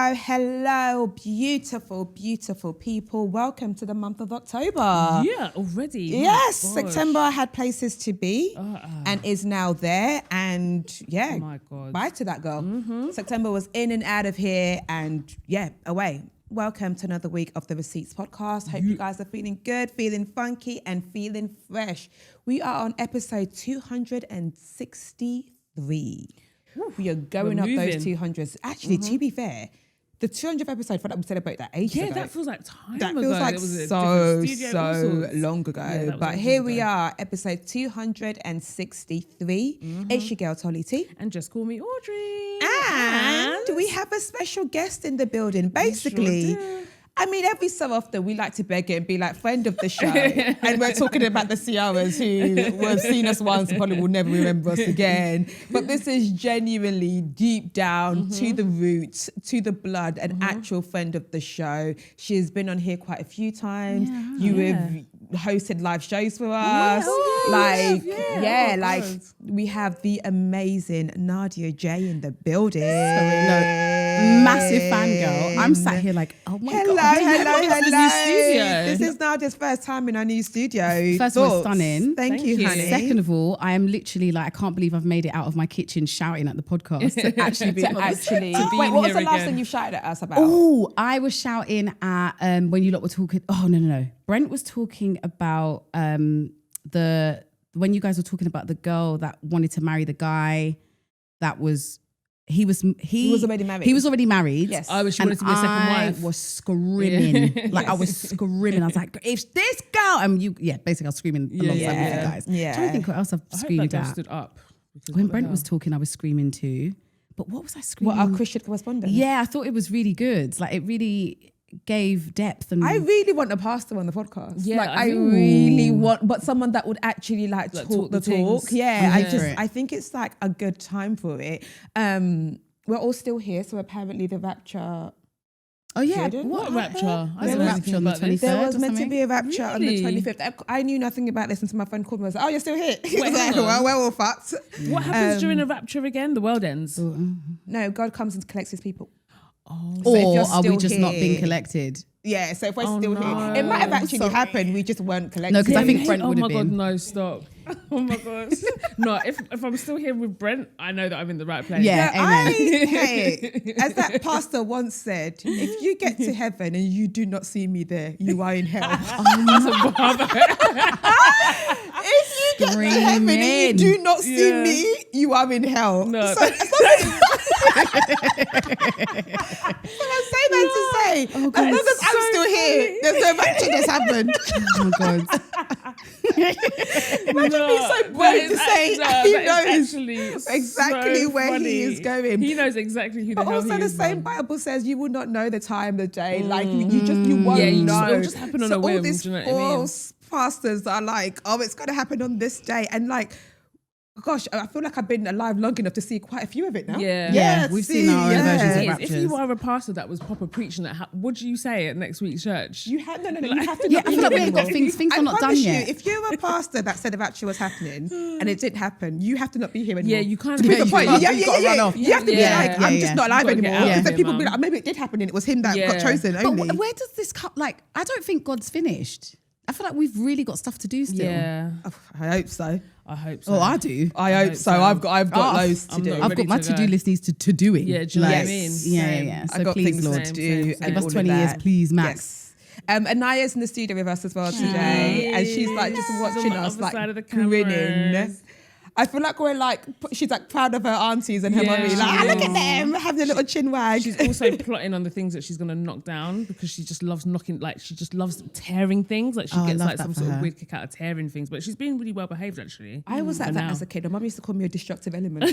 Hello, beautiful, beautiful people. Welcome to the month of October. Yeah, already. Yes, September had places to be and is now there. And yeah, oh my God. Bye to that girl. September was in and out of here and yeah, away. Welcome to another week of the Receipts podcast. Hope you guys are feeling good, feeling funky and feeling fresh. We are on episode 263. We are going up those 200s. Actually, to be fair, the 200th episode, I thought that we celebrate that ages ago. Yeah, that feels like time that ago. feels like so long ago. Yeah, but here we are, episode 263. It's your girl, Tolly T. And just call me Audrey. And we have a special guest in the building. Basically, I mean, every so often we like to beg it and be like, friend of the show. And we're talking about the Ciaras who will have seen us once and probably will never remember us again. But this is genuinely deep down to the roots, to the blood, an actual friend of the show. She's been on here quite a few times. Have hosted live shows for us. We have the amazing Nadia Jae in the building. Massive fangirl. I'm sat here like, oh my God. Hello. This This is Nadia's first time in our new studio. First of all, stunning. Thank you, honey. Second of all, I am literally like, I can't believe I've made it out of my kitchen shouting at the podcast to actually be Wait, what was the last thing you shouted at us about? Oh, I was shouting at when you lot were talking. Oh, no. Brent was talking about when you guys were talking about the girl that wanted to marry the guy that was. He was already married. He was already married. Yes. She wanted to be a second wife. I was screaming. I was screaming. I was like, it's this girl. And basically I was screaming alongside with you guys. Yeah. I'm trying to think what else I've screamed I hope that girl at. stood up. When Brent was talking, I was screaming too. But what was I screaming? What, our Christian correspondent? Yeah, I thought it was really good. Like it really gave depth. And I really want a pastor on the podcast. Yeah, I really want, but someone that would actually talk the talk. things. Yeah, I think it's like a good time for it. We're all still here, so apparently the Rapture. Oh yeah, what Rapture? I don't know Rapture on the 23rd. There was meant to be a Rapture on the Really? 25th. I knew nothing about this until my friend called me and was like, oh, you're still here? Wait, Like, hold on. well, we're all fucked. What happens during a rapture again? The world ends. No, God comes and collects his people. Oh. So if Or you're are we still just not being here- collected? Yeah, so if we're Oh, still no. here, it might have actually happened. We just weren't collected. No, 'cause I think Brent would have Oh my God, been. no, stop. Oh my God. No, if I'm still here with Brent, I know that I'm in the right place. Yeah. Amen. As that pastor once said, if you get to heaven and you do not see me there, you are in hell. If you get to heaven and you do not see me, you are in hell. No. So I say that to say, as long as I'm still here, there's no rapture that's happened. Oh my God. Imagine being so brave to say he knows exactly so where funny. he is going. He knows exactly who the But hell also he the is. same man. Bible says you will not know the time, the day. Like you won't know. It'll just happen on a whim. All these do you know what I mean? false pastors are like, oh, it's going to happen on this day, and like. Gosh, I feel like I've been alive long enough to see quite a few of it now. Yeah, we've seen our own versions of If raptures. you are a pastor that was proper preaching that, would you say at next week's church? You have no. You have to. Yeah, I feel like we ain't got things I are not done promise you, yet. if you're a pastor that said a rapture was happening and it didn't happen, you have to not be here anymore. Yeah, you can't. To prove the point. You gotta run off. You have to be like, I'm just not alive Gotta get anymore. out Because of then here, people be man. like, maybe it did happen and it was him that got chosen But only. where does this come? Like, I don't think God's finished. I feel like we've really got stuff to do still. Yeah, I hope so. I hope so. Oh, I do. I hope so. I've got loads to I'm do. not I've ready got my to to-do go. list needs to doing. Yeah, do you know what I mean? Yeah. So I got please, things Lord, to do. Same. and give us all of 20 years, that. please, Max. Yes. Anaya's in the studio with us as well today, and she's like just watching on the us, other like side of the grinning. cameras. I feel like we're like, she's like proud of her aunties and her Yeah, mummy, she like, look is. at them having a little chin wag. She's also plotting on the things that she's going to knock down because she just loves knocking, like she just loves tearing things. Like she Oh, I gets love like that some for sort her. of weird kick out of tearing things. But she's been really well behaved actually. I was like For that now. as a kid. My mum used to call me a destructive element.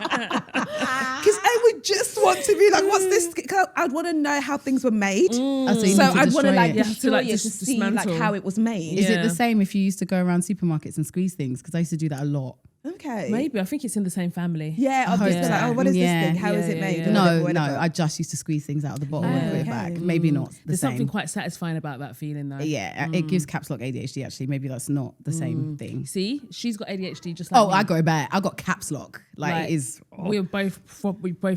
Because I would just want to be like, what's this? 'Cause I'd want to know how things were made. Oh, so you So need to I'd want to destroy like it. You have to, destroy like, it to just see like dismantle. how it was made. Is it Yeah. the same if you used to go around supermarkets and squeeze things? Because I used to do that a lot. Okay. Maybe. I think it's in the same family. Yeah, I hope obviously. so. Like, oh, what is Yeah. this thing? How is Yeah, it yeah, made? yeah. Or No, whatever. I just used to squeeze things out of the bottle and put it okay. back. Maybe not the There's same. something quite satisfying about that feeling, though. Yeah, it gives caps lock ADHD. Actually, maybe that's not the same thing. See, she's got ADHD just like Oh, me. I got it back. I got caps lock. Like it is. We both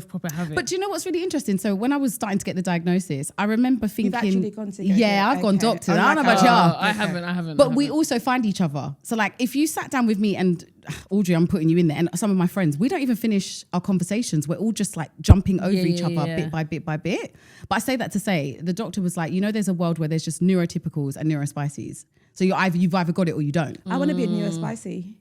proper have it. But do you know what's really interesting? So when I was starting to get the diagnosis, I remember thinking, actually gone to go yeah, get- I've gone okay. doctor. I'm I don't know like, about Oh, y'all. I haven't. But we also find each other. So like if you sat down with me and Audrey, I'm putting you in there, and some of my friends, we don't even finish our conversations. We're all just like jumping over each other bit by bit by bit. But I say that to say, the doctor was like, there's a world where there's just neurotypicals and neurospices. So you've either got it or you don't. I want to be a neurospicy.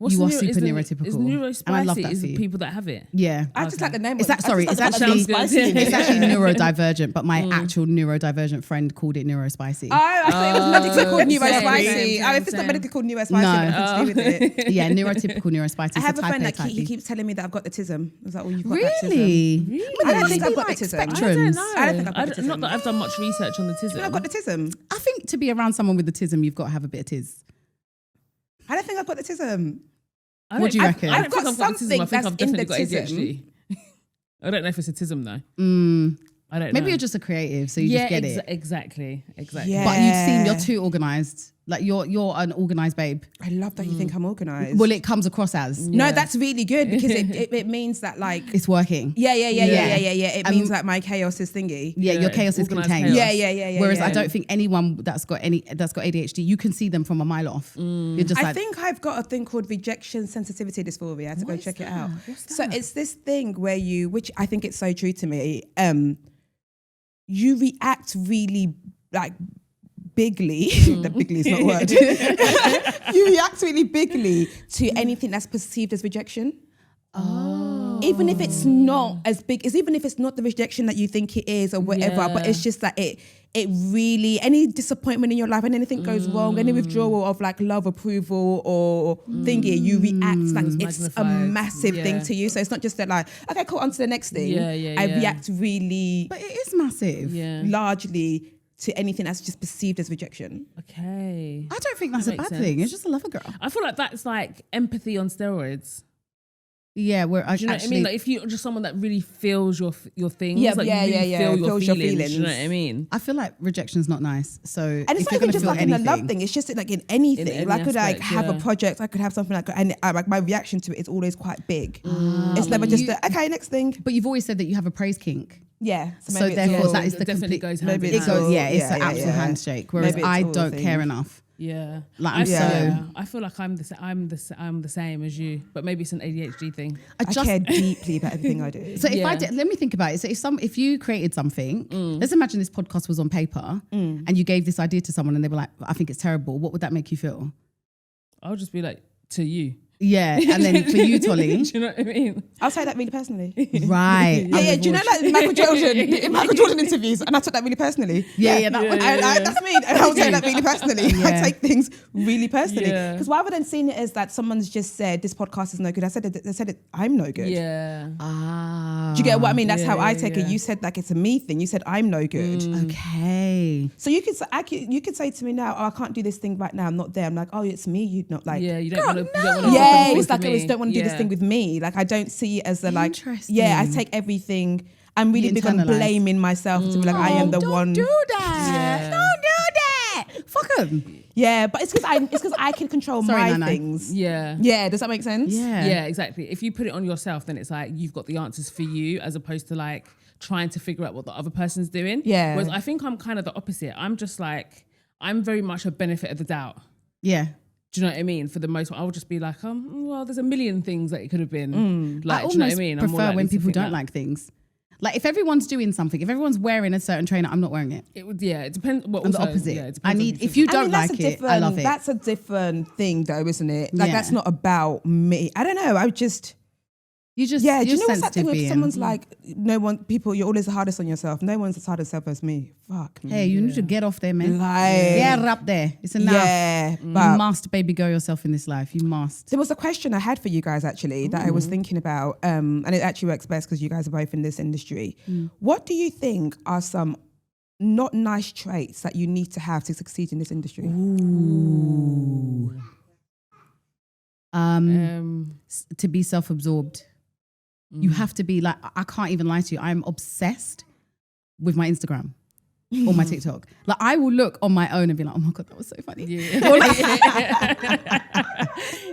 You are super neurotypical. Is neurospicy And I love that is for the you. people that have it. Yeah. I just like the name. It's that, sorry, it's Sounds actually, spicy. it's actually neurodivergent, but my actual neurodivergent friend called it neurospicy. Oh, I thought it was medically called same, neurospicy. same, Oh, if it's same. not medically called neurospicy, No. then nothing to do with it. Yeah, neurotypical neurospicy. I have so a friend type A, that type he B. keeps telling me that I've got autism. Is that, you've got autism? Really? I don't must think be I've got like autism. I don't spectrums. know. I don't think I've got autism. Not that I've done much research on autism. I've got autism. I think to be around someone with autism, you've got to have a bit of tiz. I don't think I've got autism. What do you reckon? I I've don't got think I've got something autism. I think that's I've definitely in got the ADHD. I don't know if it's autism though. I don't know. Maybe you're just a creative, so you just get it. Exactly. Yeah. But you seem you're too organised. Like you're an organised babe. I love that you think I'm organised. Well, it comes across as No, that's really good because it means that like it's working. yeah. It means like my chaos is thingy. Yeah, your chaos is organised contained. chaos. Yeah. Whereas I don't think anyone that's got ADHD, you can see them from a mile off. You're just I like, think I've got a thing called rejection sensitivity dysphoria. I had to go check it out. What's So it's this thing where which I think it's so true to me. You react really like bigly. That bigly is not a word. You react really bigly to anything that's perceived as rejection. Oh. Even if it's not as big, even if it's not the rejection that you think it is or whatever, but it's just that it really, any disappointment in your life and anything goes wrong, any withdrawal of like love, approval or thingy, you react like it's a magnified. massive thing to you. So it's not just that like, okay, cool, on to the next thing. I react really but it is massive. largely to anything that's just perceived as rejection. Okay. I don't think that's a That bad makes thing. sense. It's just a lover girl. I feel like that's like empathy on steroids. Yeah, where I Do you know what I mean? Like if you're just someone that really feels your things, Yeah, like yeah, you really yeah, feel yeah. your Feels your feelings. Do you know what I feelings. mean? I feel like rejection's not nice. So And it's if not you're even gonna just feel like in anything, a love thing. It's just like in anything. In any I could like aspect, have a project. I could have something like, and like my reaction to it is always quite big. It's never just okay, next thing. but you've always said that you have a praise kink. Yeah. So maybe it's therefore, all- that is the definitely complete. goes hand maybe in it's It hand. goes, yeah, it's Yeah, an yeah, actual yeah. handshake. Whereas Maybe it's I all don't things. care enough. Yeah, Like, I'm so- I feel like I'm the same as you, but maybe it's an ADHD thing. I care deeply about everything I do. So if I Yeah. did, let me think about it. So if you created something, let's imagine this podcast was on paper and you gave this idea to someone and they were like, I think it's terrible. What would that make you feel? I'll just be like to you. Yeah. And then for you, Tolly. Do you know what I mean? I'll take that really personally. Right. Yeah. Do you know like Michael Jordan in Michael Jordan interviews, and I took that really personally. Yeah, that one. That's me. And I'll take that really personally. I Yeah. take things really personally Yeah. because rather than seeing it as that someone's just said this podcast is no good, they said it. I'm no good. Yeah. Ah. Do you get what I mean? That's how I Yeah, take it. yeah. You said like it's a me thing. You said I'm no good. Okay. So you could say to me now, oh, I can't do this thing right now. I'm not there. I'm like, oh, it's me. You'd not like. Yeah, you don't Girl, want to. no. Yeah, it's like I just don't want to do this thing with me. Like I don't see it as a like. Interesting. Yeah, I take everything. I'm really You big on internalise. blaming myself to be like I am the don't one. do that. Yeah. Don't do that. Fuck 'em. Yeah, but it's because I can control Sorry, my Nana. things. Yeah. Yeah, does that make sense? Yeah. Yeah, exactly. If you put it on yourself, then it's like you've got the answers for you, as opposed to like trying to figure out what the other person's doing. Yeah. Whereas I think I'm kind of the opposite. I'm just like, I'm very much a benefit of the doubt. Yeah. Do you know what I mean? For the most part, I'll just be like, well, there's a million things that it could have been. Like, I do you know what I almost mean? I'm more prefer likely when to people think don't that. like things. Like if everyone's doing something, if everyone's wearing a certain trainer, I'm not wearing it. It would, yeah, it depends. Well, I'm the also, opposite. yeah, it I depends on need, who if you I don't mean, that's like a it, I love it. That's a different thing, though, isn't it? Like Yeah. that's not about me. I don't know. I would just. You just, Yeah, do you're you know what's that thing sensitive when being. someone's like, you're always the hardest on yourself. No one's as hard as self as me. Fuck me. Hey, you need to get off there, man. Like, Get up there. It's enough. yeah, You but must baby girl yourself in this life. You must. there was a question I had for you guys actually that I was thinking about, and it actually works best because you guys are both in this industry. What do you think are some not nice traits that you need to have to succeed in this industry? To be self-absorbed. You have to be like, I can't even lie to you. I'm obsessed with my Instagram or my TikTok. Like I will look on my own and be like, oh my God, that was so funny. Yeah. Or like,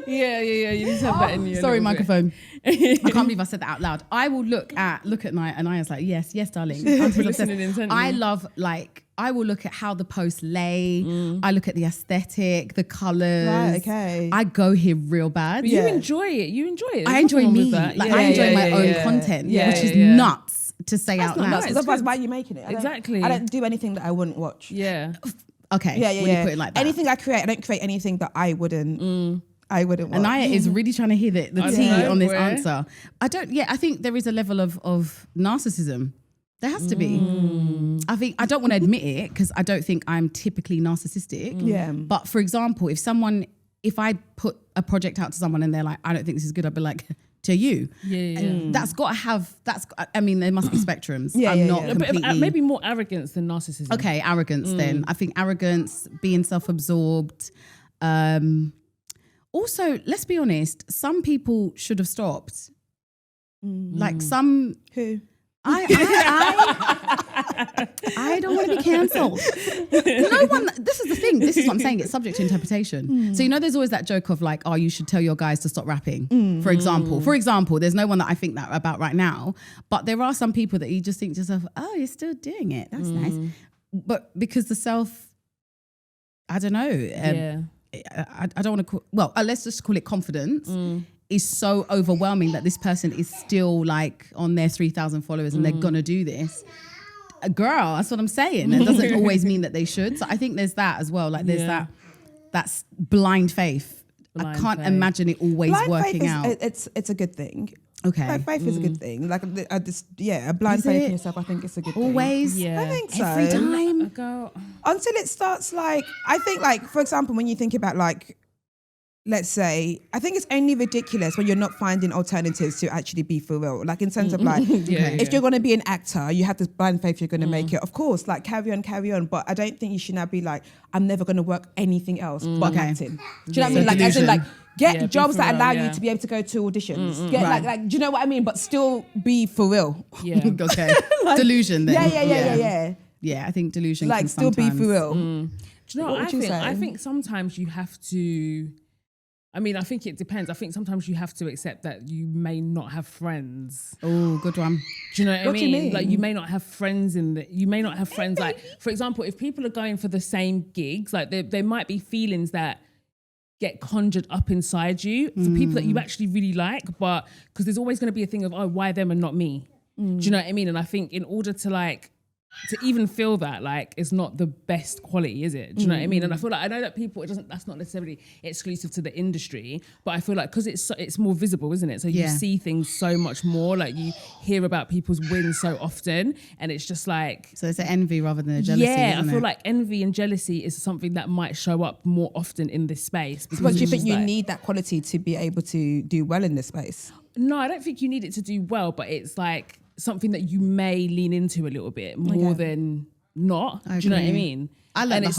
yeah. You need to have that in you. sorry, microphone. I can't believe I said that out loud. I will look at Naya and I was like, yes, darling. I'm so obsessed. I love I will look at how the posts lay. I look at the aesthetic, the colours. Right, okay. I go here real bad. But you enjoy it. There's I enjoy nothing wrong me. with that. Like I enjoy my own content, which is nuts to say out loud. Because otherwise, why are you making it? Exactly. I don't do anything that I wouldn't watch. Yeah. Okay. When you put it like that. Anything I create, I don't create anything that I wouldn't. I wouldn't watch. And Naya is really trying to hear the tea on this where? answer. I think there is a level of narcissism. There has to be. I don't want to admit it because I don't think I'm typically narcissistic. Yeah. But for example, if I put a project out to someone and they're like, I don't think this is good, I'd be like, to you. That's got to have, there must be spectrums. I'm not completely. But maybe more arrogance than narcissism. Okay, arrogance then. I think arrogance, being self-absorbed. Also, let's be honest, some people should have stopped. Like some... Who? I don't want to be cancelled. No one. This is the thing. This is what I'm saying. It's subject to interpretation. So there's always that joke of like, oh, you should tell your guys to stop rapping. For example, there's no one that I think that about right now, but there are some people that you just think to yourself, oh, you're still doing it. That's nice. But because the self, I don't know. I don't want to call. Let's just call it confidence. Is so overwhelming that this person is still like on their 3,000 followers and they're gonna do this. Girl, that's what I'm saying. It doesn't always mean that they should. So I think there's that as well. Like there's that's blind faith. I can't imagine it always blind working out. It's a good thing. Okay. Blind faith is a good thing. Like a blind faith in yourself, I think it's a good thing. Always? Yeah. I think so. Every time? Until it starts like, I think like, for example, when you think about like, let's say, I think it's only ridiculous when you're not finding alternatives to actually be for real. Like in terms of like, if you're going to be an actor, you have this blind faith you're going to make it. Of course, like carry on. But I don't think you should now be like, I'm never going to work anything else but acting. Do you know what I mean? Like, as in like, get jobs that allow you to be able to go to auditions. Get like, do you know what I mean? But still be for real. Yeah. Okay. Delusion then. Yeah. Yeah, I think delusion Like can still be for real. Do you know what say? I think sometimes you have to, I think it depends. I think sometimes you have to accept that you may not have friends. Oh, good one. Do you know what I mean? Do you mean? Like you may not have friends you may not have friends like, for example, if people are going for the same gigs, like there might be feelings that get conjured up inside you for people that you actually really like, but because there's always going to be a thing of, oh, why them and not me? Do you know what I mean? And I think in order to like, to even feel that, like, it's not the best quality, is it? Do you know what I mean? And I feel like, I know that people, that's not necessarily exclusive to the industry, but I feel like, because it's more visible, isn't it? So you see things so much more, like you hear about people's wins so often, and it's just like... So it's an envy rather than a jealousy, I feel like envy and jealousy is something that might show up more often in this space. But do you think you need that quality to be able to do well in this space? No, I don't think you need it to do well, but it's like something that you may lean into a little bit more than not. Do you know what I mean? And it's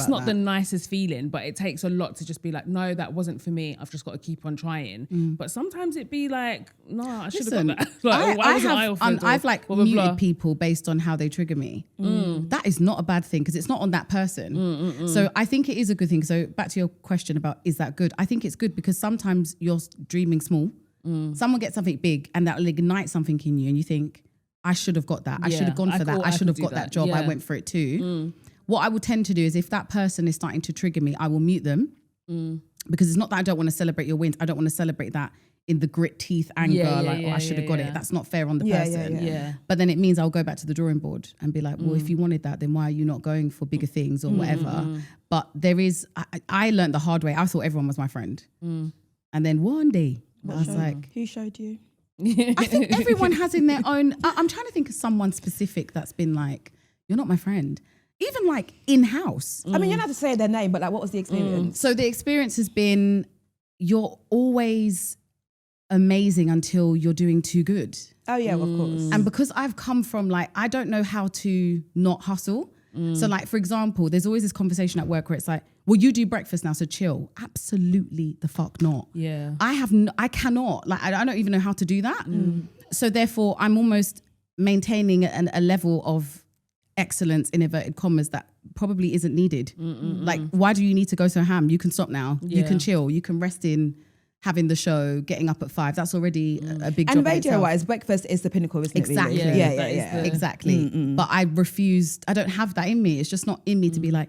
not the nicest feeling, but it takes a lot to just be like, no, that wasn't for me. I've just got to keep on trying. But sometimes it'd be like, no, I should have got that. Like, I've like muted people based on how they trigger me. That is not a bad thing because it's not on that person. So I think it is a good thing. So back to your question about, is that good? I think it's good because sometimes you're dreaming small. Someone gets something big and that will ignite something in you and you think, I should have got that. I should have gone for that. I should have got that job. I went for it too. What I would tend to do is if that person is starting to trigger me, I will mute them because it's not that I don't want to celebrate your wins. I don't want to celebrate that in the grit teeth anger, I should have got it. That's not fair on the person. But then it means I'll go back to the drawing board and be like, well, if you wanted that, then why are you not going for bigger things or whatever? But there is, I learned the hard way. I thought everyone was my friend. And then one day, I was like, who showed you? I think everyone has in their own. I'm trying to think of someone specific that's been like, you're not my friend. Even like in-house. I mean, you're not to say their name, but like, what was the experience? So the experience has been, you're always amazing until you're doing too good. Oh yeah, of course. And because I've come from like, I don't know how to not hustle. So like, for example, there's always this conversation at work where it's like, Well, you do breakfast now, so chill. Absolutely the fuck not. Yeah. I cannot. Like, I don't even know how to do that. So therefore, I'm almost maintaining a level of excellence in inverted commas that probably isn't needed. Like, why do you need to go so ham? You can stop now. You can chill. You can rest in having the show, getting up at 5. That's already a big job. And radio-wise, breakfast is the pinnacle, isn't exactly. it? Really? Yeah. Exactly. But I refused. I don't have that in me. It's just not in me to be like,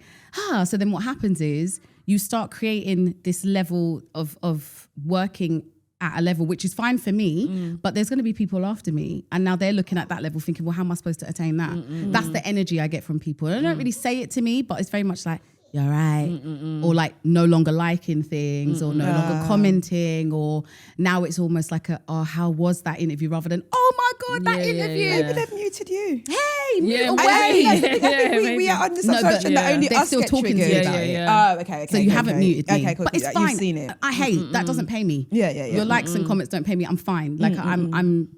So then what happens is you start creating this level of working at a level which is fine for me, but there's going to be people after me, and now they're looking at that level thinking, well, how am I supposed to attain that? That's the energy I get from people. And they don't really say it to me, but it's very much like, you're right. Or like no longer liking things or no longer commenting, or now it's almost like how was that interview, rather than, oh my God, that interview. Maybe they've muted you. Hey, mute Yeah, away. I think we are on this assumption that only they're us still get talking to triggered. you about it. Oh, okay. So you haven't muted me. Okay, cool. But it's You've fine. seen it. I hate that doesn't pay me. Yeah. Your likes and comments don't pay me. I'm fine. Like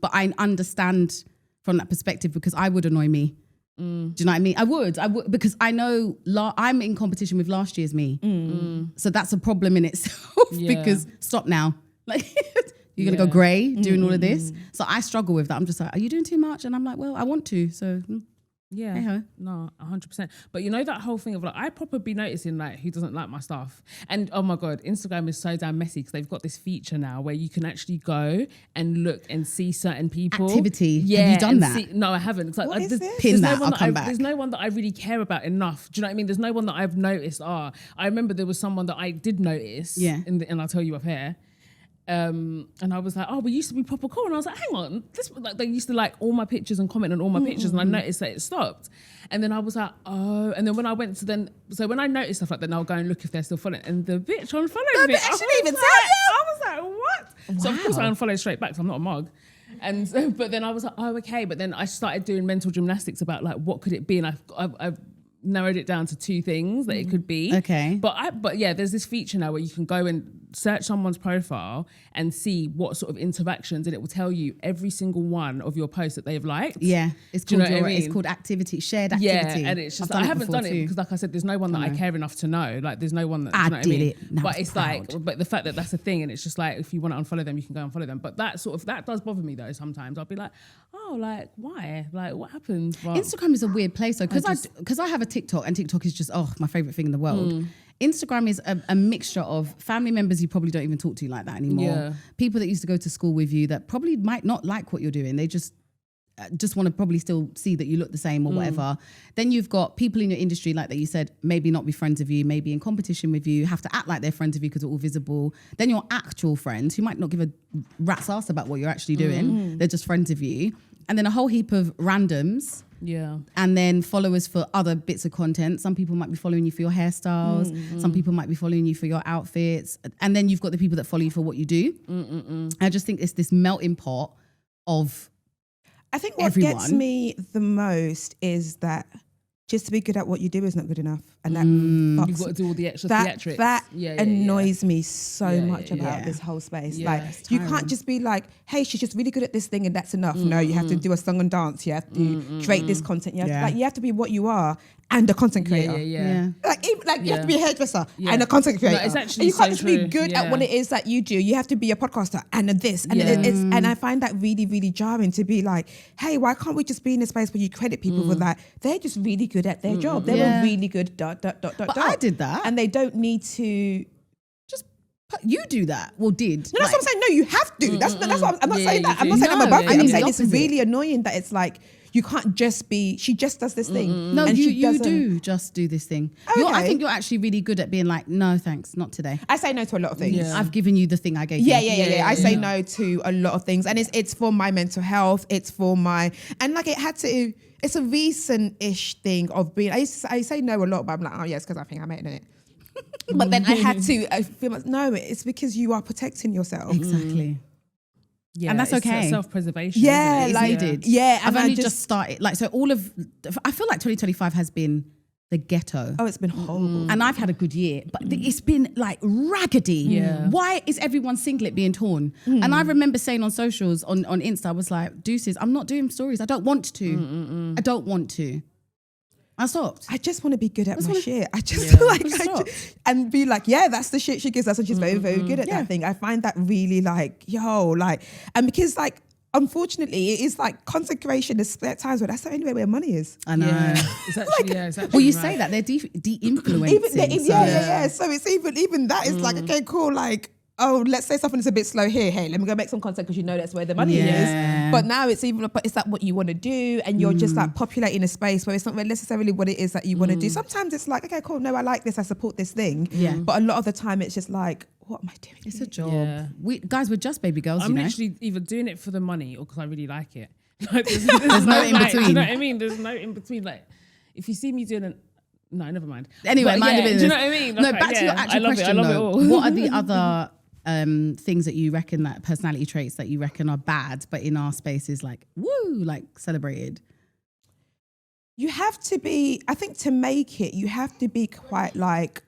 but I understand from that perspective, because I would annoy me. Do you know what I mean? I would because I know I'm in competition with last year's me. So that's a problem in itself because stop now. Like you're going to go grey doing all of this. So I struggle with that. I'm just like, are you doing too much? And I'm like, well, I want to. So yeah, hey-ho. No, 100%. But you know that whole thing of like, I probably be noticing like who doesn't like my stuff. And oh my God, Instagram is so damn messy because they've got this feature now where you can actually go and look and see certain people. Activity. Yeah. Have you done that? No, I haven't. It's like, What is this? Pin that, no one I'll come back. There's no one that I really care about enough. Do you know what I mean? There's no one that I've noticed. I remember there was someone that I did notice. Yeah. And I'll tell you up here. And I was like, we used to be proper cool. And I was like, hang on, this like they used to like all my pictures and comment on all my pictures, and I noticed that it stopped. And then I was like, and then when I went to so when I noticed stuff like that, I'll go and look if they're still following. And the bitch unfollowed me. She didn't even tell you. I was like, what? So of course I unfollowed straight back, so I'm not a mug. And so, but then I was like, okay. But then I started doing mental gymnastics about like what could it be, and I've narrowed it down to 2 things that it could be. Okay. But yeah, there's this feature now where you can go and search someone's profile and see what sort of interactions, and it will tell you every single one of your posts that they've liked. Yeah, it's Do you called know what I mean? it's called activity, shared Yeah, activity. and it's just I've I haven't done it too. because, like I said, there's no one that I care enough to know. Like, there's no one that I do you know what did I mean? it, and I But was it's proud. like, but the fact that that's a thing, and it's just like if you want to unfollow them, you can go and follow them. But that does bother me though. Sometimes I'll be like, like why? Like what happened? But Instagram is a weird place though, because I have a TikTok, and TikTok is just my favorite thing in the world. Instagram is a mixture of family members you probably don't even talk to like that anymore. Yeah. People that used to go to school with you that probably might not like what you're doing. They just want to probably still see that you look the same or whatever. Then you've got people in your industry, like that you said, maybe not be friends with you, maybe in competition with you, have to act like they're friends with you because they're all visible. Then your actual friends who might not give a rat's ass about what you're actually doing. They're just friends of you. And then a whole heap of randoms. yeah. And then followers for other bits of content. Some people might be following you for your hairstyles. Some people might be following you for your outfits. And then you've got the people that follow you for what you do. I just think it's this melting pot of I think what everyone. gets me the most is that just to be good at what you do is not good enough. And that You've got to do all the extra that theatrics. That Yeah. annoys me so Yeah, much yeah, about yeah. this whole space. Yeah, like it's you can't just be like, hey, she's just really good at this thing and that's enough. No, you have to do a song and dance. You have to create this content. You have to, you have to be what you are and a content creator. Yeah. Like you have to be a hairdresser Yeah. and a content creator. No, it's actually and you can't so just be true. good at Yeah. what it is that you do. You have to be a podcaster and a this and it's and I find that really, really jarring to be like, hey, why can't we just be in a space where you credit people for that? They're just really good at their job. They're a really good ... But I did that. and they don't need to. You do that. Well, did. No, that's what I'm saying. No, you have to. That's what I'm not Yeah, saying you that. I'm do. not saying I'm No, above I it. I'm mean saying the it's opposite. really annoying that it's like you can't just be. She just does this thing. No, and she you doesn't- do just do this thing. Okay. I think you're actually really good at being like, no, thanks, not today. I say no to a lot of things. Yeah. I've given you the thing I gave Yeah. you. I say no to a lot of things, and it's for my mental health. It's for my like it had to. It's a recent-ish thing of being. I say no a lot, but I'm like, oh yes, because I think I made it. But then I had to. I feel like, no, it's because you are protecting yourself. Exactly. Yeah, And that's it's okay. Self-preservation. Yeah, isn't it? It's like- needed. yeah, I've and I only just- just started. Like, so all of, I feel like 2025 has been the ghetto. Oh, it's been horrible. And I've had a good year, but it's been like raggedy. Yeah. Why is everyone's singlet being torn? And I remember saying on socials, on Insta, I was like, deuces, I'm not doing stories. I don't want to. I don't want to. I stopped. I just want to be good at my shit. I just and be like, yeah, that's the shit she gives us, and she's very, very good at that thing. I find that really like, and because like, unfortunately, it is like consecration is at times where that's the only way where money is. I know. It's actually, it's actually well, you say that they're de-influencing. So it's even that is like, okay, cool, like, oh, let's say something is a bit slow here. Hey, let me go make some content because you know that's where the money is. But now it's even, but is that what you want to do? And you're just like populating a space where it's not necessarily what it is that you want to do. Sometimes it's like, okay, cool, no, I like this, I support this thing. Yeah. But a lot of the time it's just like, what am I doing? It's a job. Yeah. We're just baby girls. I'm literally either doing it for the money or because I really like it. Like, there's no in between. Do you know what I mean? There's no in between. Like, if you see me doing no, never mind. Anyway, mind your business. Do you know what I mean? No, back to your actual question. I love it all. What are the other things that you reckon, that personality traits that you reckon are bad, but in our space is like, woo, like celebrated? You have to be, I think to make it, you have to be quite like,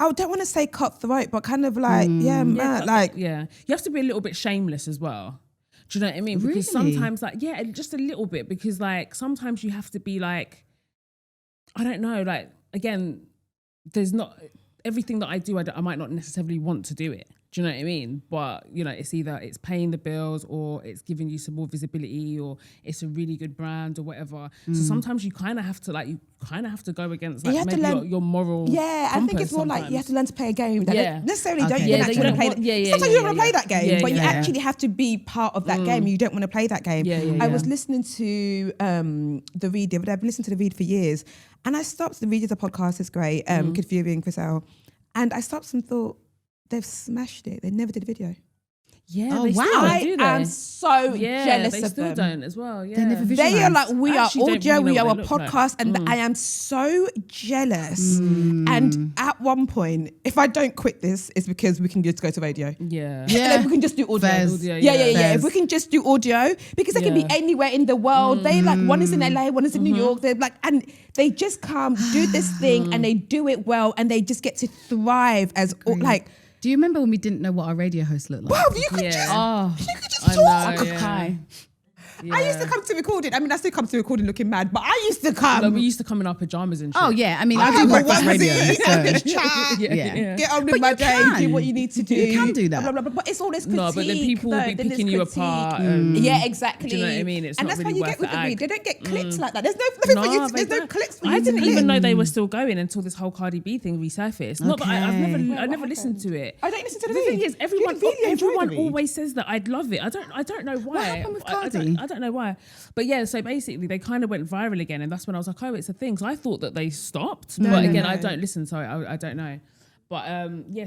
I don't want to say cutthroat, but kind of like, you have to be a little bit shameless as well. Do you know what I mean? Because sometimes like, just a little bit, because like sometimes you have to be like, I don't know, like, again, there's not, everything that I do, I might not necessarily want to do it. Do you know what I mean? But, you know, it's either it's paying the bills or it's giving you some more visibility or it's a really good brand or whatever. So sometimes you kind of have to go against like maybe your moral I think it's more sometimes. like you have to learn to play a game. That necessarily don't you actually want to play that. Sometimes you don't want to play that game, but you actually have to be part of that game. You don't want to play that game. I was listening to The Read. I've listened to The Read for years. And I stopped. The Read is a podcast. It's great. Kid Fury and Chris L. And I stopped and thought, they've smashed it. They never did a video. Yeah. Oh, they wow. Still don't, do they? I am so jealous they of still them. Don't as well. Yeah. They never They are like, we are actually audio, don't really we know are a what they look podcast, and I am so jealous. And at one point, if I don't quit this, it's because we can just go to radio. Yeah. Like we can just do audio. If we can just do audio, because they can be anywhere in the world. They like, one is in LA, one is in New York. They're like, and they just come do this thing and they do it well, and they just get to thrive as like. Do you remember when we didn't know what our radio host looked like? Wow, you could just talk. I could cry. Yeah. I used to come to recording. I mean, I still come to recording looking mad, but I used to come. Like, we used to come in our pajamas and shit. Oh yeah, I mean, I do breakfast radio. Just chat. Get on with my day. Do what you need to do. You can do that. Blah, blah, blah, but it's all this critique. No, but then people will be picking you apart. Yeah, exactly. Do you know what I mean? It's and not that's really why you get with the ag. Read. They don't get clicks like that. There's no clicks for you. I didn't even know they were still going until this whole Cardi B thing resurfaced. Not that I never listened to it. I don't listen to the Read. thing is, everyone always says that. I'd love it. I don't know why. What happened with Cardi? I don't know why. But yeah, so basically they kind of went viral again, and that's when I was like, oh, it's a thing. So I thought that they stopped, but again, I don't listen, so I don't know. But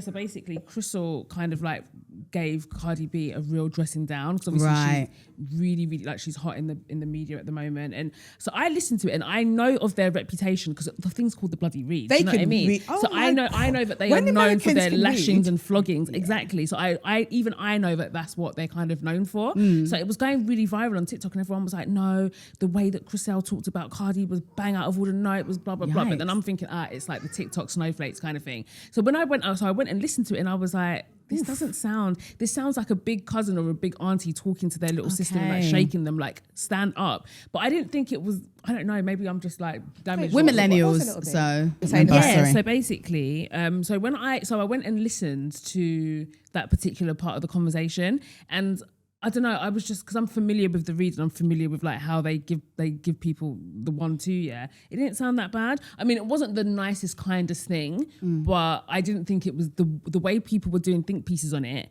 so basically Crystal kind of like gave Cardi B a real dressing down, because obviously she's really, really, like, she's hot in the media at the moment. And so I listened to it, and I know of their reputation because the thing's called the bloody Read. They you know what I can mean? read. So I know that they are known for their lashings and floggings. Yeah. Exactly. So I know that that's what they're kind of known for. So it was going really viral on TikTok, and everyone was like, no, the way that Crystal talked about Cardi was bang out of order. No, it was blah, blah, blah. But then I'm thinking, it's like the TikTok snowflakes kind of thing. So when I went and listened to it, and I was like, this sounds like a big cousin or a big auntie talking to their little sister and like shaking them, like, stand up. But I didn't think it was, I don't know, maybe I'm just like damaged. We're millennials, so. So basically, so I went and listened to that particular part of the conversation, and I don't know, I was just, because I'm familiar with the Read and I'm familiar with like how they give people the 1-2, it didn't sound that bad. I mean, it wasn't the nicest, kindest thing, but I didn't think it was the way people were doing think pieces on it.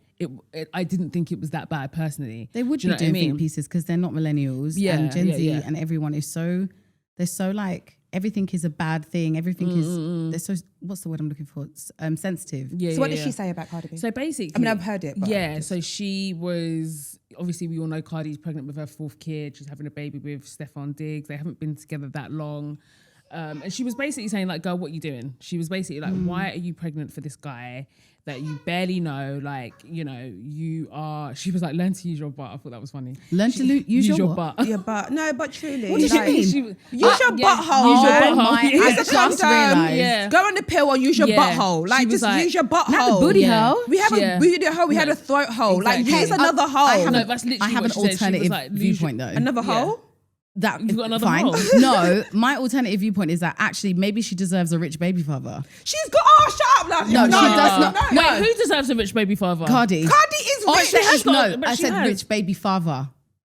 I didn't think it was that bad personally. They would be doing think pieces because they're not millennials, and Gen Z and everyone is they're so like, everything is a bad thing. Everything is, they're so, what's the word I'm looking for? Sensitive. So what did she say about Cardi B? So basically, I mean, I've heard it. But so she was, obviously we all know Cardi's pregnant with her 4th kid. She's having a baby with Stefan Diggs. They haven't been together that long. And she was basically saying like, girl, what are you doing? She was basically like, why are you pregnant for this guy that you barely know? Like, you know, she was like, learn to use your butt. I thought that was funny. Learn to use your butt. Your butt. No, but truly. What did you mean? Use your butthole. Use your butthole. Use the condom. Go on the pill or use your butthole. Like, just use your butthole. Not the booty hole. We have a booty hole. We had a throat hole. Like, use another hole. I have an alternative viewpoint though. Another hole? That You've got another fine. hole. No, my alternative viewpoint is that actually maybe she deserves a rich baby father. She's got, shut up, love. No, she does not. Wait, who deserves a rich baby father? Cardi. Cardi is Oh, rich. she has got- no. but I she said has. rich baby father.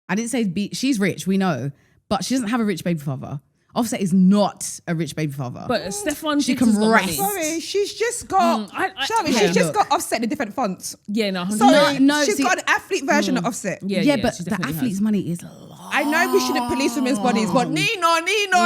I didn't say she's rich. We know, but she doesn't have a rich baby father. Offset is not a rich baby father. But Stefan She Diggs can has got rest. money. Sorry, she's just got. Yeah, she's just look. got Offset in different fonts. Yeah, no, 100%. Sorry, No, she's see- got an athlete version of Offset. yeah, but she the definitely athlete's has. money is large. I know we shouldn't police women's bodies, but Nino.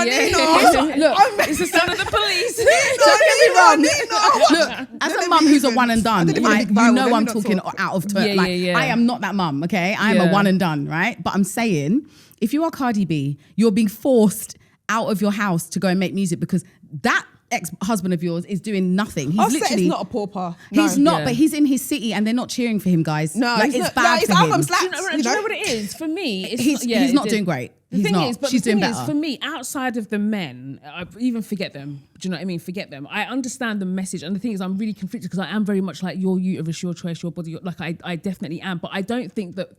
Yeah. Look, It's the son of the police. Don't get me wrong. Nino. Look, as a mum who's a one and done, I didn't even you think viral, know let me I'm not talking talk. out of turn. Yeah, Like, yeah. I am not that mum, okay? I am a Yeah. one and done, right? But I'm saying, if you are Cardi B, you're being forced out of your house to go and make music because that ex-husband of yours is doing nothing. He's Offset literally is not a pauper. He's No. not, Yeah. but he's in his city and they're not cheering for him, guys. No, like, he's it's not- bad no, his for him. album Do slaps. you know what it is? For me, it's He's it's not doing great. The He's thing not. is, but She's the thing doing is, better. for me, outside of the men, I even forget them. Do you know what I mean? Forget them. I understand the message, and the thing is, I'm really conflicted because I am very much like your uterus, your choice, your body. Like I definitely am, but I don't think that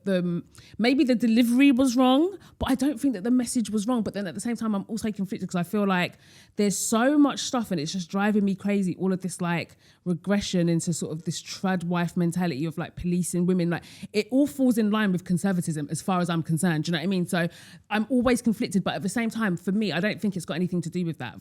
maybe the delivery was wrong, but I don't think that the message was wrong. But then at the same time, I'm also conflicted because I feel like there's so much stuff, and it's just driving me crazy. All of this like regression into sort of this trad wife mentality of like policing women, like it all falls in line with conservatism as far as I'm concerned. Do you know what I mean? So I'm always conflicted, but at the same time, for me, I don't think it's got anything to do with that.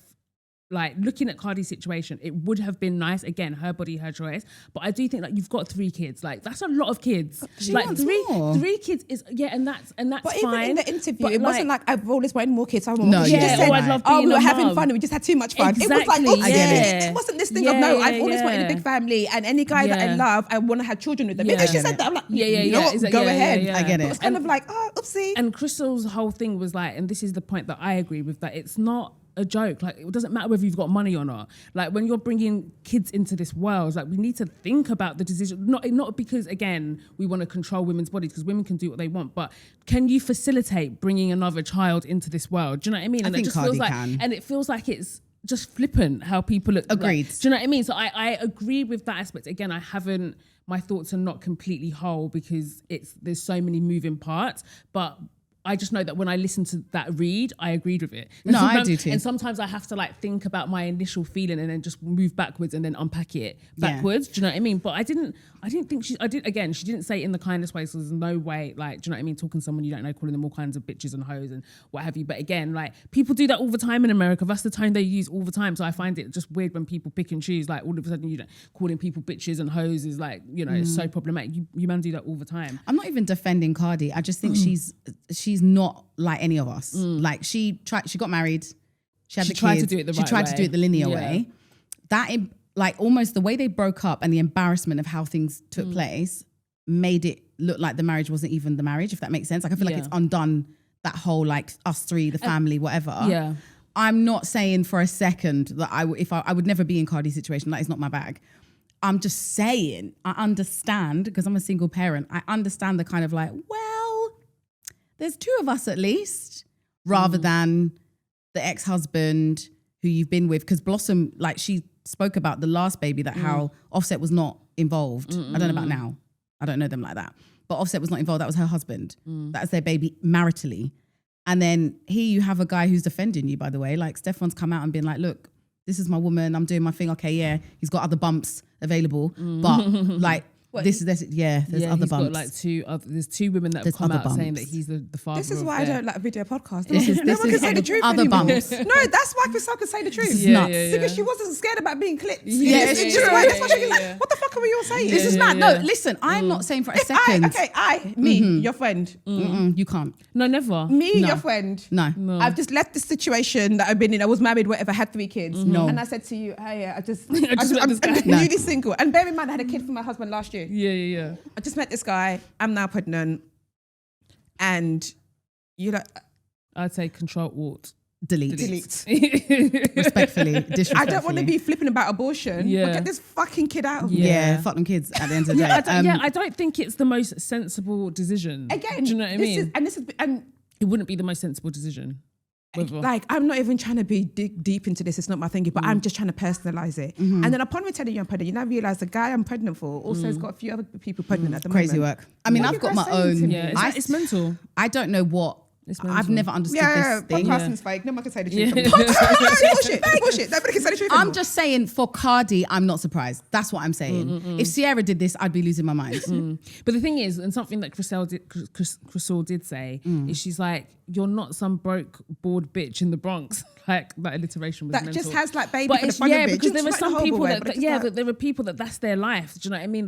Like looking at Cardi's situation, it would have been nice. Again, her body, her choice. But I do think like you've got 3 kids. Like that's a lot of kids. She like wants three, more. 3 kids is and that's But fine. even in the interview, But it wasn't like I've always wanted more kids. I want No, more. She yeah, just said, oh, I'd love we being were a having mum. fun and we just had too much fun. It was like, Exactly, oops, yeah. it wasn't this thing of no, I've always wanted a yeah. big family and any guy that I Yeah. love, I want to have children with them. Yeah. Maybe she I get said it. that. I'm like, Yeah, you know what, Is it- go yeah, ahead. yeah. I get it. It was kind of like, oh, oopsie. And Crystal's whole thing was like, and this is the point that I agree with, that it's not a joke. Like it doesn't matter whether you've got money or not. Like when you're bringing kids into this world, like we need to think about the decision. Not because again we want to control women's bodies, because women can do what they want, but can you facilitate bringing another child into this world? Do you know what I mean? And think it just Cardi feels like, can. and it feels like it's just flippant how people look. Agreed. Like, do you know what I mean? So I agree with that aspect. Again, my thoughts are not completely whole because there's so many moving parts, but I just know that when I listened to that read, I agreed with it. And No, I sometimes- do too. And sometimes I have to like think about my initial feeling and then just move backwards and then unpack it backwards. Do you know what I mean? But I didn't think she didn't say it in the kindest way. So there's no way, like, do you know what I mean? Talking to someone you don't know, calling them all kinds of bitches and hoes and what have you. But again, like people do that all the time in America. That's the tone they use all the time. So I find it just weird when people pick and choose. Like all of a sudden, you know, calling people bitches and hoes is like, you know, it's so problematic. You man do that all the time. I'm not even defending Cardi. I just think she's not like any of us. Like she got married. She had She the tried to kids. do it the She right tried to do way. it the linear Yeah. way. That like almost the way they broke up and the embarrassment of how things took place made it look like the marriage wasn't even the marriage, if that makes sense. Like I feel like Yeah. it's undone that whole like us 3, the family, whatever. Yeah. I'm not saying for a second that I would never be in Cardi's situation. That is not my bag. I'm just saying I understand, because I'm a single parent. I understand the kind of like, well, there's 2 of us at least, rather than the ex-husband who you've been with. Because Blossom, like she spoke about the last baby, that how Offset was not involved. I don't know about now. I don't know them like that. But Offset was not involved. That was her husband. That's their baby maritally. And then here you have a guy who's defending you, by the way. Like Stefan's come out and been like, look, this is my woman. I'm doing my thing. Okay, yeah. He's got other bumps available. But like, there's other He's bumps. got like there's 2 women that have There's come other out saying that bumps. he's the father. This is of why I their- don't like video podcasts. This is- No this one is can say the truth other anymore. bumps. No, that's why Crystal can say the truth. This is nuts. Because she wasn't scared about being clipped. Yeah, It's it's just true. why that's why she was Yeah, like, yeah. what the fuck are we all saying? This is mad. No, listen, I'm not saying for a If second. your friend, You can't. No, never. me, No. your friend. No. I've just left the situation that I've been in. I was married, whatever, had 3 kids. No. And I said to you, hey, I'm met this guy. newly single. And bear in mind, I had a kid from my husband last year. Yeah. I just met this guy. I'm now pregnant. And you're like, I'd say control alt. Delete. delete. Respectfully, disrespectfully. I don't want to be flipping about abortion. Yeah. But get this fucking kid out of Yeah. me. Yeah, fuck them kids at the end of the day. I don't think it's the most sensible decision. Again, do you know what I mean? And It wouldn't be the most sensible decision. Whether. like, I'm not even trying to be deep into this. It's not my thing, but I'm just trying to personalize it. And then upon me telling you I'm pregnant, you now realize the guy I'm pregnant for also has got a few other people pregnant at the Crazy moment. work. I mean, What I've you got guys my saying to own. me? Yeah, it's mental. I don't know what I've never understood Yeah, this thing. podcasting's fake. No one can say the truth. Yeah. Bullshit. Nobody can say the truth I'm anymore. just saying, for Cardi, I'm not surprised. That's what I'm saying. If Sierra did this, I'd be losing my mind. But the thing is, and something that Crystal did say, is she's like, you're not some broke, bored bitch in the Bronx. Like, that alliteration was That mental. just has like baby But for the it's, fun yeah, of it. because there Just are like some the people horrible way, that, but it's yeah, like- that there are people that that's their life. Do you know what I mean?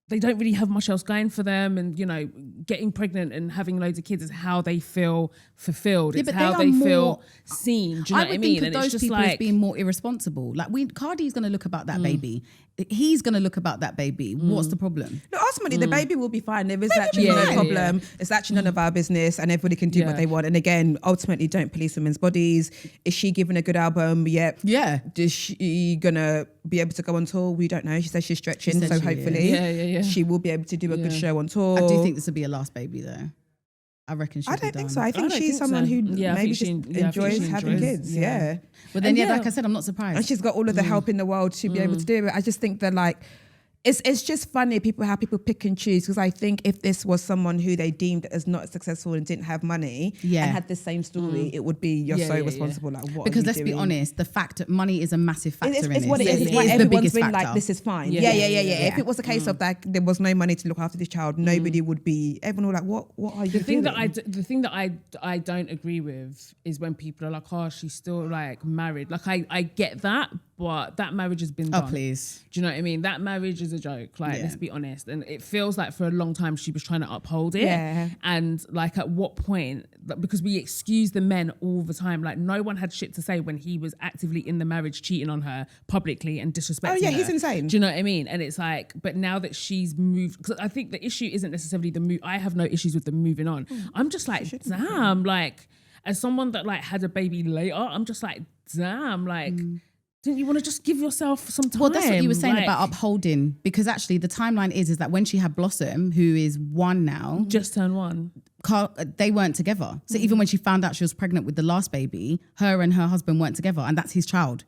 They don't really have much else going for them, and you know, getting pregnant and having loads of kids is how they feel fulfilled. Yeah, It's but how they they are feel more- seen. Do you know I what I would mean? think of And it's those just people as like being more irresponsible. Like, Cardi's going to look about that baby. He's going to look about that baby. What's the problem? No, ultimately, the baby will be fine. There is actually will be no fine. problem. It's actually none of our business, and everybody can do Yeah. what they want. And again, ultimately, don't police women's bodies. Is she given a good album? Yep. Yeah. Is she gonna be able to go on tour? We don't know. She says she's stretching, said so she is. hopefully, Yeah. she will be able to do a good Yeah. show on tour. I do think this would be a last baby, though. I reckon she'll I be don't done. think so. I think don't she's think someone so. who Yeah, I maybe think she- just yeah, I think enjoys she having enjoys- kids. yeah. Yeah. But then, And yeah, yeah. like I said, I'm not surprised. And she's got all of the help in the world to be able to do it. I just think that like it's just funny how people pick and choose, because I think if this was someone who they deemed as not successful and didn't have money and had the same story, it would be you're so responsible. Like what? Because are you let's be doing? honest, the fact that money is a massive factor in It's this. what it is. It It's why is the everyone's biggest been factor. like, this is fine. Yeah. Yeah. If it was a case of like there was no money to look after this child, nobody would be. Everyone would be like, what are you doing? The thing that I don't agree with is when people are like, oh, she's still like married. Like I get that, but that marriage has been done. Oh, please. Do you know what I mean? That marriage is a joke. Like, Yeah. let's be honest. And it feels like for a long time she was trying to uphold it. Yeah. And like at what point, because we excuse the men all the time, like no one had shit to say when he was actively in the marriage cheating on her publicly and disrespecting her. Oh, yeah, he's insane. Do you know what I mean? And it's like, but now that she's moved, because I think the issue isn't necessarily the move. I have no issues with them moving on. I'm just like, damn, like as someone that like had a baby later, I'm just like, damn, like, didn't you want to just give yourself some time? Well, that's what you were saying Like, about upholding, because actually the timeline is that when she had Blossom, who is 1 now, just turn 1. they weren't together. So even when she found out she was pregnant with the last baby, her and her husband weren't together, and that's his child.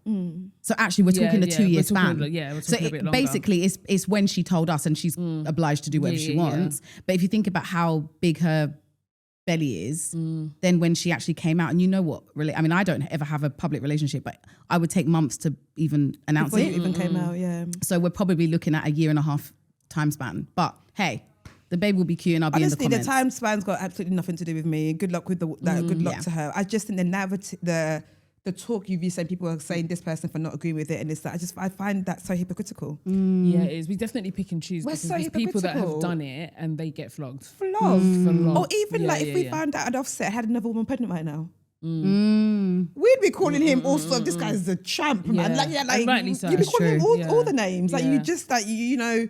So actually, we're talking a 2-year we're span. talking- yeah, we're So talking a bit longer. basically, it's when she told us, and she's obliged to do whatever she wants. But if you think about how big her belly is, then when she actually came out, and you know what, really, I mean, I don't ever have a public relationship, but I would take months to even announce Before it. you even came out, yeah. So we're probably looking at a 1.5 year time span. But hey, the baby will be cute, and I'll be Honestly, in the the comments. time span's got absolutely nothing to do with me. Good luck with that. Good luck Yeah. to her. I just think the narrative, the talk you've used, saying people are saying this person for not agreeing with it, and it's that I find that so hypocritical. Yeah, it is. We definitely pick and choose We're because so there's people that have hypocritical. done it and they get flogged. Flogged. Or even Yeah, like if yeah, we yeah. found out an Offset had another woman pregnant right now. We'd be calling him also, this guy's a champ, man. Yeah. Like, And rightly so. you'd be It's calling him true. all the names. Like Yeah. you just like you know,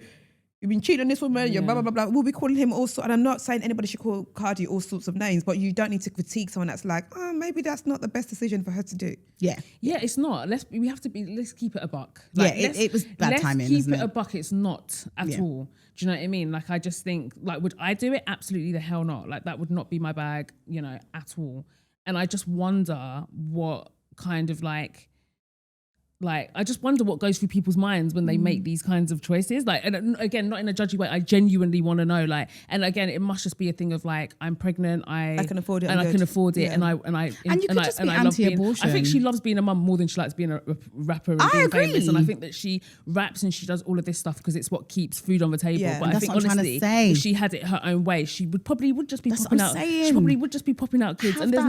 you've been cheating on this woman, you're blah blah blah blah. We'll be calling him also, and I'm not saying anybody should call Cardi all sorts of names, but you don't need to critique someone that's like, oh, maybe that's not the best decision for her to do. Yeah. Yeah, it's not. Let's keep it a buck. Yeah, it was bad timing, Let's isn't keep it it? a buck. It's not at Yeah. all. Do you know what I mean? Like, I just think, like, would I do it? Absolutely the hell not. Like, that would not be my bag, you know, at all. And I just wonder what kind of like I just wonder what goes through people's minds when they make these kinds of choices. Like, and again, not in a judgy way. I genuinely want to know. Like, and again, it must just be a thing of like, I'm pregnant. I can afford it, and I'm I can good. afford it, Yeah. and I And you could just be I love being- anti-abortion. I think she loves being a mum more than she likes being a rapper and I being agree. famous. And I think that she raps and she does all of this stuff because it's what keeps food on the table. Yeah. But I That's think what I'm trying to honestly, say. if she had it her own way, she would just be That's popping what out. I'm She saying. probably would just be popping out kids. Have And there's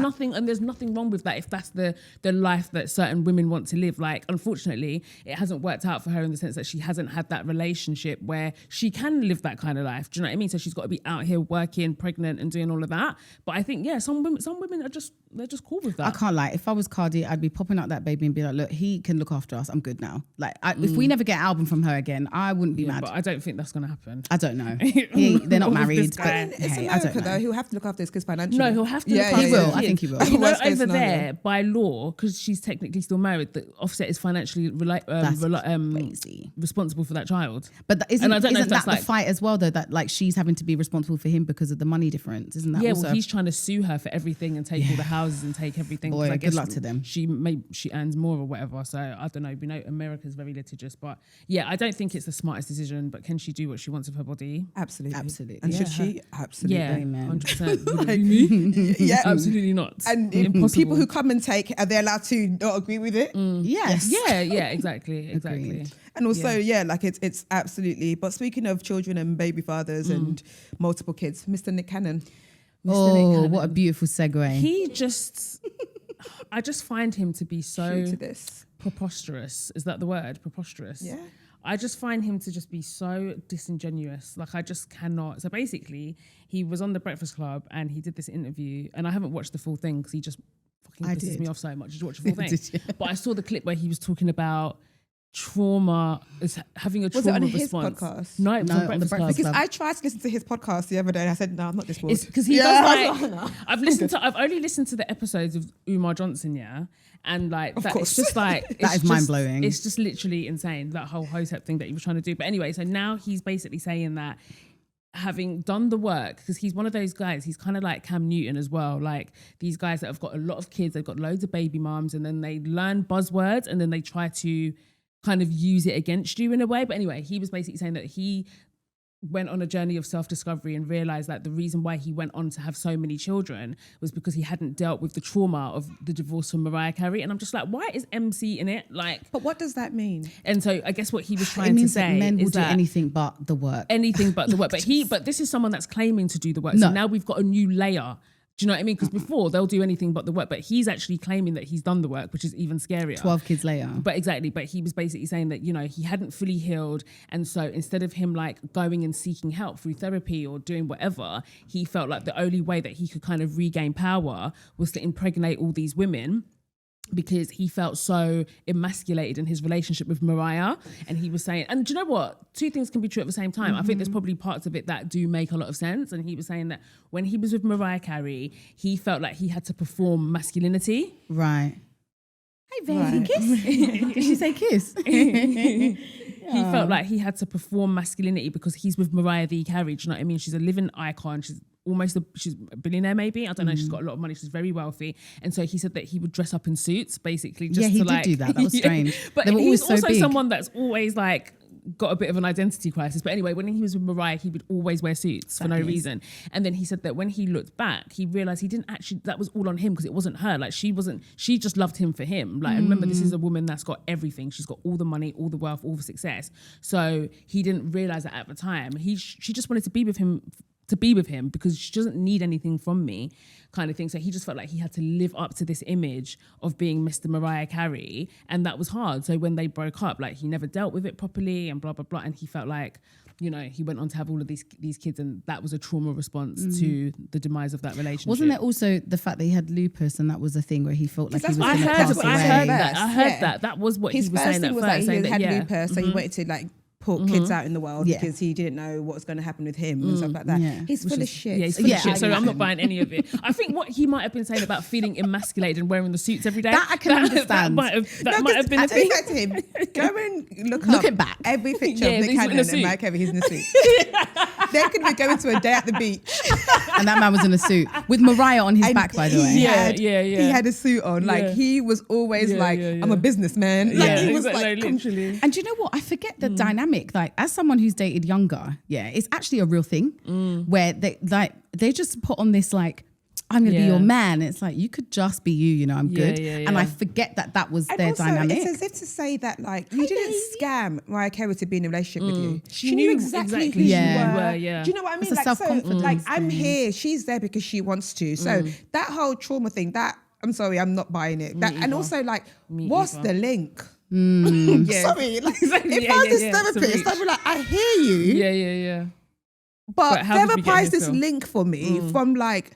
that. nothing wrong with that if that's the life that certain women want to live. Like, unfortunately, it hasn't worked out for her in the sense that she hasn't had that relationship where she can live that kind of life. Do you know what I mean? So she's got to be out here working, pregnant, and doing all of that. But I think, yeah, some women are just cool with that. I can't lie. If I was Cardi, I'd be popping out that baby and be like, look, he can look after us. I'm good now. Like, if we never get an album from her again, I wouldn't be Yeah, mad. but I don't think that's going to happen. I don't know. They're not With married. this guy. But It's hey, I don't America know. though. He'll have to look after his kids financially. No, he'll have to Yeah, look yeah, after He will. his I kids. think he will. But you know, Worst case over scenario. there, by law, because she's technically still married, the Offset is financially That's crazy. responsible for that child. But And I don't know if isn't that's that the like- fight as well, though, that like she's having to be responsible for him because of the money difference? Isn't that Yeah, also? well, he's trying to sue her for everything and take all the housing houses and take everything. Boy, I good luck to them. She earns more or whatever. So I don't know. We know America's very litigious, but yeah, I don't think it's the smartest decision. But can she do what she wants with her body? Absolutely. And should she? Absolutely. Yeah, Amen. 100%. Yeah. Absolutely not. And impossible. people who come and take, are they allowed to not agree with it? Yes. Yeah, exactly. And also, like it's absolutely. But speaking of children and baby fathers and multiple kids, Mr. Nick Cannon. What a beautiful segue. I just find him to be so True to this. preposterous. Is that the word? Preposterous. Yeah. I just find him to just be so disingenuous. Like I just cannot. So basically, he was on the Breakfast Club and he did this interview, and I haven't watched the full thing because he just fucking pisses me off so much. Did you watch the full thing? But I saw the clip where he was talking about trauma, is having a trauma Was it on response. his podcast? No, it was on Breakfast Club. Because I tried to listen to his podcast the other day and I said, no, I'm not this bored. It's because he does like. I've only listened to the episodes of Umar Johnson, and like that. course. It's just like That is mind-blowing. It's just literally insane, that whole HOSEP thing that he was trying to do. But anyway, so now he's basically saying that, having done the work, because he's one of those guys, he's kind of like Cam Newton as well, like these guys that have got a lot of kids, they've got loads of baby moms, and then they learn buzzwords and then they try to kind of use it against you in a way. But anyway, he was basically saying that he went on a journey of self-discovery and realized that the reason why he went on to have so many children was because he hadn't dealt with the trauma of the divorce from Mariah Carey. And I'm just like, why is MC in it? Like, But what does that mean? and so I guess what he was It trying to means that say men will is do that anything but the work. anything but the work. But this is someone that's claiming to do the work. So No. now we've got a new layer. Do you know what I mean? Because before they'll do anything but the work, but he's actually claiming that he's done the work, which is even scarier. 12 kids later. But exactly. But he was basically saying that, he hadn't fully healed. And so instead of him like going and seeking help through therapy or doing whatever, he felt like the only way that he could kind of regain power was to impregnate all these women, because he felt so emasculated in his relationship with Mariah. And he was saying, and do you know what? Two things can be true at the same time. I think there's probably parts of it that do make a lot of sense. And he was saying that when he was with Mariah Carey, he felt like he had to perform masculinity. Right. Hey, baby, kiss. Did she say kiss? He felt like he had to perform masculinity because he's with Mariah V. Carey. Do you know what I mean? She's a living icon. She's a billionaire maybe. I don't know. She's got a lot of money. She's very wealthy. And so he said that he would dress up in suits basically just he to did like... do that. That was strange. But They were he's always so also big. someone that's always like got a bit of an identity crisis. But anyway, when he was with Mariah, he would always wear suits for no reason. And then he said that when he looked back, he realized he didn't actually, that was all on him because it wasn't her. Like she just loved him for him. Like, and remember, this is a woman that's got everything. She's got all the money, all the wealth, all the success. So he didn't realize that at the time. She just wanted to be with him because she doesn't need anything from me, kind of thing. So he just felt like he had to live up to this image of being Mr. Mariah Carey, and that was hard. So when they broke up, like he never dealt with it properly and blah, blah, blah. And he felt like, he went on to have all of these kids, and that was a trauma response to the demise of that relationship. Wasn't there also the fact that he had lupus, and that was a thing where he felt like he was going to I pass heard away? that. That was what His he was first saying thing at was first. that he saying had lupus, so he wanted to like put kids out in the world because he didn't know what was going to happen with him and stuff like that. Yeah. He's full of shit. Yeah, he's full of shit. So I'm not buying any of it. I think what he might have been saying about feeling emasculated and wearing the suits every day. That I can understand. That might have been a I thing. think to him, go and look Look up it back. every picture Yeah, of Nick he's in a Cannon suit. and Mariah Carey. He's in a suit. They could be going to a day at the beach. And that man was in a suit with Mariah on his And back, by the way. He Yeah. had a suit on. Like Yeah. he was always I'm a businessman. Like he was like, literally. And do you know what? I forget the dynamic. Like, as someone who's dated younger, it's actually a real thing where they just put on this like, I'm going to be your man. It's like, you could just be you, I'm good. Yeah. And I forget that was and their also, dynamic. it's as if to say that like you didn't scam Mariah Carey to be in a relationship with you. She She knew knew exactly who exactly who you you were. were, yeah. Do you know what I mean? It's a Like, so, self-confidence like I'm thing. here, she's there because she wants to. So that whole trauma thing, that I'm sorry, I'm not buying it. That, and also like, what's the link? Yeah. Sorry, like, Exactly, if yeah, I was yeah, a yeah. therapist, It's a I'd be like, I hear you, Yeah. but how did we get therapise here this still? link for me from like,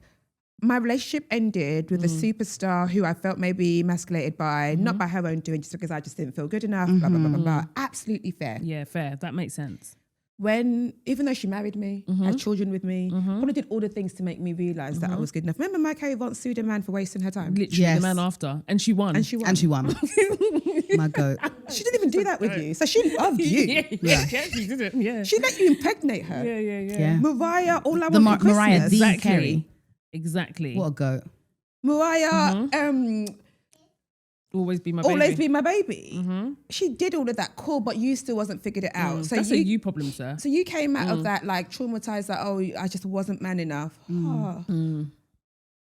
my relationship ended with a superstar who I felt maybe emasculated by, not by her own doing, just because I just didn't feel good enough, blah, blah, blah, blah, blah. Absolutely fair. Yeah, fair. That makes sense. Even though she married me, had children with me, probably did all the things to make me realise that I was good enough. Remember Mariah Carey once sued a man for wasting her time? Literally, Yes. the man after. And she won. And she won. And she won. My goat. She didn't even do that with you. So she loved you. yeah, she did it. Yeah. She let you impregnate her. Yeah. Yeah. Mariah, all I The want for Mariah Christmas. the Carey. Exactly. What a goat. Mariah, Always be my baby. always be my baby. She did all of that, cool, but you still wasn't figured it out. So That's a you problem, sir. So you came out of that like traumatized, like, oh, I just wasn't man enough. Oh.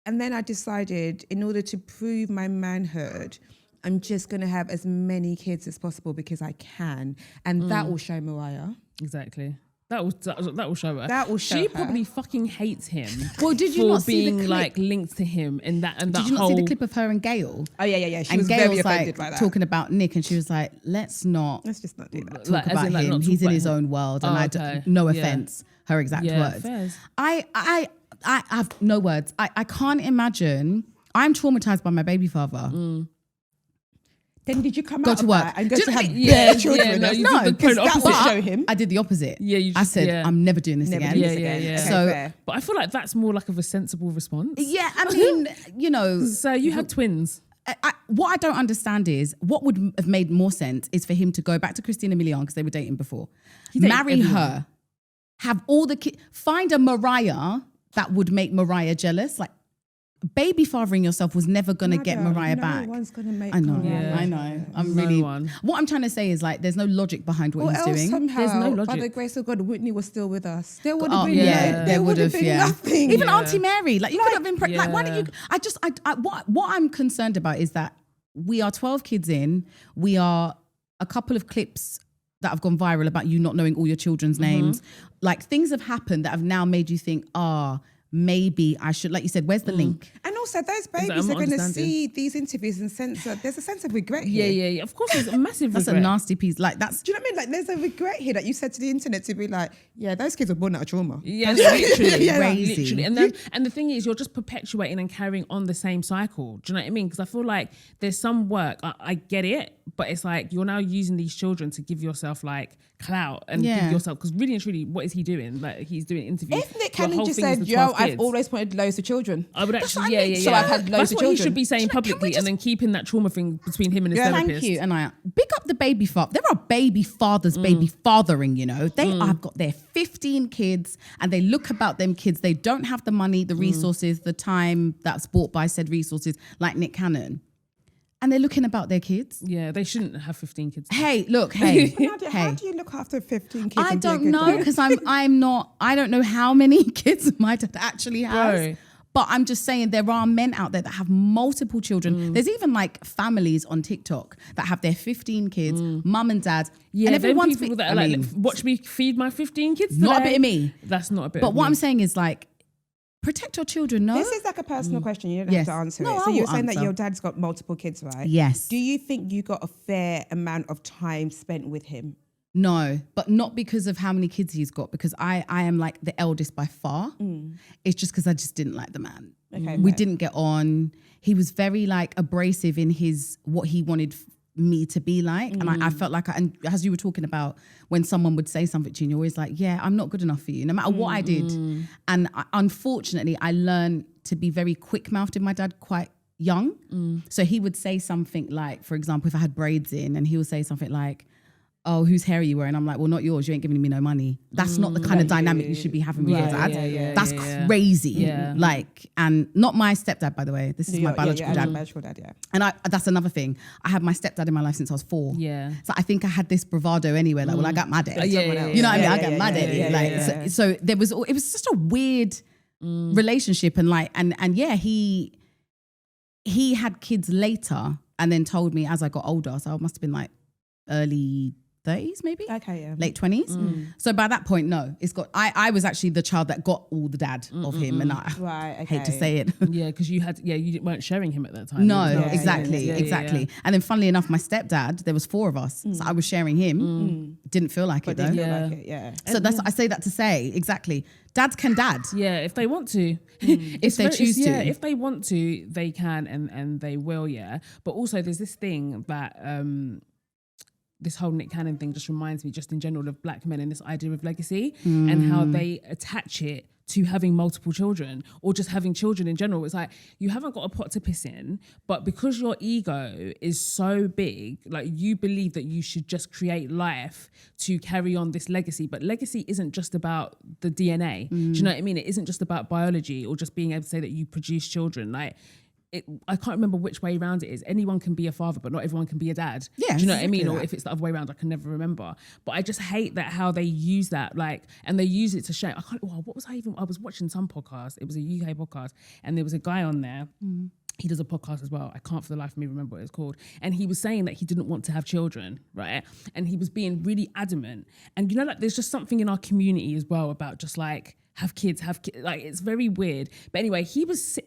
And then I decided, in order to prove my manhood, I'm just going to have as many kids as possible because I can. And that will show Mariah. Exactly. That will show her. That will show She her. probably fucking hates him. Well, did you for not see the being clip? like linked to him and that Did you not see the clip of her and Gail? Oh, yeah. She And was Gail very was offended like by that. talking about Nick, and she was like, "Let's Let's just not do that. talk as about in, like, him. not talk He's in about his him." own world." And Oh, I okay. no Yeah. offense, her exact Yeah, words. fairs. I have no words. I can't imagine. I'm traumatized by my baby father. Then did you come Go out to of work. that and go Do you to know have what I mean? bare children? no, you No, did the because polar that opposite. would show him. I did the opposite. Yeah, you I just- said, yeah. I'm never doing this Never again. do Yeah, this yeah, again. yeah. Okay, So- fair. But I feel like that's more like of a sensible response. Yeah, I mean, you know, So you had twins. what I don't understand is what would have made more sense is for him to go back to Christina Milian because they were dating before, dated marry everyone. her, have all the kids, find a Mariah that would make Mariah jealous. Like, baby fathering yourself was never going to get Nadia, Mariah no back. one's going to make I know, Mariah. I know. I'm No really. one. What I'm trying to say is like, there's no logic behind what Or he's else doing. somehow, There's no by logic. the grace of God, Whitney was still with us. There would Oh, have been yeah, no, there would have would've, been yeah. nothing. Even Yeah. Auntie Mary, like you could have been pregnant. Like, why don't Yeah. you? What I'm concerned about is that we are 12 kids in. We are a couple of clips that have gone viral about you not knowing all your children's names. Like, things have happened that have now made you think, maybe I should. Like you said, where's the link? And also, those I'm babies are not going to understanding. see these interviews and there's a sense of regret Yeah, here. yeah. Of course, there's a massive That's a regret. nasty piece. Like, that's Do you know what I mean? Like, there's a regret here that you said to the internet to be like, yeah, those kids were born out of trauma. Yeah, literally, Yeah, crazy. literally. And the thing is, you're just perpetuating and carrying on the same cycle. Do you know what I mean? Because I feel like there's some work. I get it, but it's like you're now using these children to give yourself like clout and Yeah. give yourself. Because really and truly, what is he doing? Like, he's doing interviews. If Nick Your Cannon whole just thing is said, the yo, 12 I've kids. always wanted loads of children. I would what actually, I yeah, mean. yeah, So yeah. I've had loads That's of what he children. should be saying Can we publicly, just- and then keeping that trauma thing between him and his Yeah, therapist. Thank you. And I big up the baby father. There are baby fathers, baby fathering, you know. They have got their 15 kids and they look about them kids. They don't have the money, the resources, the time that's bought by said resources, like Nick Cannon. And they're looking about their kids. Yeah, they shouldn't have 15 kids. Hey, look, hey, Nadia, how hey. do you look after 15 kids? I and be a don't good know dad? because I'm not, I don't know how many kids my dad actually has. Bro. But I'm just saying there are men out there that have multiple children. There's even like families on TikTok that have their 15 kids, mum and dad. Yeah, and them everyone's people that are I like, mean, watch me feed my 15 kids not a today." bit of me. That's not a bit But of what me. I'm saying is like, protect your children, no? This is like a personal question. You don't Yes. have to answer No, it. I So you were will saying that answer. your dad's got multiple kids, right? Yes. Do you think you got a fair amount of time spent with him? No, but not because of how many kids he's got, because I am like the eldest by far. It's just because I just didn't like the man. Okay, We fair. didn't get on. He was very like abrasive in his what he wanted me to be like. And I felt like, and as you were talking about, when someone would say something to you, and you're always like, yeah, I'm not good enough for you, no matter what I did. And unfortunately, I learned to be very quick-mouthed with my dad quite young. So he would say something like, for example, if I had braids in, and he would say something like, oh, whose hair are you wearing? I'm like, well, not yours. You ain't giving me no money. That's not the kind of dynamic you should be having with your Right, dad. yeah, That's yeah. crazy. Yeah. Like, and not my stepdad, by the way. This is my biological dad. Biological dad, yeah. And that's another thing. I had my stepdad in my life since I was 4. Yeah. So I think I had this bravado anyway. Like, well, I got my dad. Yeah, Someone yeah, else. You know what I mean? Yeah, I got yeah, my yeah, daddy. yeah, Like, yeah. so there was. It was just a weird relationship, and like, and yeah, he had kids later, and then told me as I got older. So I must have been like early 30s, maybe. Okay, yeah. Late 20s. So by that point, no, it's got. I was actually the child that got all the dad of him, and I Right, hate to okay. say it. Yeah, because you weren't sharing him at that time. No, It was not- exactly, Yeah, yeah, exactly. yeah. And then funnily enough, my stepdad, there was 4 of us. So I was sharing him. Didn't feel like But it they though. feel Yeah. like it, yeah. So I say that to say, exactly. Dads can dad. Yeah, if they want to. If they choose to. Yeah, if they want to, they can and they will, yeah. But also there's this thing that this whole Nick Cannon thing just reminds me just in general of black men and this idea of legacy and how they attach it to having multiple children or just having children in general. It's like, you haven't got a pot to piss in, but because your ego is so big, like you believe that you should just create life to carry on this legacy. But legacy isn't just about the DNA. Do you know what I mean? It isn't just about biology or just being able to say that you produce children. Like, I can't remember which way around it is. Anyone can be a father, but not everyone can be a dad. Yes, do you know what I mean? exactly Or that. if it's the other way around, I can never remember. But I just hate that how they use that, like, and they use it to shame. I was watching some podcast. It was a UK podcast, and there was a guy on there. He does a podcast as well. I can't for the life of me remember what it's called. And he was saying that he didn't want to have children, right? And he was being really adamant. And you know, like, there's just something in our community as well about just like, have kids, like, it's very weird. But anyway, he's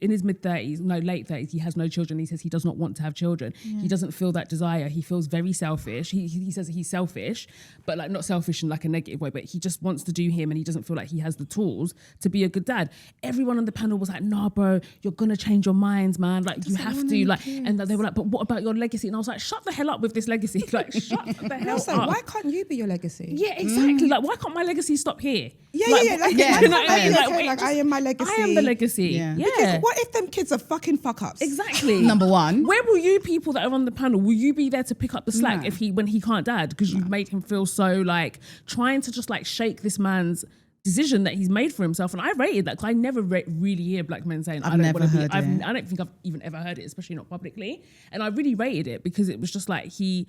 in his late 30s. He has no children. He says he does not want to have children. He doesn't feel that desire. He feels very selfish. He says he's selfish, but like not selfish in like a negative way, but he just wants to do him, and he doesn't feel like he has the tools to be a good dad. Everyone on the panel was like, nah, bro, you're gonna change your minds, man. Like, you have to, like, and they were like, but what about your legacy? And I was like, shut the hell up with this legacy. Like, shut the hell Also, up. why can't you be your legacy? Yeah, exactly. Like, why can't my legacy stop here? Yeah, like, yeah, like, yeah. why You know can't what I I mean? be Like, okay, wait, like, just- I am my legacy. I am the legacy. Yeah. Yeah. Because what if them kids are fucking fuck ups? Exactly. Number one. Where will you people that are on the panel, will you be there to pick up the slack No. when he can't dad? Because you've made him feel so like trying to just like shake this man's decision that he's made for himself. And I rated that because I never really hear black men saying, I've I don't never want to be, heard it. I don't think I've even ever heard it, especially not publicly. And I really rated it because it was just like, he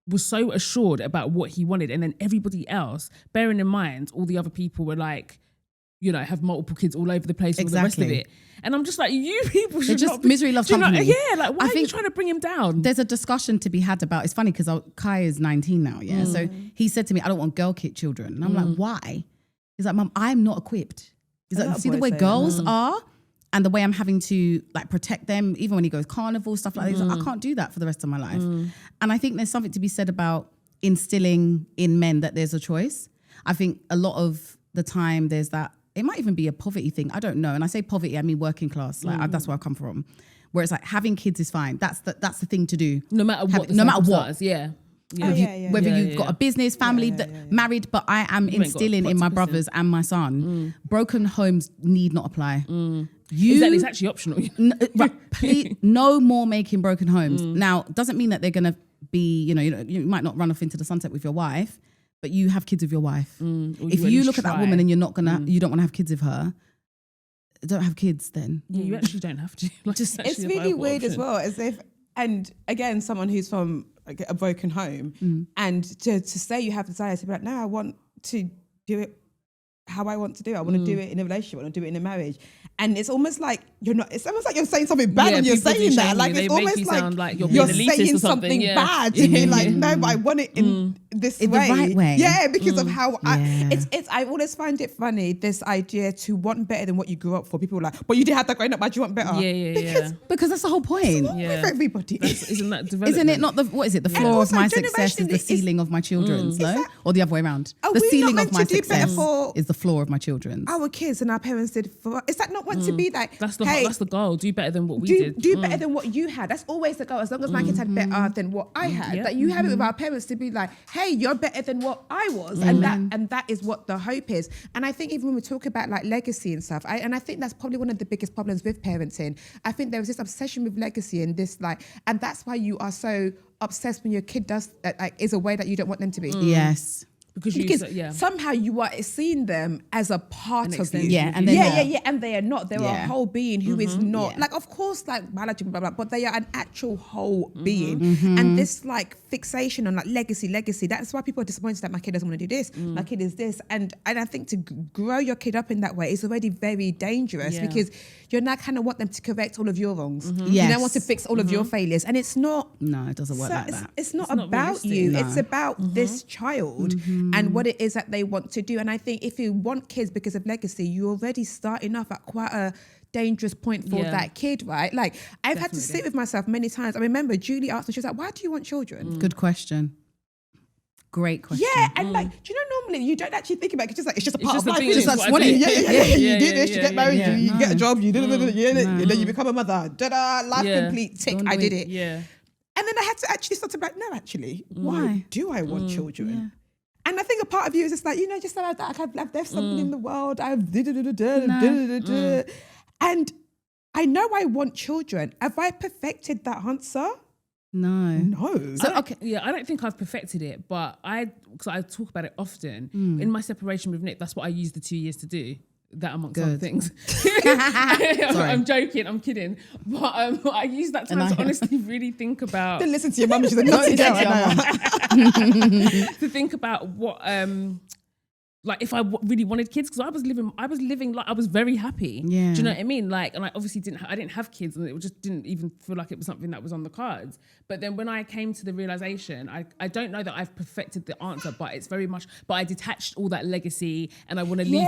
was so assured about what he wanted. And then everybody else, bearing in mind, all the other people were like, you know, have multiple kids all over the place, all the rest of Exactly. it. And I'm just like, you people should just not be, misery loves do you know- company. Yeah, like, why I are you think trying to bring him down? There's a discussion to be had about, it's funny because Kai is 19 now, yeah? So he said to me, I don't want girl kid children. And I'm like, why? He's like, Mum, I'm not equipped. He's A like, lot of see the boys way say girls are and the way I'm having to like protect them, even when he goes carnival, stuff like that. He's like, I can't do that for the rest of my life. And I think there's something to be said about instilling in men that there's a choice. I think a lot of the time there's that, it might even be a poverty thing. I don't know. And I say poverty, I mean working class. Like that's where I come from. Where it's like having kids is fine. That's the thing to do. No matter what, no matter what. circumstance, yeah. Oh, yeah. Whether Yeah, you've yeah, got yeah. a business, family, married, but I am ain't got instilling in my 40%. brothers and my son, broken homes need not apply. Exactly, it's actually optional. Right, please, no more making broken homes. Now, doesn't mean that they're gonna be, you might not run off into the sunset with your wife, but you have kids with your wife. If at you least look at that try. woman and you don't want to have kids with her, don't have kids then. Yeah, you actually don't have to. Like, Just- actually It's a really viable weird as option. well, as if, and again, someone who's from like, a broken home, and to say you have desire to be like, no, I want to do it how I want to do it. I want to do it in a relationship. I want to do it in a marriage. And it's almost like it's almost like you're saying something bad when you're people do saying that. shame Like you. it's They make almost you like sound like you're you're being elitist saying or something, something yeah. bad to me. Like, no, but I want it in this In the way. right way. Yeah, because of how Yeah. I always find it funny, this idea to want better than what you grew up for. People are like, but you did have that growing up, but you want better. Yeah. Because that's the whole point. With everybody. Isn't that development? Isn't it not the floor of also my success is generation the is- ceiling of my children's, no? Or the other way around. Are The we not ceiling meant of my to do better success for is the floor of my children's. our kids and our parents did for us? Is that not want to be like, That's the hey, that's the goal. Do better than what we do did. do better than what you had? That's always the goal. As long as my kids had better than what I had, Yeah. that you have it with our parents to be like, hey, you're better than what I was, and that is what the hope is. And I think even when we talk about like legacy and stuff, I think that's probably one of the biggest problems with parenting. I think there was this obsession with legacy and this and that's why you are so obsessed when your kid does is a way that you don't want them to be. Yes. Because somehow you are seeing them as a part of you. Yeah, and they're not. And they are not. They're a whole being who is not like, of course, like biology, blah, blah, blah, but they are an actual whole being. And this like fixation on like legacy. That's why people are disappointed that my kid doesn't want to do this. My kid is this, and I think to grow your kid up in that way is already very dangerous because you're now kind of want them to correct all of your wrongs. You now want to fix all of your failures, and it's not. No, it doesn't work like that. It's not not about realistic. you. No. It's about this child and what it is that they want to do. And I think if you want kids because of legacy, you're already starting off at quite a dangerous point for that kid, right? Like I've had to sit with myself many times. I remember Julie asked me, she was like, why do you want children? Good question. Great question. Yeah, and like, do you know, normally you don't actually think about it. It's just a part just of a life. thing, It's it's just what I what do. you Yeah, do this, you get married, yeah. you get a job, you and then you become a mother. Life Yeah. complete, tick, Don't I do did it. it. Yeah. And then I had to actually start to be like, no, actually, why do I want children? Yeah. And I think a part of you is just like, just so that I've left something in the world. I've and I know I want children. Have I perfected that answer? No. No. So, I don't think I've perfected it, but because I talk about it often in my separation with Nick. That's what I used the 2 years to do. That amongst Good. other things. Sorry. I'm joking, I'm kidding. But I use that time to honestly really think about... Don't listen to your mum, she's a naughty girl. to think about what... like if I really wanted kids, because I was living like I was very happy. Yeah. Do you know what I mean? Like, and I obviously didn't have kids, and it just didn't even feel like it was something that was on the cards. But then when I came to the realization, I don't know that I've perfected the answer, but it's very much. But I detached all that legacy, and I want to leave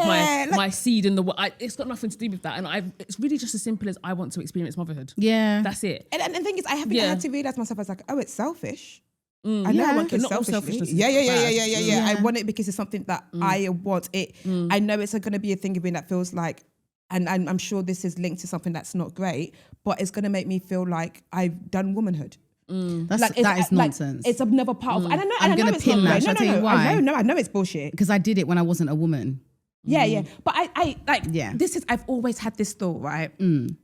my seed in the world. It's got nothing to do with that, and it's really just as simple as I want to experience motherhood. Yeah, that's it. And the thing is, I had to realize myself. I was like, oh, it's selfish. I know Yeah. I want kids Not all selfishly. selfishness is Yeah. bad. I want it because it's something that I want. It. I know it's going to be a thing of me that feels like, and I'm sure this is linked to something that's not great, but it's going to make me feel like I've done womanhood. that is nonsense. It's another part of. And I know. I'm and I know gonna it's pin not that. great. Shall I tell you why? I know it's bullshit. Because I did it when I wasn't a woman. Yeah. But I like. Yeah. This is. I've always had this thought, right? And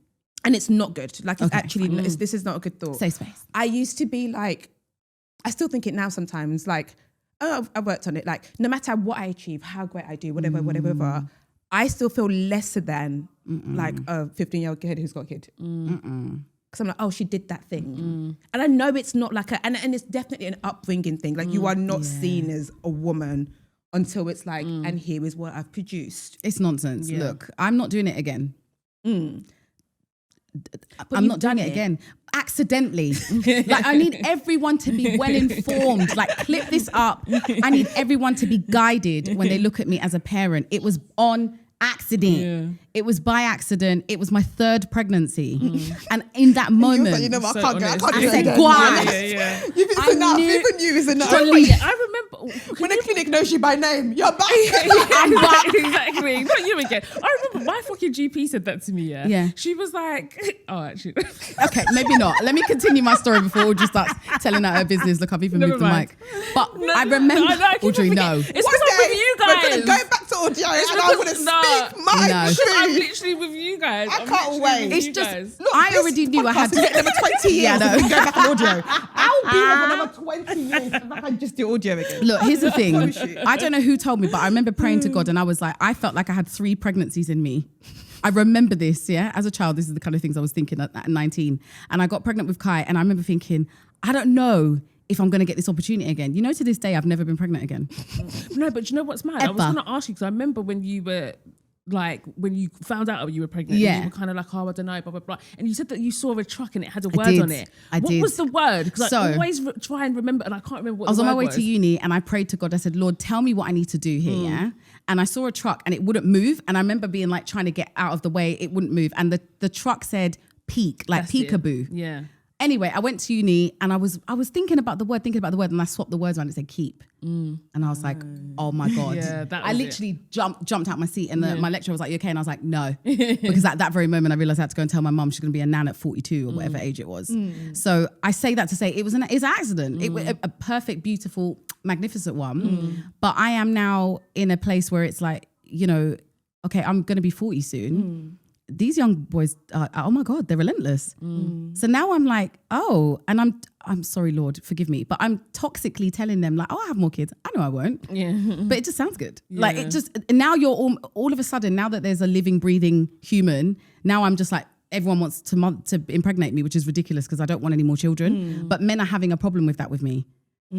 it's not good. Like it's actually. This is not a good thought. Safe space. I used to be like. I still think it now sometimes, like, oh, I worked on it. Like, no matter what I achieve, how great I do, whatever, I still feel lesser than like a 15-year-old kid who's got a kid. Because I'm like, oh, she did that thing. And I know it's not like and it's definitely an upbringing thing. Like, you are not seen as a woman until it's like, and here is what I've produced. It's nonsense. Yeah. Look, I'm not doing it again. But I'm you've not doing done it it. again. Accidentally. Like, I need everyone to be well informed. Like, clip this up. I need everyone to be guided when they look at me as a parent. It was on accident. Yeah. It was by accident. It was my third pregnancy. And in that moment, Like, you know what, So I can't go. I honest. can't I do said, it. "Go on." Yeah. It's I enough. knew- Even you is enough. I remember. When a clinic knows you by name, you're back. I'm back. Exactly. Not you again. I remember my fucking GP said that to me. Yeah. She was like, oh, actually. okay, maybe not. Let me continue my story before Audrey starts telling out her business. Look, I've even Never moved mind. the mic. But I remember, I keep Audrey, on no. forgetting. It's because I'm with you We're guys. going to go back to audio and I'm going to No. speak my No. I'm truth. literally with you guys. I I'm can't literally wait. with It's you just, guys. Look, I this already knew I had podcast is getting another 20 years. Yeah, I know. if we go back on audio. I'll be here for another 20 years if I can just do audio again. Look, here's the thing. promise you. I don't know who told me, but I remember praying to God and I was like, I felt like I had 3 pregnancies in me. I remember this, yeah. As a child, this is the kind of things I was thinking at 19. And I got pregnant with Kai and I remember thinking, I don't know if I'm going to get this opportunity again. You know, to this day, I've never been pregnant again. No, but you know what's mad? I was Ever. going to ask you because I remember when you were like, when you found out you were pregnant, Yeah. and you were kind of like, oh, I don't know, blah, blah, blah. And you said that you saw a truck and it had a word did. on it. I what did. was the word? Because So- I always try and remember, and I can't remember what I was the on my word way was. to uni and I prayed to God. I said, Lord, tell me what I need to do here, yeah? And I saw a truck and it wouldn't move. And I remember being like trying to get out of the way. It wouldn't move. And the truck said peak, like That's it. peekaboo. Yeah. Anyway, I went to uni and I was thinking about the word, and I swapped the words around. It said keep. And I was like, oh my God. Yeah, that I was literally jumped out my seat and my lecturer was like, you okay? And I was like, no. Because at that very moment, I realized I had to go and tell my mum she's going to be a nan at 42 or whatever age it was. So I say that to say it's an accident. It was a perfect, beautiful, magnificent one. But I am now in a place where it's like, you know, okay, I'm going to be 40 soon. These young boys, oh my God, they're relentless. So now I'm like, oh, and I'm sorry, Lord, forgive me, but I'm toxically telling them like, oh, I have more kids. I know I won't. Yeah. But it just sounds good. Like it just, now you're all of a sudden, now that there's a living, breathing human, now I'm just like, everyone wants to impregnate me, which is ridiculous because I don't want any more children. But men are having a problem with that with me.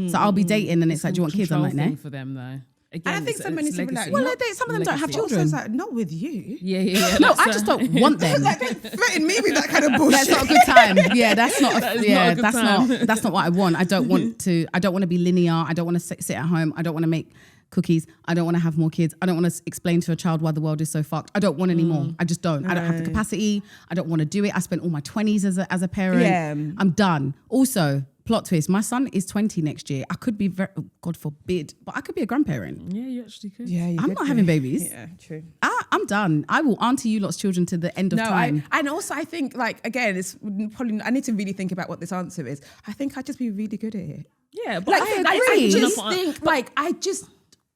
So I'll be dating and it's like, do you want kids? I'm like, Control no. thing for them though. Again, And I think so many people like, Well, some of them don't have legacy. Also, children. it's like, not with you. Yeah. No, I just don't want them. Like, don't threaten me with that kind of bullshit. That's not a good time. Yeah, that's not. That is not a good time. That's not what I want. I don't want to be linear. I don't want to sit at home. I don't want to make cookies. I don't want to have more kids. I don't want to explain to a child why the world is so fucked. I don't want any more. I just don't. I don't have the capacity. I don't want to do it. I spent all my 20s as a parent. Yeah. I'm done. Also, plot twist, my son is 20 next year. I could be God forbid, but I could be a grandparent. Yeah, you actually could. Yeah, you I'm could not be. having babies. Yeah, true. I'm done. I will auntie you lot's children to the end of time. And also I think like, again, it's probably, I need to really think about what this answer is. I think I'd just be really good at it. Yeah, but Like, I I agree. just think like,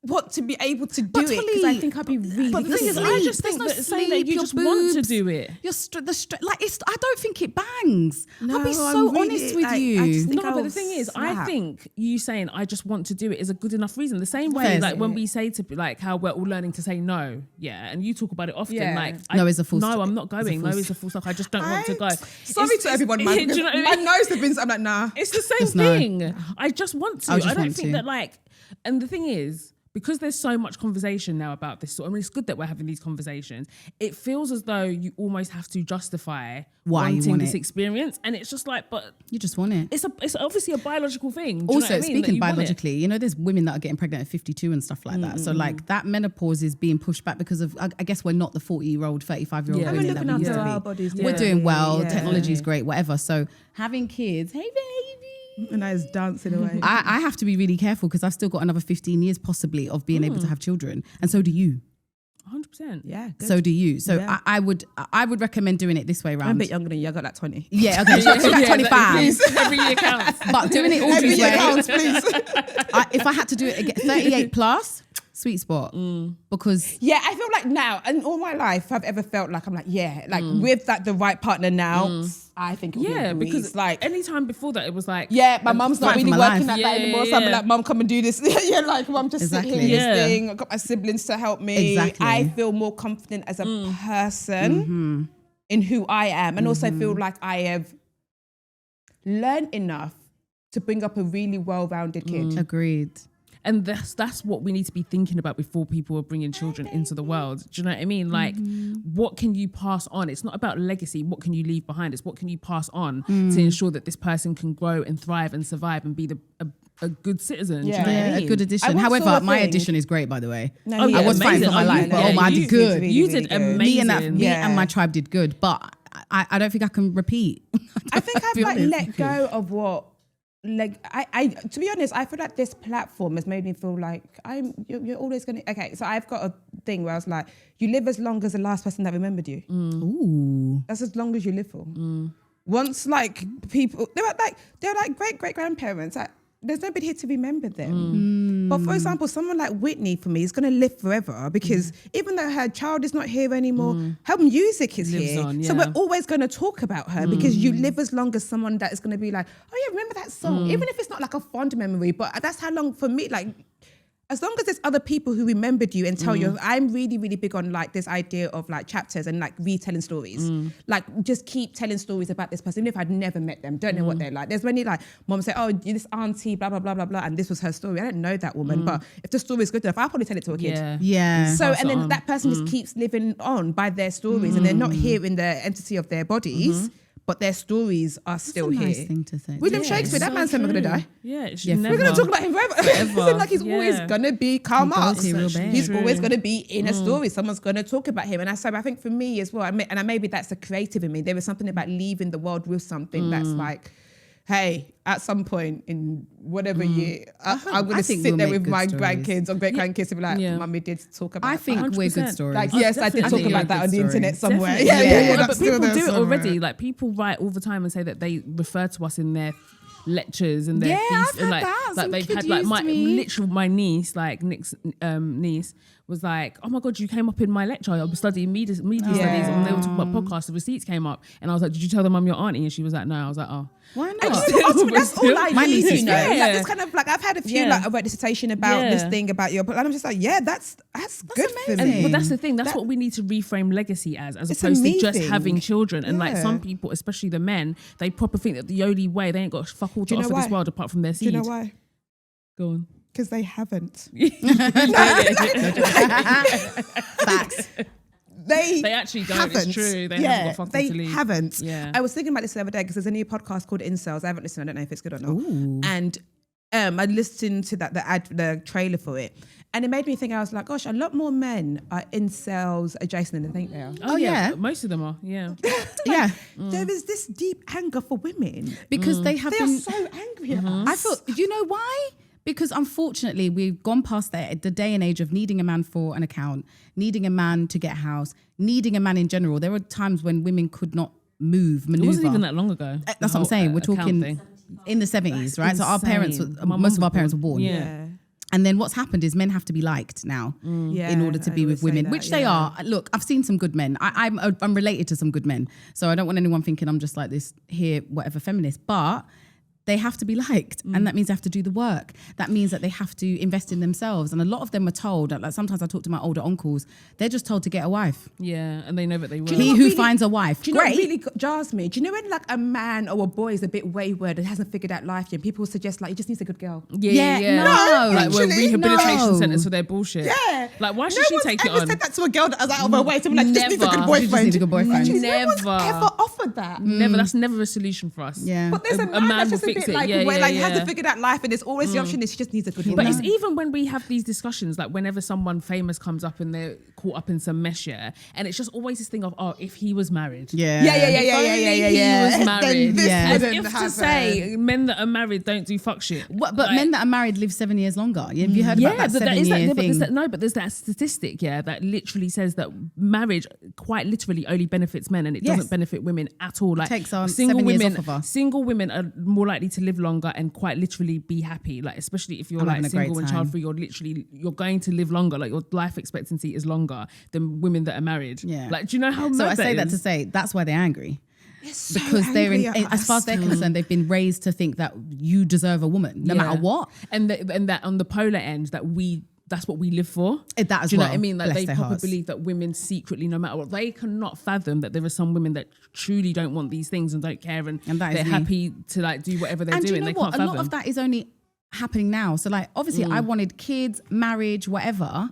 want to be able to do it because I think I'd be really. But the thing is, I just think that saying that you just want to do it. I don't think it bangs. I'll be so honest with you. But the thing is, I think you saying I just want to do it is a good enough reason. The same way, like when we say to like how we're all learning to say no, and you talk about it often. Like no is a full. No, I'm not going. No is a full stop. I just don't want to go. Sorry to everyone, man. Do you know what I mean? My nose have been. I'm like, nah. It's the same thing. I just want to. I don't think that like. And the thing is, because there's so much conversation now about this, it's good that we're having these conversations. It feels as though you almost have to justify wanting this experience, and it's just like, but you just want it. It's obviously a biological thing. Also, speaking biologically, there's women that are getting pregnant at 52 and stuff like that. So like that menopause is being pushed back because of, I guess we're not the 40-year-old, 35-year-old women that we used to be. Our bodies, we're doing well. Technology is great, whatever. So having kids, hey baby. And I was dancing away. I have to be really careful because I've still got another 15 years possibly of being able to have children, and so do you. 100%. Yeah. Good. So do you. So I would recommend doing it this way round. I'm a bit younger than you. I got like 20. Yeah. Okay. So like 25. Every year counts. But doing it Audrey's way. Counts, please. If I had to do it again, 38 plus. Sweet spot because I feel like now and all my life I've ever felt like I'm like with like the right partner now I think it would be because like anytime before that it was like my mum's not really working at that anymore so I'm like mum come and do this like mum just sit here and this thing I've got my siblings to help me I feel more confident as a person in who I am and also feel like I have learned enough to bring up a really well-rounded kid. Agreed. And that's what we need to be thinking about before people are bringing children into the world. Do you know what I mean? Like, what can you pass on? It's not about legacy. What can you leave behind? It's what can you pass on to ensure that this person can grow and thrive and survive and be a good citizen. Yeah, do you know what I mean? A good addition. However, my addition is great, by the way. No, I was fighting for my life, but I did good. You did amazing. Me and my tribe did good, but I don't think I can repeat. I think I've like let go of what. Like I to be honest, I feel like this platform has made me feel like you're always gonna so I've got a thing where I was like, you live as long as the last person that remembered you. Ooh. That's as long as you live for. Once like people they're like great grandparents. There's nobody here to remember them. But for example, someone like Whitney for me is going to live forever because even though her child is not here anymore, her music is here. On, so we're always going to talk about her because you live as long as someone that is going to be like, oh yeah, remember that song? Even if it's not like a fond memory, but that's how long for me, like, as long as there's other people who remembered you and tell you, I'm really, really big on like this idea of like chapters and like retelling stories. Like just keep telling stories about this person, even if I'd never met them, don't know what they're like. There's many like, mom say, oh, this auntie, blah, blah, blah, blah, blah, and this was her story. I don't know that woman, but if the story is good enough, I'll probably tell it to a kid. Yeah. So, and then that person just keeps living on by their stories and they're not here in the entity of their bodies. But their stories are still That's a here. nice thing to say. William Shakespeare, that man's never going to die. Yeah, we're going to talk about him forever. It's like he's always going to be Karl Marx. He's always going to be in a story. Someone's going to talk about him. And I think for me as well, and maybe that's a creative in me, there is something about leaving the world with something that's like, hey, at some point in whatever year, I'm going to sit there with my grandkids or great grandkids and be like, Mummy did talk about I think 100%. we're good stories. Like, yes, I did talk about that on the internet somewhere. But people do it already. Like people write all the time and say that they refer to us in their lectures and their I've had like, that. like they've had like my niece, like Nick's niece was like, oh my God, you came up in my lecture. I was studying media studies and they were talking about podcasts. The receipts came up and I was like, did you tell them I'm your auntie? And she was like, no. I was like, oh. Why not? That's all I need to know. Yeah. Like, it's kind of like I've had a few like I wrote a dissertation about this thing about your, and I'm just like, that's good for me. But that's the thing. That's what we need to reframe legacy as opposed to just having children. And like some people, especially the men, they proper think that the only way they ain't got fuck all to offer this world apart from their seed. Do you know why? Go on. Because they haven't. Facts. They actually don't. haven't. It's true. They haven't got fucking to leave. They haven't. Yeah. I was thinking about this the other day because there's a new podcast called Incels. I haven't listened. I don't know if it's good or not. Ooh. And I listened to the trailer for it. And it made me think, I was like, gosh, a lot more men are incels adjacent than I think they are. Oh yeah. Most of them are, yeah. There is this deep anger for women. Because they are so angry at us. I feel, you know why? Because unfortunately, we've gone past the day and age of needing a man for an account, needing a man to get a house, needing a man in general. There were times when women could not maneuver. It wasn't even that long ago. That's what I'm saying. We're talking in the 70s, right? So our parents, most of our parents were born. Yeah. And then what's happened is men have to be liked now in order to be with women, which they are. Look, I've seen some good men. I'm related to some good men. So I don't want anyone thinking I'm just like this here, whatever feminist. But they have to be liked. And that means they have to do the work. That means that they have to invest in themselves. And a lot of them are told, like sometimes I talk to my older uncles, they're just told to get a wife. Yeah, and they know that they will. He who finds a wife. Do you know what really jars me? Do you know when like a man or a boy is a bit wayward and hasn't figured out life yet, people suggest like, he just needs a good girl. Yeah. No, like we're rehabilitation no. centers for their bullshit. Yeah. Like why should she take it Never on? said that to a girl that was out of her way to be like, just needs a good Never. boyfriend. You just need a good boyfriend. Literally, no one's Never. ever offered that. Never. That's never a solution for us. Yeah. But there's a A man man that's just will a fix bit it. like, Yeah, where, yeah, like hasn't yeah. figured out life, and there's always the option is she just needs a good But woman. it's even when we have these discussions, like whenever someone famous comes up and they're caught up in some mess, and it's just always this thing of, oh, if he was married. Yeah. Yeah. If only he was married. Then this Yeah. As wouldn't if to happen. say men that are married don't do fuck shit. But Like- men that are married live 7 years longer. Have you heard about that 7 year thing? But there's that statistic, that literally says that marriage quite literally only benefits men and it Yes. doesn't benefit women at all. Like Takes on single 7 years women, off of us. single women are more likely to live longer and quite literally be happy. Like especially if you're I'm like having a great single and time. child free, you're going to live longer. Like your life expectancy is longer than women that are married. Yeah. Like do you know how? So I mad say that is? to say that's why they're angry. So Because they're angry at as far as us. they're concerned, they've been raised to think that you deserve a woman, no Yeah. matter what. And that on the polar end that's what we live for. That as Do you know well. what I mean? Like Bless they their probably hearts. believe that women secretly, no matter what, they cannot fathom that there are some women that truly don't want these things and don't care and that is they're me. happy to like do whatever they're And do doing. you know They what? can't A fathom. lot of that is only happening now. So like, obviously I wanted kids, marriage, whatever. And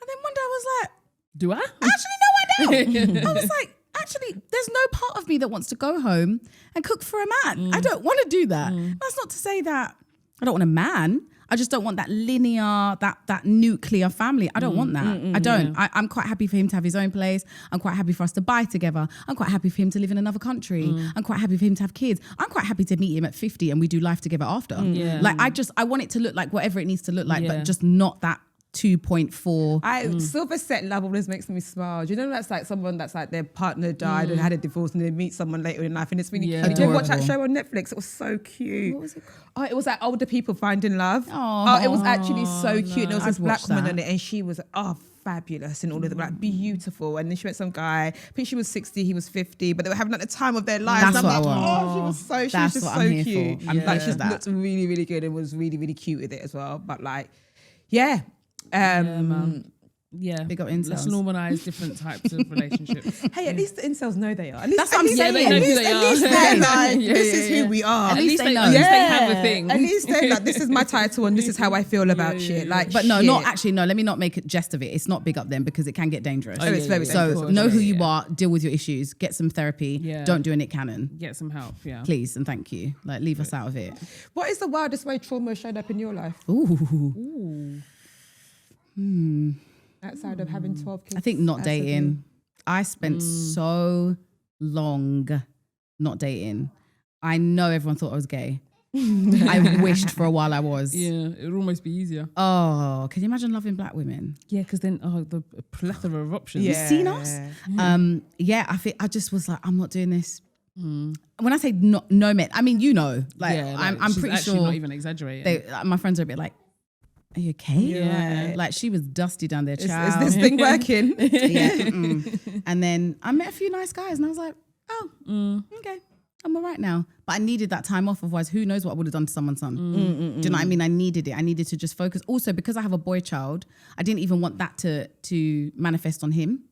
then one day I was like, Do I? actually, no, I don't. I was like, actually, there's no part of me that wants to go home and cook for a man. I don't want to do that. That's not to say that I don't want a man. I just don't want that linear, that nuclear family. I don't want that. I don't. Yeah. I'm quite happy for him to have his own place. I'm quite happy for us to buy together. I'm quite happy for him to live in another country. I'm quite happy for him to have kids. I'm quite happy to meet him at 50 and we do life together after. Yeah. Like I want it to look like whatever it needs to look like, Yeah. but just not that 2.4. Silver set love always makes me smile. Do you know that's like someone that's like their partner died and had a divorce and they meet someone later in life and it's really Yeah. cute. Did you ever watch that Adorable. show on Netflix? It was so cute. What was it Oh, it was like older people finding love. Oh, it was actually so cute. And there was this I'd black watch woman that. on it and she was fabulous and all of them, like beautiful. And then she met some guy, I think she was 60, he was 50, but they were having like the time of their lives. That's and I'm what like, I want. oh, she was That's just what so I'm here cute. for. I'm Like here she for that. looked really, really good and was really, really cute with it as well. But like, yeah. man. Yeah. Big up Let's incels. normalize different types of relationships. Hey, at least the incels know they are. At least, That's what I'm saying. they know who they At are. least they're like, Yeah, this yeah, is yeah. who we are. At least they know. At least they have a thing. At least they're like, this is my title and this is how I feel about shit. Like, But no, shit. not actually. No, let me not make a jest of it. It's not big up them because it can get dangerous. Oh, it's very so dangerous. know who you Yeah. are, deal with your issues, get some therapy. Yeah. Don't do a Nick Cannon, Get some help. Yeah. please and thank you. Like leave us out of it. What is the wildest way trauma showed up in your life Ooh, outside of having 12 kids? I think not as a dating. thing? I spent so long not dating. I know everyone thought I was gay. I wished for a while I was. Yeah. It would almost be easier. Oh, can you imagine loving black women? Yeah, because then the plethora of options. Yeah. Seen us? Yeah, I just was like, I'm not doing this. When I say no men, I mean like Yeah, I'm she's pretty actually sure not even exaggerating. my friends are a bit like, are you okay? Yeah. Like she was dusty down there, Is child. this thing working? Yeah. And then I met a few nice guys and I was like, oh, okay, I'm all right now. But I needed that time off, otherwise who knows what I would have done to someone's son. Do you know what I mean? I needed it. I needed to just focus. Also, because I have a boy child, I didn't even want that to manifest on him.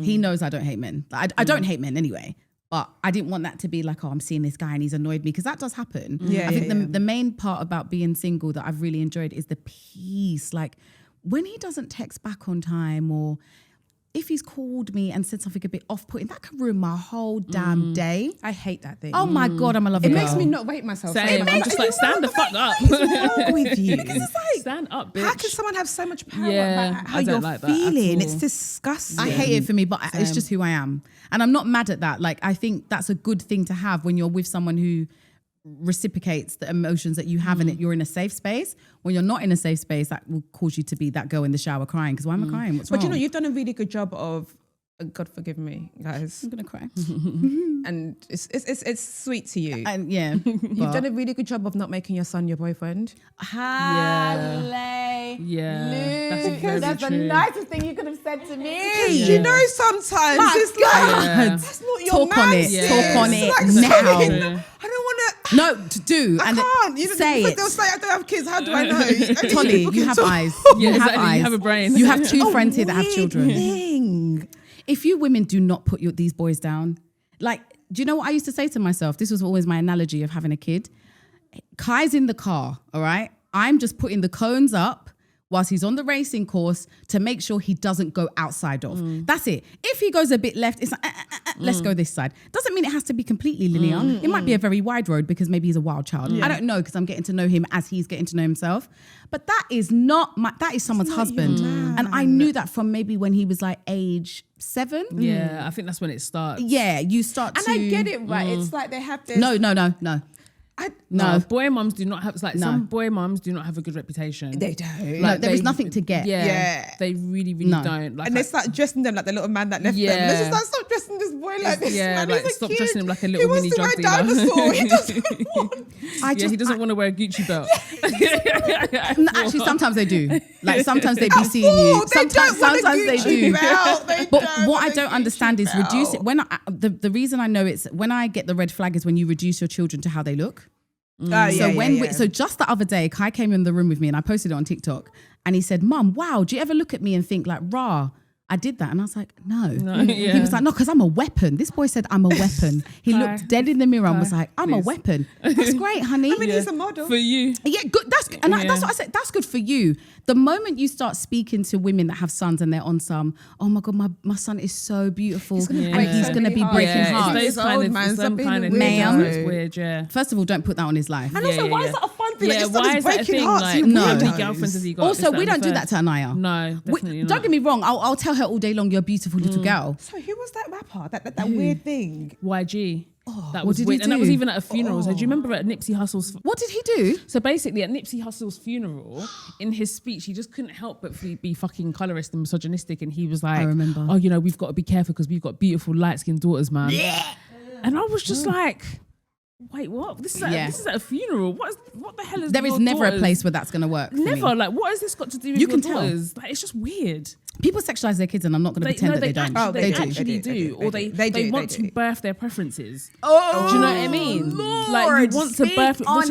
He knows I don't hate men. Like, I don't hate men anyway. But I didn't want that to be like, oh, I'm seeing this guy and he's annoyed me, because that does happen. Yeah, I think yeah. the main part about being single that I've really enjoyed is the peace. Like when he doesn't text back on time, or if he's called me and said something a bit off-putting, that can ruin my whole damn day. I hate that thing. Oh my God, I'm a lover It girl. makes me not rate myself. Same. I'm Like, just like, stand the fuck up. What is wrong with you? Because it's like, Stand up, bitch. How can someone have so much power Yeah, about how I don't you're like that at feeling? all. It's disgusting. I hate it for me, but it's just who I am. And I'm not mad at that. Like, I think that's a good thing to have when you're with someone who reciprocates the emotions that you have and that you're in a safe space. When you're not in a safe space, that will cause you to be that girl in the shower crying. Because why am I crying? What's But wrong? you know, you've done a really good job of, God forgive me, guys. I'm going to cry. And it's sweet to you. And yeah. You've done a really good job of not making your son your boyfriend. Hallelujah. Yeah, that's very That's the true. nicest thing you could have said to me. You know, sometimes it's like, that's not your Talk on man, it. sis. Talk on it Like, now. sorry, True. I don't want to. No, to do. I and can't. You know, say because it. they'll say I don't have kids. How do I know? Tolly, People you can have talk. eyes. Yeah, You have exactly. eyes. You have a brain. You have two friends here that have Weird children. thing. If you women do not put these boys down, like, do you know what I used to say to myself? This was always my analogy of having a kid. Kai's in the car, all right? I'm just putting the cones up whilst he's on the racing course to make sure he doesn't go outside of. That's it. If he goes a bit left, it's like, let's go this side. Doesn't mean it has to be completely linear. It might be a very wide road because maybe he's a wild child. I don't know because I'm getting to know him as he's getting to know himself. But that is not that is someone's husband. And I knew that from maybe when he was like age 7. Yeah, I think that's when it starts. Yeah, you start And to... I get it, right? It's like they have this. No. No, boy mums do not have. It's like some boy mums do not have a good reputation. They don't. Like, there is nothing to get. Yeah, they really don't. Like, And they start dressing them like the little man that left them. Let's just like, stop dressing this boy like this. yeah, man. like He's a stop kid. dressing him like a He little wants mini to drug ride dealer. dinosaur. He doesn't want. He doesn't want to wear a Gucci belt. No, actually, sometimes they do. Like, sometimes they be seeing you. They don't want a Sometimes they Gucci do. belt. They But don't what want I a don't Gucci understand is belt. reduce it. When the reason I know it's when I get the red flag is when you reduce your children to how they look. So just the other day, Kai came in the room with me and I posted it on TikTok and he said, "Mum, wow, do you ever look at me and think like, rah, I did that?" And I was like, no. He was like, "No, because I'm a weapon." This boy said, "I'm a weapon." He looked dead in the mirror and was like, "I'm a weapon." That's great, honey. I mean, he's a model. For you. Yeah, good. That's what I said. That's good for you. The moment you start speaking to women that have sons and they're on some, "Oh my God, my son is so beautiful and he's going to be breaking hearts." It's those kind of, some kind of Ma'am. It's weird, yeah. First of all, don't put that on his life. And also, why is that a fun thing? Like, Yeah, it's why not is that a breaking thing? hearts. Like, You No. how many weirdos. girlfriends has he got? Also, This, that, we and don't the do third? that to Anaya. No, definitely not. Don't get me wrong. I'll tell her all day long, "You're a beautiful little girl." So who was that rapper? That weird thing. YG. That what was did he weird. And that was do? even at a funeral. So do you remember at Nipsey Hussle's? What did he do? So basically, at Nipsey Hussle's funeral, in his speech, he just couldn't help but be fucking colorist and misogynistic. And he was like, I remember. "Oh, you know, we've got to be careful because we've got beautiful light-skinned daughters, man." And I was just like, "Wait, what? This is at a funeral. What the hell is There is your never a daughters? place where that's going to work. for me. Never. Like, what has this got to do with You your can tell. daughters? Like, it's just weird. People sexualize their kids, and I'm not going to pretend that they don't. Actually, they they do. actually They do. do. Or They they do. want They to do. birth their preferences. Oh, Do you know what I mean? Like, you want to speak birth, on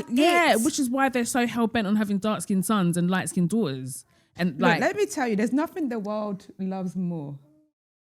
which is why they're so hell bent on having dark skinned sons and light skinned daughters. And Look, like, let me tell you, there's nothing the world loves more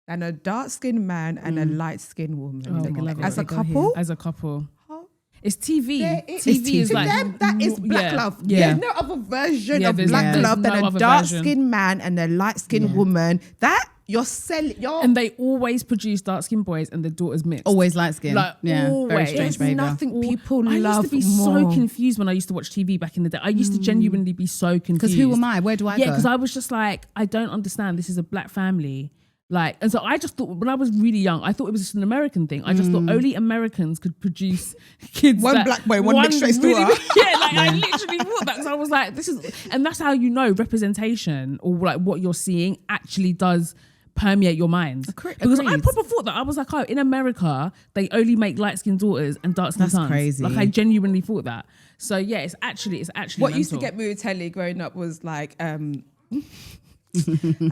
than a dark-skinned man and a light-skinned woman. God. As a Go couple, as a couple, Oh. it's TV. It's TV is to like them, that is black yeah, love. Yeah. There's no other version Yeah, of there's black no love than a other dark-skinned man and a light-skinned woman. That you're selling. And they always produce dark skinned boys and their daughters mixed. always light skin. Like, Yeah, always. very strange There's behavior. nothing people I love used to be more. so confused when I used to watch TV back in the day. I used to genuinely be so confused. Because who am I? Where do I Yeah, go? because I was just like, I don't understand. This is a black family. Like, and so I just thought when I was really young, I thought it was just an American thing. I just thought only Americans could produce kids. One that- black boy, one mixed race daughter. Yeah, like I literally thought that because I was like, this is, and that's how you know representation or like what you're seeing actually does permeate your mind. Because I agreed. proper thought that. I was like, oh, in America, they only make light-skinned daughters and dark-skinned That's sons. crazy. Like I genuinely thought that. So yeah, it's actually What used to mental. get me with telly growing up was like, I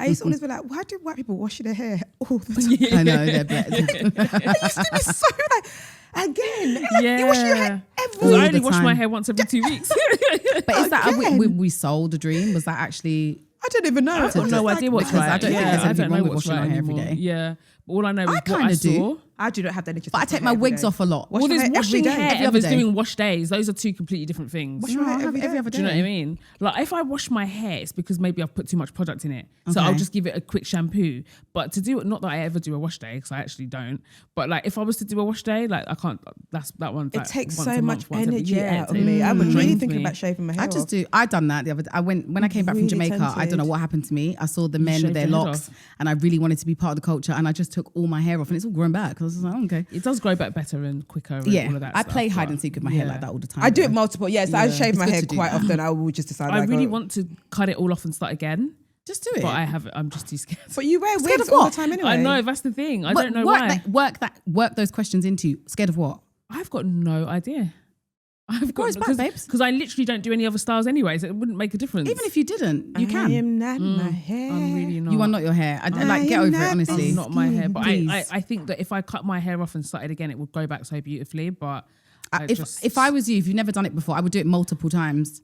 used to always be like, why do white people wash their hair all the time? I know they're black. I used to be so like, again, like, Yeah. you wash your hair Because every I only the wash my time. hair once every 2 weeks. But is that Again. we sold a dream? Was that actually? I don't even know. I've got no idea what's because right. I don't think there's I anything don't know wrong with what's washing right our hair every anymore. day. Yeah. But all I know is what kinda I do. saw. I do not have the energy. But I take my wigs off a lot. Wash Well, my there's hair every washing day. hair Every and other there's day. doing wash days. Those are two completely different things. Wash my hair every every day. other Do you know day. what I mean? Like if I wash my hair, it's because maybe I've put too much product in it. So Okay. I'll just give it a quick shampoo. But to do it, not that I ever do a wash day, because I actually don't. But like if I was to do a wash day, like I can't. That one. It takes so much energy out of it me. I'm really drains thinking me. about shaving my hair I just off. do. I done that the other day. When I came back from really Jamaica, I don't know tempted. what happened to me. I saw the men with shaved their your head locks, off. and I really wanted to be part of the culture, and I just took all my hair off, and it's all grown back. I was just like, oh, okay. It does grow back better and quicker. And Yeah, all of that I stuff, play hide but and seek with my hair yeah. like that all the time. I do it though. multiple. Yes, I shave It's my good hair to do quite that. often. I will just decide. I like, really oh. want to cut it all off and start again, Just do it. but I have. I'm just too scared. But you wear Scared wigs of all the what? time anyway. I know that's the thing. I But don't know work why. work those questions into. Scared of what? I've got no idea. I've got Grows back, babes. because I literally don't do any other styles anyway, so it wouldn't make a difference. Even if you didn't, you I can. am not my hair. I'm really not. You are not your hair. I like, get am over it, not honestly. I'm not my hair, but Please. I think that if I cut my hair off and started again, it would go back so beautifully. But If I was you, if you've never done it before, I would do it multiple times.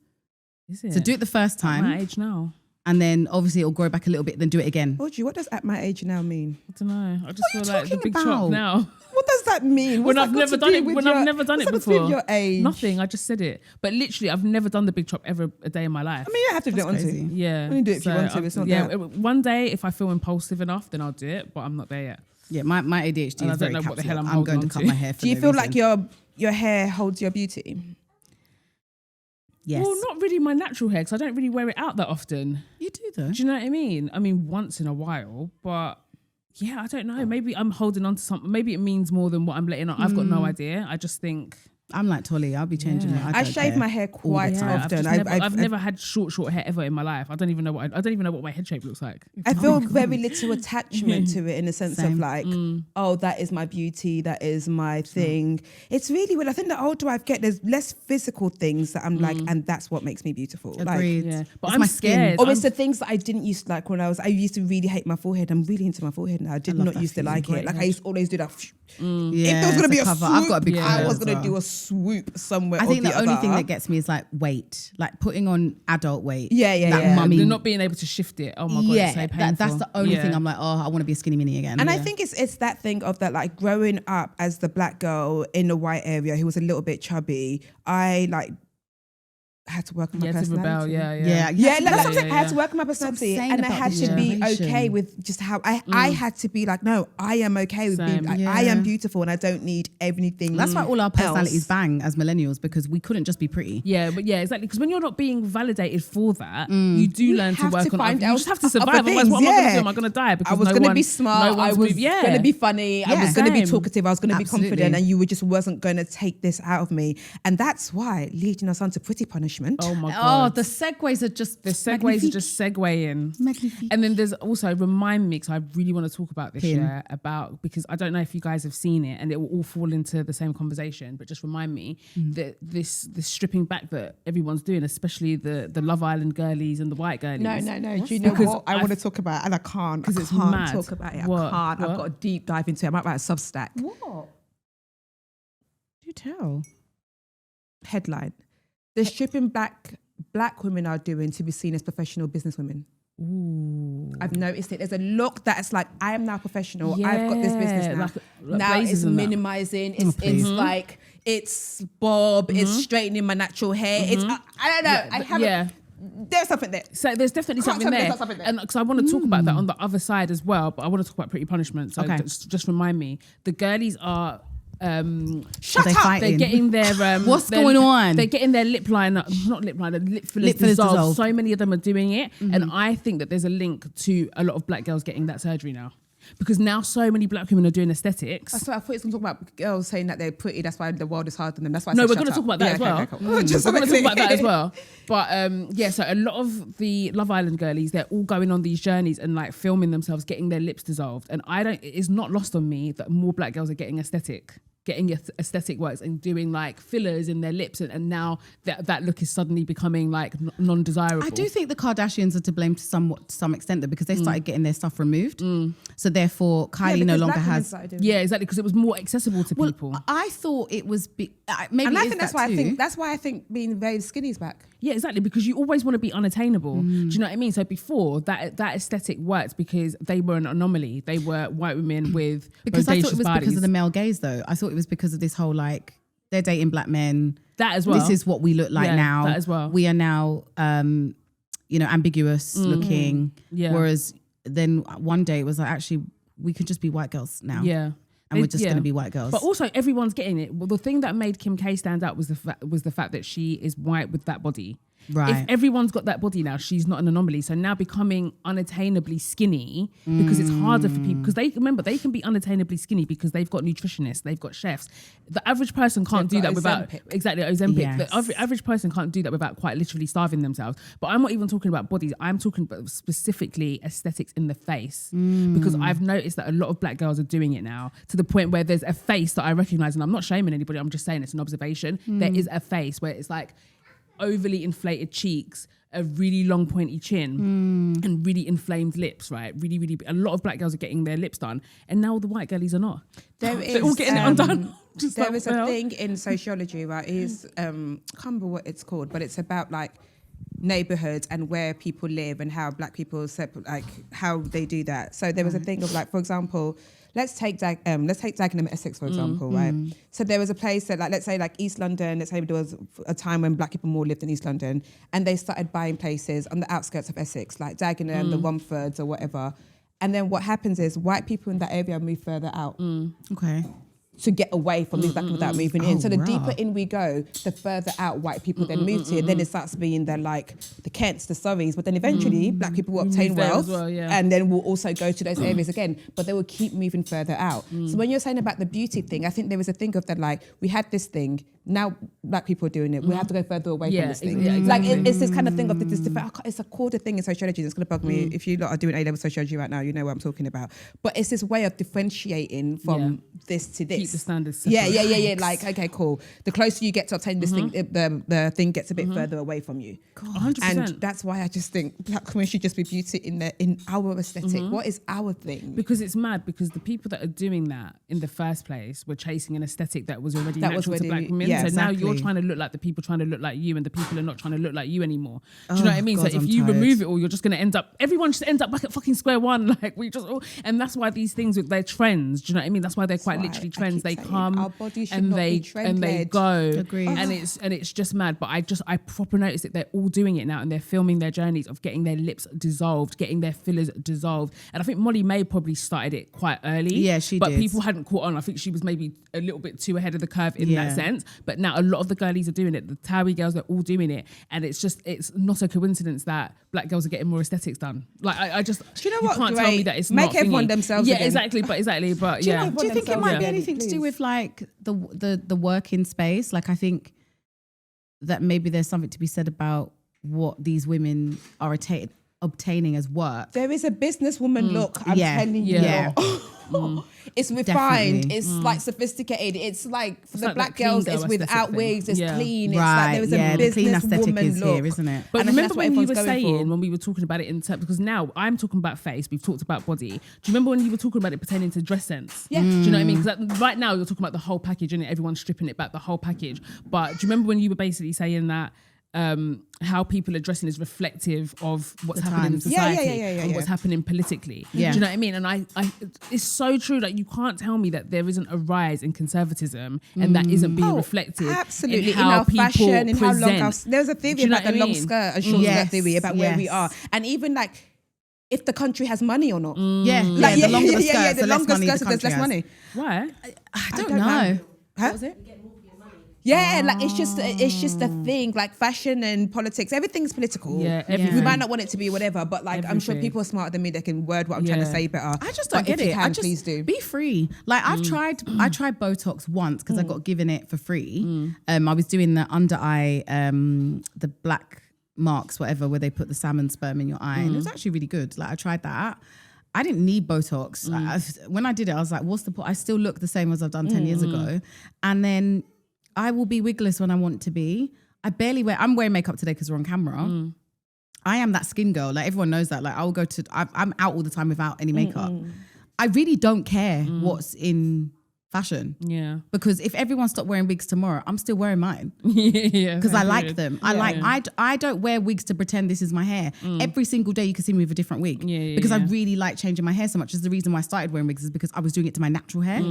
is it? So do it the first At my time, age now. and then obviously it'll grow back a little bit, then do it again. Audrey, what does at my age now mean? I don't know. I just What are feel you like the talking big about? chop now. What does that mean? When What's I've that got never to done do it, with when your- I've never done what's it that got to do with before. your age. Nothing. I just said it. But literally, I've never done the big chop ever a day in my life. I mean, you don't have to do it That's onto. crazy. Yeah. You can do it if you want to, it's not that. One day, if I feel impulsive enough, then I'll do it. But I'm not there yet. Yeah, my ADHD And I is don't very know what the hell capsule. I'm I'm going to holding cut on my to. hair for Do you no feel reason. like your hair holds your beauty? Yes. Well, not really my natural hair, because I don't really wear it out that often. You do though. Do you know what I mean? I mean, once in a while, but yeah, I don't know. Maybe I'm holding on to something. Maybe it means more than what I'm letting on. I've got no idea. I just think I'm like Tolly. I'll be changing it. I shave my hair quite often. I've never had short hair ever in my life. I don't even know what my head shape looks like. I feel very little attachment to it in the sense of Same. like, oh, that is my beauty, that is my thing. It's really weird. I think the older I get, there's less physical things that I'm like, and that's what makes me beautiful. Agreed. Yeah, but It's I'm my scared. skin. Or it's the things that I didn't used to like when I used to really hate my forehead. I'm really into my forehead now. I did love not that used to feeling. like it. Like I used to always do that. Yeah, If there was going to be a cover. swoop, I've got a big I forehead was as going to well. do a swoop somewhere. I think or the only other. thing that gets me is like weight, like putting on adult weight. Yeah, yeah, that yeah. mummy. They're not being able to shift it. Oh my god, it's so painful. that's the only thing I'm like, oh, I want to be a skinny mini again. And I think it's that thing of that, like growing up as the black girl in the white area who was a little bit chubby, I like had to work on my Yeah, to personality. rebel. Yeah, that's what I'm saying. yeah, I had to work on my personality, saying and I about had this to be generation. okay with just how I had to be like, no, I am okay with being. Same. Like, I am beautiful, and I don't need everything. That's why all our personalities else. bang as millennials, because we couldn't just be pretty. Yeah, but yeah, exactly. Because when you're not being validated for that, you do learn to have work to on. find You out just have to other survive. Otherwise, things, what am I going to yeah. do? Am I going to die? Because I was no going to one- be smart. no one's I was moved- yeah. going to be funny. I was going to be Same. talkative. I was going to be Absolutely. confident, and you just wasn't going to take this out of me. And that's why leading us on to pretty punishment. Oh my Oh, god. the segues are just The segues are just segueing. Magnifique. And then there's also remind me, because I really want to talk about this, Pin. because I don't know if you guys have seen it and it will all fall into the same conversation, but just remind me that this stripping back that everyone's doing, especially the Love Island girlies and the white girlies. No. Do you know Because what I want to talk about? And I can't. I it's can't mad. talk about it. What? I can't. What? I've got a deep dive into it. I might write a Substack. What? Do tell. Headline. The stripping back black women are doing to be seen as professional businesswomen. Ooh. I've noticed it. There's a look that's like, I am now professional. I've got this business now. like Now blazers it's and that. minimizing. It's like, it's bob. It's straightening my natural hair. It's, I don't know. I haven't. Yeah. There's something there. So there's definitely Can't something tell me there. there's not something there. And because I want to talk about that on the other side as well, but I want to talk about pretty punishment. So Okay. just remind me. The girlies are Shut they up. fighting? they're getting their What's their- going on? They're getting their lip fillers Lip fillers dissolved. dissolved. So many of them are doing it, and I think that there's a link to a lot of black girls getting that surgery now, because now so many black women are doing aesthetics. That's why I thought it's going to talk about girls saying that they're pretty. That's why the world is hard on them. That's why I No, said we're shut going to up. talk about that Yeah, as well. okay, cool. Just We're going to talk about that as clear. well. But yeah, so a lot of the Love Island girlies, they're all going on these journeys and like filming themselves getting their lips dissolved. And it's not lost on me that more black girls are getting aesthetic works and doing like fillers in their lips, and now that look is suddenly becoming like non-desirable. I do think the Kardashians are to blame to some extent though, because they started getting their stuff removed. So therefore, Kylie no because longer black women has. started doing it. Yeah, exactly, because it was more accessible to people. I thought it was maybe And I it is think that's that why too. that's why I think being very skinny is back. Yeah, exactly, because you always want to be unattainable. Do you know what I mean? So before, that aesthetic worked because they were an anomaly. They were white women with Because I thought bodacious it was bodies. because of the male gaze though. I thought it was because of this whole like they're dating black men. That as well. This is what we look like Yeah, now. that as well. We are now ambiguous looking. Yeah. Whereas then one day it was like, actually we could just be white girls now. Yeah. And we're just going to be white girls. But also everyone's getting it. Well, the thing that made Kim K stand out was the fact that she is white with that body. Right. If everyone's got that body now, she's not an anomaly. So now becoming unattainably skinny because it's harder for people, because they can be unattainably skinny because they've got nutritionists, they've got chefs. The average person can't do that without Ozempic. Yes. The average person can't do that without quite literally starving themselves. But I'm not even talking about bodies. I'm talking about specifically aesthetics in the face, because I've noticed that a lot of black girls are doing it now to the point where there's a face that I recognize, and I'm not shaming anybody. I'm just saying it's an observation. There is a face where it's like overly inflated cheeks, a really long pointy chin, and really inflamed lips, right? Really, a lot of black girls are getting their lips done, and now all the white girlies are not. They're all getting it undone. There is a thing in sociology, right? Is I can't remember what it's called, but it's about like neighborhoods and where people live and how black people like how they do that. So there was a thing of like, for example, let's take Dagenham, Essex, for example, right? So there was a place that, like, let's say like East London, let's say there was a time when black people more lived in East London, and they started buying places on the outskirts of Essex, like Dagenham, the Romfords or whatever. And then what happens is white people in that area move further out. Okay. To get away from these black people that are moving in. So the deeper in we go, the further out white people then move to. And then it starts being the Kents, the Surreys. But then eventually black people will obtain wealth and then will also go to those areas again. But they will keep moving further out. So when you're saying about the beauty thing, I think there was a thing of that, like, we had this thing, now black people are doing it. We have to go further away from this thing. Exactly. Like it's this kind of thing of this, it's a quarter thing in sociology that's going to bug me. If you lot are doing A-level sociology right now, you know what I'm talking about. But it's this way of differentiating from this to this. Keep the standards separate. Yeah. Like, okay, cool. The closer you get to obtain this thing, the thing gets a bit further away from you. 100%. And that's why I just think black women should just be beauty in our aesthetic. What is our thing? Because it's mad, because the people that are doing that in the first place were chasing an aesthetic that was already natural to black women. Yeah, so exactly. now you're trying to look like the people trying to look like you, and the people are not trying to look like you anymore. Do you know what I mean? God, so if you remove it all, you're just going to end up, everyone just ends up back at fucking square one. Like we just all, and that's why these things with their trends, do you know what I mean? That's why they're quite literally trends. They come our bodies should and not they be trend-led. and they go. Agreed. And it's just mad. But I proper notice that they're all doing it now, and they're filming their journeys of getting their lips dissolved, getting their fillers dissolved. And I think Molly May probably started it quite early. Yeah, she but did. People hadn't caught on. I think she was maybe a little bit too ahead of the curve in that sense. But now a lot of the girlies are doing it. The Towie girls, they're all doing it. And it's not a coincidence that black girls are getting more aesthetics done. Like I just, do you know what? You can't tell me that it's make not everyone thingy. themselves. Yeah, again. exactly. But yeah. Do you think it might be anything to do Please. with like the working space? Like I think that maybe there's something to be said about what these women are obtaining as work. There is a businesswoman look. I'm telling you. Yeah. It's refined. Definitely. It's like sophisticated. It's like for It's the like black that clean girls, girl it's without aesthetic wigs. thing. It's clean. It's Right, like there is a the clean aesthetic businesswoman is look. here, isn't it? But And I think remember that's what when you were everyone's going saying, for. when we were talking about it in terms, because now I'm talking about face, we've talked about body. Do you remember when you were talking about it pertaining to dress sense? Yeah. Do you know what I mean? Because right now you're talking about the whole package, and everyone's stripping it back, the whole package. But do you remember when you were basically saying that how people are dressing is reflective of what's happening in times. society Yeah, and what's happening politically? Yeah. Do you know what I mean? And I it's so true that you can't tell me that there isn't a rise in conservatism and that isn't being reflected Absolutely, in how our people fashion, in how long present. there's a theory Do you know about what the I long mean? skirt and short Yes, skirt theory about where we yes. are, and even like if the country has money or not. Yeah, the longer the skirt, the the less longer money the skirts, there's country less has. money. Why? I don't know. Huh? Yeah, like it's just a thing. Like fashion and politics, everything's political. Yeah, We everything. might not want it to be whatever, but like I'm sure Everything. people are smarter than me. They can word what I'm trying to Yeah. say better. I just don't But get if you it. can, I just please do. be free. Like I tried Botox once because I got given it for free. I was doing the under eye, the black marks, whatever, where they put the salmon sperm in your eye, and it was actually really good. Like I tried that. I didn't need Botox. When I did it, I was like, what's the point? I still look the same as I've done 10 years ago. And then I will be wigless when I want to be. I'm wearing makeup today because we're on camera. I am that skin girl. Like everyone knows that. Like I will go to, I'm out all the time without any makeup. I really don't care what's in fashion. Yeah. Because if everyone stopped wearing wigs tomorrow, I'm still wearing mine. Yeah. Because I like them. I don't wear wigs to pretend this is my hair. Every single day you can see me with a different wig. Because I really like changing my hair so much. Is the reason why I started wearing wigs is because I was doing it to my natural hair.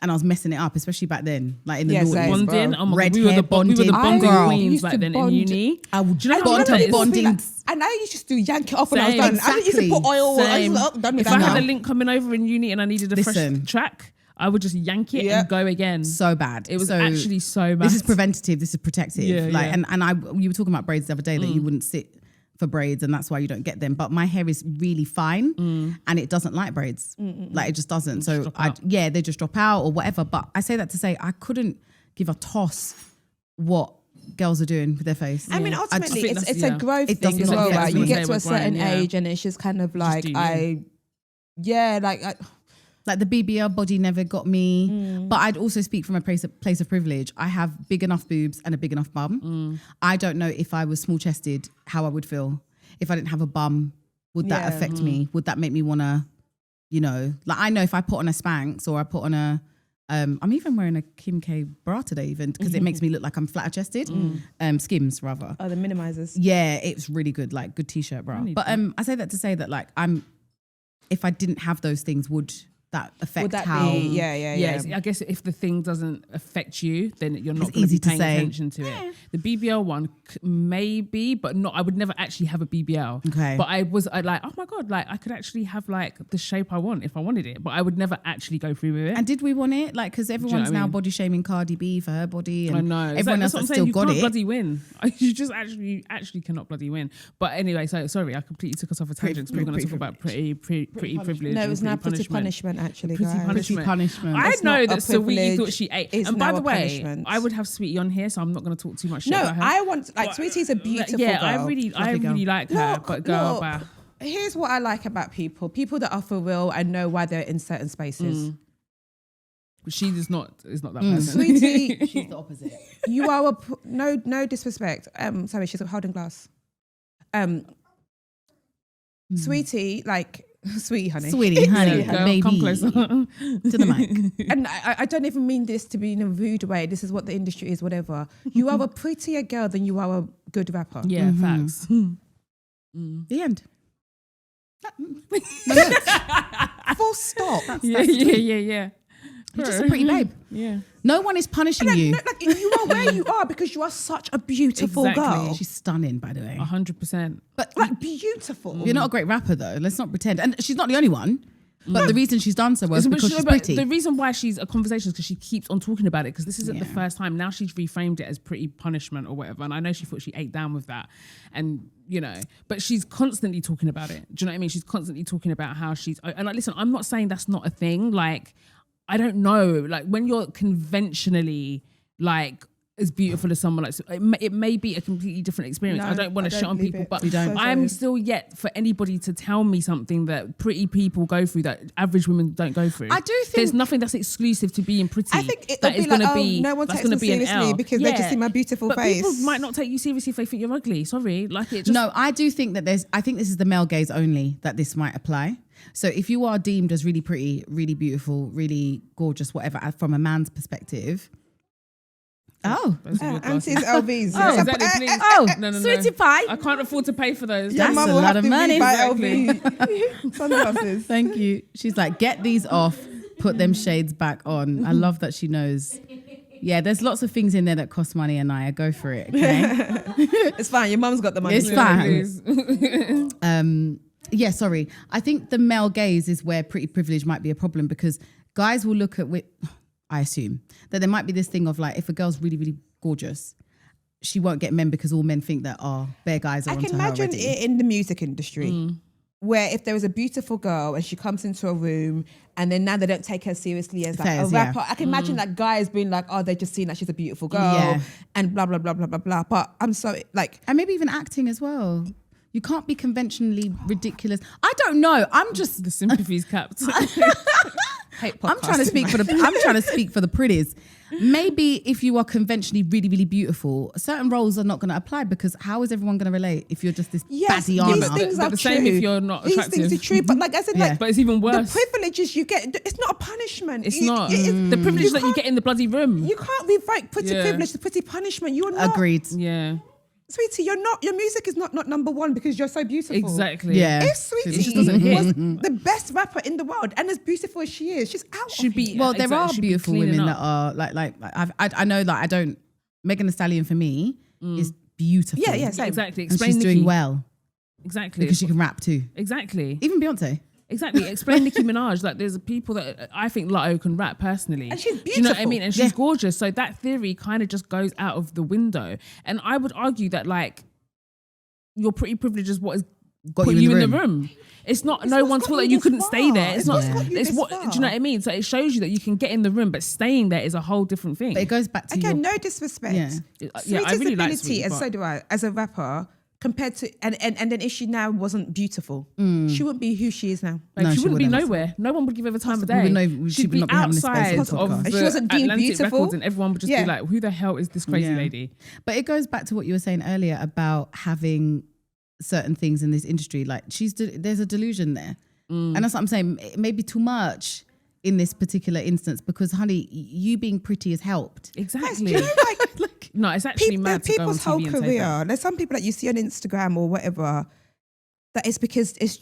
And I was messing it up, especially back then. Like in the noughties. same. Bonding. Bro. Oh my Red God, we were hair the bonding Girl. queens used back to then bond. in uni. I would Do you know how bond hard that and is? bonding. And I used to just do yank it off when I was Same. done. I used to put oil. I Same. was like, done with If I that had now. a link coming over in uni and I needed a fresh Listen. track, I would just yank it and go again. So bad. It was actually so bad. This is preventative. This is protective. Yeah, like, yeah. and you were talking about braids the other day that you wouldn't sit for braids and that's why you don't get them. But my hair is really fine and it doesn't like braids. Like it just doesn't. So they just drop out or whatever. But I say that to say I couldn't give a toss what girls are doing with their face. I mean, ultimately, it's a Yeah. growth It thing does as not well, affect right? me. You get to a With certain Brian, age and it's just kind of like, like the BBL body never got me. But I'd also speak from a place of privilege. I have big enough boobs and a big enough bum. I don't know if I was small chested, how I would feel. If I didn't have a bum, would that affect me? Would that make me want to, like I know if I put on a Spanx or I put on a, I'm even wearing a Kim K bra today even because it makes me look like I'm flatter chested. Skims rather. Oh, the minimizers. Yeah, it's really good, like good t-shirt bra. But I say that to say that like if I didn't have those things, would that affect how? Yeah. I guess if the thing doesn't affect you, then you're not going to easy be to paying say. attention to it. The BBL one, maybe, but not. I would never actually have a BBL. Okay. But I like, oh my God, like I could actually have like the shape I want if I wanted it, but I would never actually go through with it. And did we want it? Like, because everyone's now body shaming Cardi B for her body, and I know. everyone else that's has still you got can't it. bloody win. You just actually cannot bloody win. But anyway, so sorry, I completely took us off a tangent. We were going to talk about pretty privilege. No, it was now and pretty punishment actually, Pretty guys. Punishment. I It's know not that a Sweetie privilege, thought she ate. it's And by now the a way, punishment. I would have Sweetie on here, so I'm not going to talk too much shit No, about her. I want, like, Sweetie's a beautiful yeah, girl. I really like her. Look, But girl, look, bah. here's what I like about people that are for real and know why they're in certain spaces. She is not that person. Sweetie, She's the opposite. you are no disrespect. Sorry, she's holding glass. Sweetie, like sweetie honey. Sweetie, honey, Girl, baby. come closer. To the mic. And I don't even mean this to be in a rude way. This is what the industry is, whatever. You are a prettier girl than you are a good rapper. Yeah, facts. The end. Full stop. Yeah. You're just a pretty babe. Yeah. No one is punishing you. No, like you are where you are because you are such a beautiful Exactly. girl. She's stunning, by the way. 100%. But Like beautiful. you're not a great rapper, though. Let's not pretend. And she's not the only one. But the reason she's done so well is because she's pretty. The reason why she's a conversation is because she keeps on talking about it, because this isn't the first time. Now she's reframed it as pretty punishment or whatever. And I know she thought she ate down with that. And, but she's constantly talking about it. Do you know what I mean? She's constantly talking about how and like, listen, I'm not saying that's not a thing. Like, I don't know. Like, when you're conventionally, like, as beautiful as someone, like, it may be a completely different experience. No, I don't want to shit on people, but You don't. I'm still yet for anybody to tell me something that pretty people go through that average women don't go through. I do think there's nothing that's exclusive to being pretty. I think it'll that be is like, going to be no one that's takes going me to be an seriously L. because they just see my beautiful but face. people might not take you seriously if they think you're ugly. Sorry, like it just No, I do think that I think this is the male gaze only that this might apply. So if you are deemed as really pretty, really beautiful, really gorgeous, whatever, from a man's perspective. Oh. Auntie's LVs. Oh, exactly, please. No, sweetie pie. I can't afford to pay for those. Yeah. Your That's mum a will lot have of to money. buy LV sunglasses. Thank you. She's like, get these off, put them shades back on. I love that she knows. Yeah, there's lots of things in there that cost money, and I go for it. Okay, It's fine. Your mum's got the money. it's fine. Yeah, sorry. I think the male gaze is where pretty privilege might be a problem, because guys will look at, I assume, that there might be this thing of like, if a girl's really, really gorgeous, she won't get men because all men think that bare guys are I onto can her imagine already. it in the music industry, where if there is a beautiful girl and she comes into a room and then now they don't take her seriously as like Fairs, a rapper, I can imagine like guys being like, oh, they just seen that she's a beautiful girl and blah, blah, blah, blah, blah, blah. But I'm so like... And maybe even acting as well. You can't be conventionally ridiculous. I don't know. I'm just... The sympathy's capped. I'm trying to speak for the pretties. Maybe if you are conventionally really, really beautiful, certain roles are not going to apply, because how is everyone going to relate if you're just this baddie these armor? things But are the true. same if you're not These attractive. things are true, but like I said, like But it's even worse. the privileges you get, it's not a punishment. It's not. The privilege that you get in the bloody room. You can't rewrite pretty privilege to pretty punishment. You're not. Agreed. Yeah. Sweetie, you're not. Your music is not number one because you're so beautiful. Exactly. Yeah. If Sweetie It just doesn't hit. was the best rapper in the world and as beautiful as she is, she's out. Should of be. here. Well, there are Should be beautiful cleaning women that up. are I know that I don't. Megan Thee Stallion for me is beautiful. Yeah, same. Exactly. And Explain she's Nikki. doing well Exactly. because she can rap too. Exactly. Even Beyonce. Exactly. Explain Nicki Minaj. Like, there's people that I think Lotto can rap personally. And she's Do you know what I beautiful. mean? And she's gorgeous. So that theory kind of just goes out of the window. And I would argue that, like, your pretty privilege is what has put you in the room. It's not no one's fault that you couldn't stay there. It's not. It's what. Do you know what I mean? So it shows you that you can get in the room, but staying there is a whole different thing. But it goes back to again, no disrespect. Yeah, I really like ability, Sweetie, and but- so do I, as a rapper, compared to and then if she now wasn't beautiful, she wouldn't be who she is now. Like, No, she she wouldn't be wouldn't. nowhere. No one would give her the time of We would day. know- she She'd would be not be having this space outside on the podcast. of And the she wasn't deemed Atlantic beautiful. Records, and everyone would just be like, "Who the hell is this crazy lady?" But it goes back to what you were saying earlier about having certain things in this industry. Like there's a delusion there. And that's what I'm saying. It may be too much in this particular instance because, honey, you being pretty has helped. Exactly. Do you know, like, No, it's actually mad to go on people's TV whole and say that. career. There's some people that you see on Instagram or whatever that it's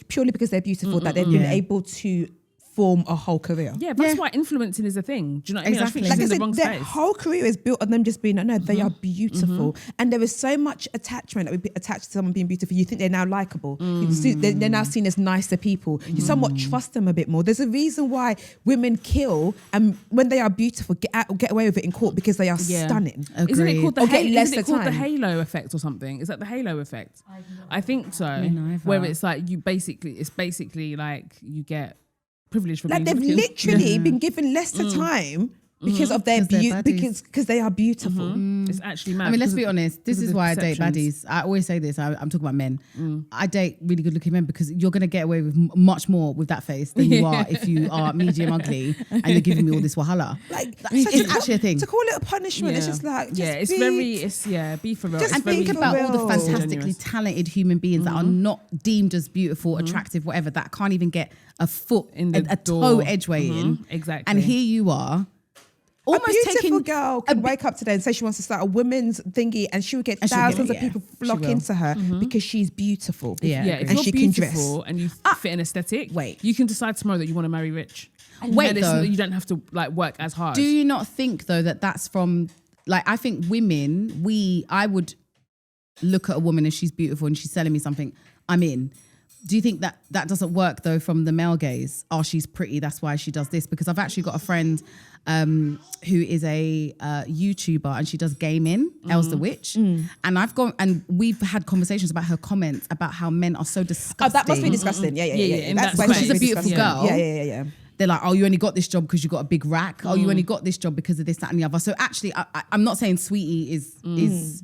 purely because they're beautiful that they've been able to form a whole career. Yeah, that's why influencing is a thing. Do you know what I mean? Exactly. I think Like I she's in said, the wrong their space. whole career is built on them just being, no, they are beautiful. And there is so much attachment that would be attached to someone being beautiful. You think they're now likable. They're now seen as nicer people. You somewhat trust them a bit more. There's a reason why women kill and when they are beautiful, get away with it in court because they are stunning. Isn't it called the Or get less isn't it called the time. halo effect or something? Is that the halo effect? I think so. neither. Where it's like it's basically like you get privilege for Like being they've looking. literally been given lesser time because of their 'Cause they're beauty, baddies. because they are beautiful. It's actually mad. I mean, let's because be of- honest. This because is of the why I date perceptions. baddies. I always say this. I'm talking about men. I date really good-looking men because you're going to get away with much more with that face than you are if you are medium ugly and you're giving me all this wahala. Like It's actually a thing. To call it a punishment, it's just like it's be- be for real. Just It's And think very about all the real. fantastically Generous. talented human beings that are not deemed as beautiful, attractive, whatever, that can't even get a foot In the a toe door. edgeway in. Exactly. And here you are, A almost beautiful taking girl can wake up today and say she wants to start a women's thingy, and she will get And she'll get thousands it, of yeah. people She flock will. into her because she's beautiful. Yeah. Yeah, if and you're she can dress. beautiful and you fit an aesthetic, Wait. you can decide tomorrow that you want to marry rich. Wait, and it's, though. you don't have to like work as hard. Do you not think though that that's from like I think women I would look at a woman and she's beautiful and she's selling me something, I'm in. Do you think that doesn't work though from the male gaze? Oh, she's pretty, that's why she does this. Because I've actually got a friend who is a YouTuber and she does gaming, Els the Witch, and I've gone and we've had conversations about her comments about how men are so Oh, disgusting. that must be disgusting. Yeah. in That's that why space. She's a really beautiful disgusting. girl. Yeah. They're like, oh, you only got this job because you got a big rack. Oh, you only got this job because of this, that, and the other. So actually, I'm not saying Sweetie is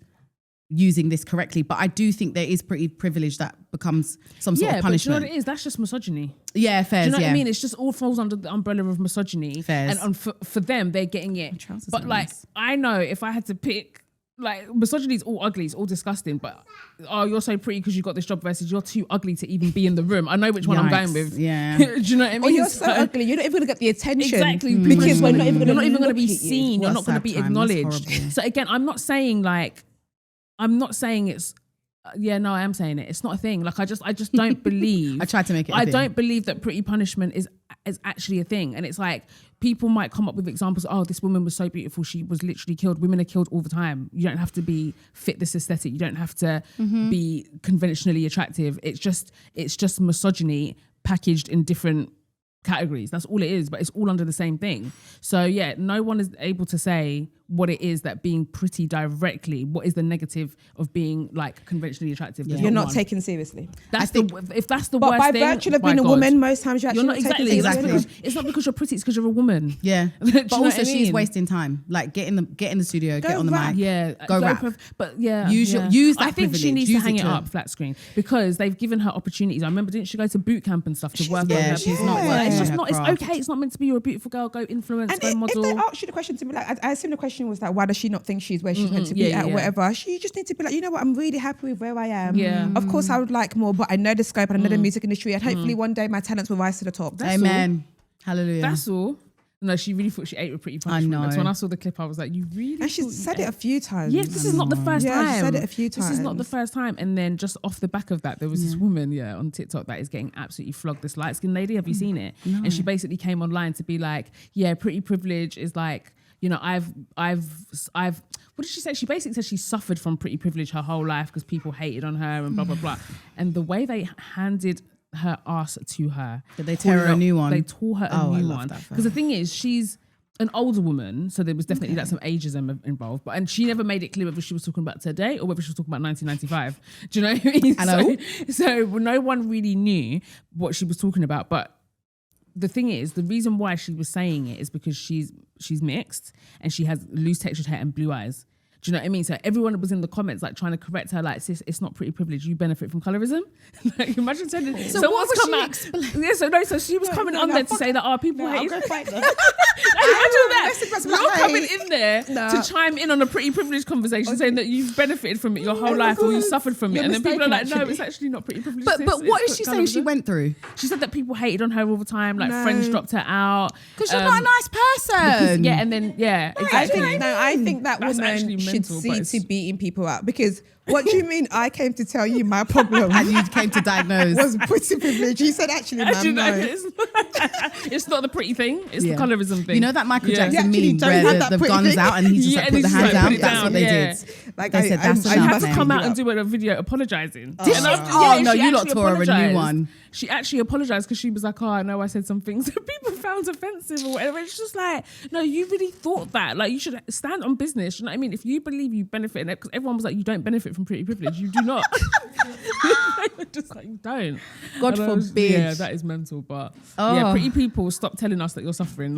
using this correctly, but I do think there is pretty privilege that becomes some sort of But do you know punishment. what it is? That's just misogyny. Yeah, Do fairs, you know what yeah. I mean? It's just all falls under the umbrella of misogyny. Fairs. And for them, they're getting it. trousers But are like, nice. I know if I had to pick, like, misogyny is all ugly, it's all disgusting. But oh, you're so pretty because you got this job versus you're too ugly to even be in the room. I know which one I'm going Yikes, with. yeah. Do you know what I mean? Or you're so ugly, you're not even going to get the attention. Exactly. Because we're not even You're going not even going to be look at you. seen. You're What a not going to sad be time. That's acknowledged. horrible. So again, I'm not saying it's. Yeah, no, I am saying it. It's not a thing. Like I just don't believe. I tried to make it a I thing. don't believe that pretty punishment is actually a thing. And it's like people might come up with examples. Oh, this woman was so beautiful. She was literally killed. Women are killed all the time. You don't have to be fit this aesthetic. You don't have to be conventionally attractive. It's just misogyny packaged in different categories. That's all it is, but it's all under the same thing. So yeah, no one is able to say what it is that being pretty directly, what is the negative of being like conventionally attractive. There's You're not one. taken seriously. If that's the But worst by thing, virtue of by being a God. woman, most times you're actually You're not taken exactly. seriously. It's not because you're pretty. It's because you're a woman. Yeah. Do you But know also what I she's mean? wasting time. Like get in the studio, Go get on the rap. mic. Yeah, Go rap. But yeah, Use yeah. use that I think she privilege. needs Use to hang it to- up flat screen because they've given her opportunities. I remember, didn't she go to boot camp and stuff to work on yeah, her? she's beauty? not It's working just her not. It's craft. okay. It's not meant to be. You're a beautiful girl. Go influence. And go if model. they ask you the question to be like, I assume the question was like, why does she not think she's where she's meant to be Yeah, at, yeah. whatever? You just need to be like, you know what, I'm really happy with where I am. Yeah. Of course, I would like more, but I know the scope and I know the music industry, and hopefully one day my talents will rise to the top. Amen. Hallelujah. That's all. No, she really thought she ate with pretty punishment. know. That's when I saw the clip, I was like, you really. And she's thought you said it ate- a few times. Yeah, this is not the first Yeah, time. she said it a few This is not the times. first time. And then just off the back of that, there was this woman, on TikTok that is getting absolutely flogged. This light skinned lady, have you seen it? And she basically came online to be like, yeah, pretty privilege is like, I've. What did she say? She basically said she suffered from pretty privilege her whole life because people hated on her and blah blah blah. And the way they handed her ass to her. Did they tear her a new one? They tore her a new one. That Because the thing is, she's an older woman, so there was definitely like some ageism involved. And she never made it clear whether she was talking about today or whether she was talking about 1995. Do you know what I mean? Hello? So no one really knew what she was talking about. But the thing is, the reason why she was saying it is because she's mixed and she has loose textured hair and blue eyes. Do you know what I mean? So everyone was in the comments like trying to correct her, like, sis, it's not pretty privilege. You benefit from colorism. Like, imagine saying So what was she explaining? So she was coming on there to say that people hate. I'll go fight them. Imagine that. You're coming in there to chime in on a pretty privileged conversation, saying that you've benefited from it your whole life or you suffered from it, and then people are like, no, it's actually not pretty privileged. But what is she saying she went through? She said that people hated on her all the time, like friends dropped her out because you're not a nice person. Exactly. I think that That's woman actually should mental, but see to beating people up, because what do you mean I came to tell you my problem And you came to diagnose. was pretty privilege? You said actually, ma'am, no. It's not the pretty thing, it's the colorism thing. You know that Michael You Jackson actually meme don't where have that the pretty gun's thing. out and he just like and put he the just hand like down? put it That's down, what they yeah. did. Like They said that's She enough had to now. come out and do a video apologising. Did she? Oh, no, you lot tore her a new one. She actually apologised because she was like, oh, I know I said some things that people found offensive or whatever. It's just like, no, you really thought that. Like, you should stand on business. You know what I mean? If you believe you benefit, because everyone was like, you don't benefit from pretty privilege. You do not. Just like, you don't. God forbid. Yeah, that is mental. But yeah, pretty people, stop telling us that you're suffering.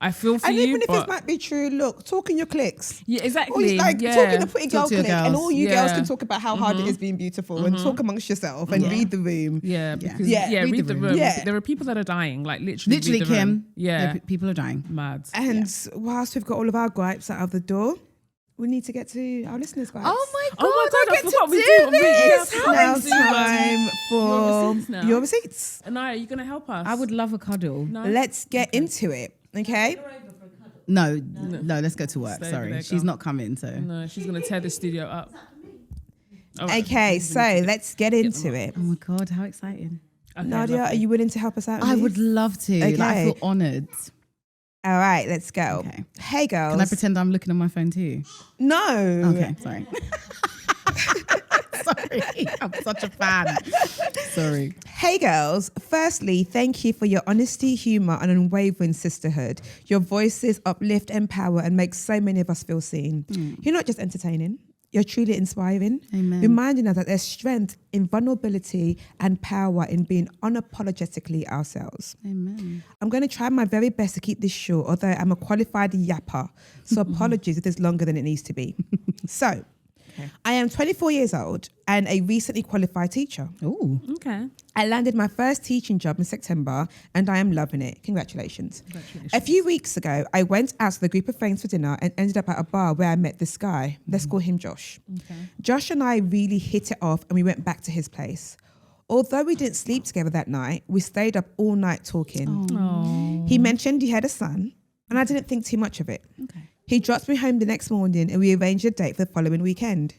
I feel for And you. even if but it might be true, look, talk in your cliques. Yeah, Or exactly. like yeah. talk in the pretty girl Talk to your clique, and girls. all you Yeah. girls can talk about how hard it is being beautiful and talk amongst yourself and read the room. Yeah, because Yeah. read the room. Yeah. There are people that are dying, like literally Literally, read the room. Kim. Yeah, People are dying. mad. And whilst we've got all of our gripes out of the door, we need to get to our listeners' gripes. Oh my God, Oh my God, I I forgot we get to do do this. this. How now exciting. time for receipts now. your receipts. Anaya, are you gonna help us? I would love a cuddle. No? Let's get into it, okay? No, let's go to work. Stay over Sorry. there, She's girl. not coming, so. No, she's gonna tear the studio up. All right. Okay, so let's get into it. Oh my God, how exciting. Okay, Nadia, lovely. are you willing to help us out? I Lee? would love to. Like, I Okay. feel honoured. All right, let's go. Okay. Hey, girls. Can I pretend I'm looking on my phone too? No. Okay, sorry. Sorry, I'm such a fan. Sorry. Hey girls, firstly, thank you for your honesty, humour and unwavering sisterhood. Your voices uplift, empower and make so many of us feel seen. You're not just entertaining, you're truly inspiring. Amen. Reminding us that there's strength in vulnerability and power in being unapologetically ourselves. Amen. I'm going to try my very best to keep this short, although I'm a qualified yapper, so apologies if it's longer than it needs to be. So, I am 24 years old and a recently qualified teacher. Ooh. Okay. I landed my first teaching job in September and I am loving it. Congratulations. A few weeks ago, I went out with a group of friends for dinner and ended up at a bar where I met this guy. Let's call him Josh. Okay. Josh and I really hit it off and we went back to his place. Although we didn't sleep together that night, we stayed up all night talking. Oh. He mentioned he had a son and I didn't think too much of it. Okay. He dropped me home the next morning and we arranged a date for the following weekend.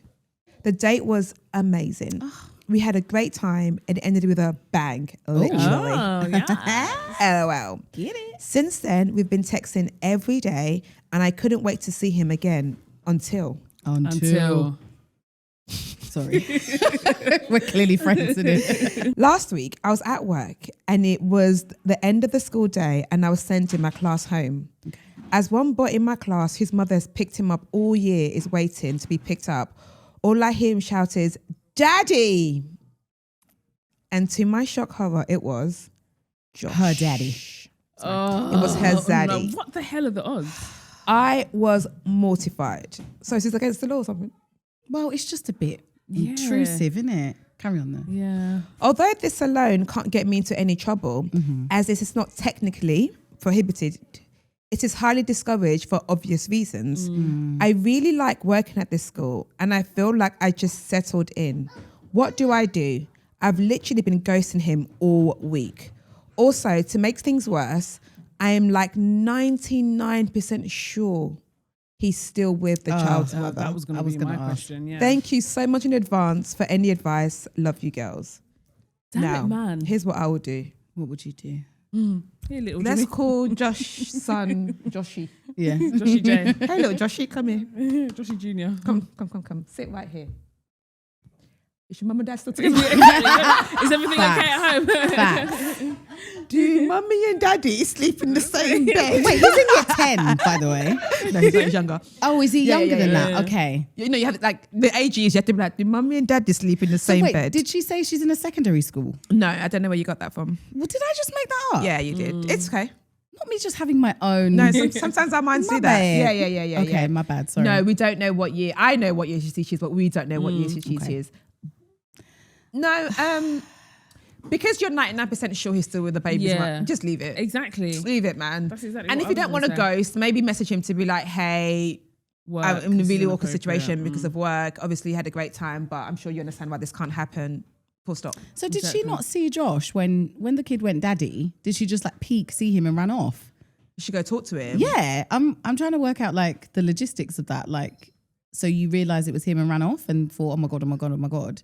The date was amazing. We had a great time and it ended with a bang, literally. Oh, yeah. LOL. Get it? Since then, we've been texting every day and I couldn't wait to see him again until. Until. Sorry. We're clearly friends in it. Last week, I was at work and it was the end of the school day and I was sending my class home. Okay. As one boy in my class whose mother has picked him up all year is waiting to be picked up, all I hear him shout is, "Daddy!" And to my shock horror, it was Josh. Her daddy. Oh, It was her no. zaddy. What the hell are the odds? I was mortified. So is this against the law or something? Well, it's just a bit Yeah. intrusive, isn't it? Carry on though. Yeah. Although this alone can't get me into any trouble, as this is not technically prohibited, it is highly discouraged for obvious reasons. I really like working at this school and I feel like I just settled in. What do? I've literally been ghosting him all week. Also, to make things worse, I am like 99% sure he's still with the child's mother. That was going to be my question. Yeah. Thank you so much in advance for any advice. Love you girls. Damn Now, it, man. here's what I will do. What would you do? Hey, little Let's Jimmy. call Josh's son Joshy. Yeah. Joshy J. Hey, little Joshy, come here. Joshy Jr. Come. Sit right here. Is your mum and dad still together? Is everything okay at home? Facts. Do mummy and daddy sleep in the same bed? Wait, he's in year 10, by the way. No, he's not, he's younger. Oh, is he Yeah, younger yeah, than yeah, that? Okay. You know, you have like the age is you have to be like, do mummy and daddy sleep in the So same wait, bed? did she say she's in a secondary school? No, I don't know where you got that from. Well, did I just make that up? Yeah, you did. It's okay. Not me just having my own. No, sometimes our minds My do that. bad. Yeah. Okay, my bad. Sorry. No, we don't know what year. I know what year she teaches, but we don't know what year she teaches. No, because you're 99% sure he's still with the baby's Yeah. mum, just leave it. Exactly. Just leave it, man. That's exactly and what if I you was don't want to gonna say. ghost, maybe message him to be like, hey, Work I'm in a is really awkward inappropriate. situation because of work. Obviously, you had a great time, but I'm sure you understand why this can't happen. Full stop. So did Exactly. she not see Josh when the kid went daddy? Did she just like peek, see him and ran off? You should go talk to him. Yeah, I'm trying to work out like the logistics of that. Like, so you realize it was him and ran off and thought, oh my God.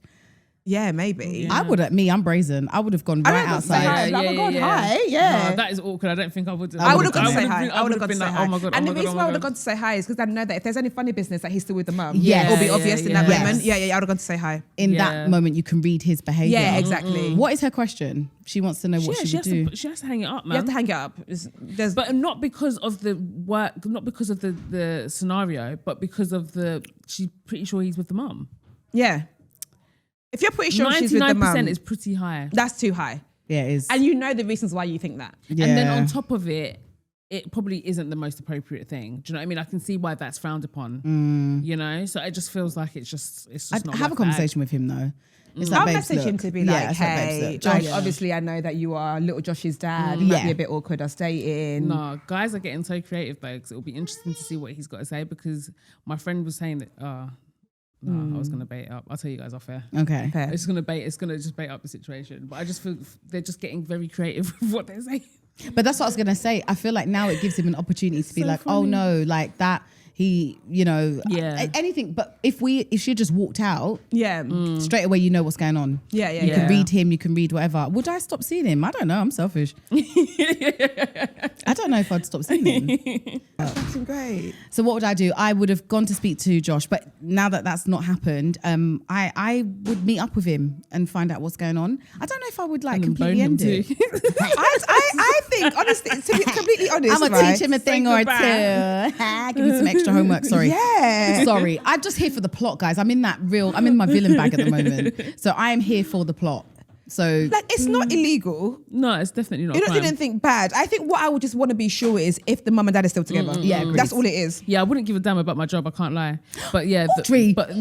Yeah, maybe. Yeah. I would have, I'm brazen. I would have gone I right would say hi. outside. Like, oh my God, hi. Yeah. No, that is awkward. I don't think I would. I I would have gone to say done hi. I would have gone to been say like, hi. oh my God. And oh the my reason God, why I oh would my have gone to say hi is because I know that if there's any funny business that he's still with the mum, Yes. it'll be obvious in that Yeah. moment. Yeah, I would have gone to say hi. In Yeah. that moment, you can read his behavior. Yeah, exactly. What is her question? She wants to know what God. she would do. She has to hang it up, You have man. to hang it up. There's But not because of the work, not because of the scenario, but because of she's pretty sure he's with the mum. yeah. If you're pretty sure she's with the 99% mum, is pretty high. that's too high. Yeah, it is. And you know the reasons why you think that. yeah. And then on top of it, it probably isn't the most appropriate thing. Do you know what I mean? I can see why that's frowned upon. You know, so it just feels like it's just I'd not have a worth the conversation with him though. It's like, I'll babes, message him look. to be Yeah, like, it's babes, hey, look, like, Josh, obviously I know that you are little Josh's dad. It might be Yeah. a bit awkward us dating. No, guys are getting so creative though, because it'll be interesting to see what he's got to say. Because my friend was saying that, I was gonna bait it up. I'll tell you guys off air. Okay. Fair. It's gonna just bait up the situation. But I just feel they're just getting very creative with what they're saying. But that's what I was gonna say. I feel like now it gives him an opportunity to be so like, oh funny. no, like that. He, Yeah. anything. But if she just walked out Yeah. straight away, you know what's going on. Yeah, yeah, You yeah. can read him. You can read whatever. Would I stop seeing him? I don't know. I'm selfish. I don't know if I'd stop seeing him. That's great. So what would I do? I would have gone to speak to Josh, but now that that's not happened, I would meet up with him and find out what's going on. I don't know if I would like And then completely bone end him it. too. I think, honestly, to be completely honest, I'm gonna right? teach him a thing or two. Give me some extra homework. Sorry. Yeah. Sorry. I'm just here for the plot, guys. I'm in my villain bag at the moment. So I am here for the plot. So Like, it's not illegal. No, it's definitely not. You a don't crime. even think bad. I think what I would just want to be sure is if the mum and dad are still together. Yeah, agreed. That's all it is. Yeah, I wouldn't give a damn about my job. I can't lie. But yeah, Audrey. but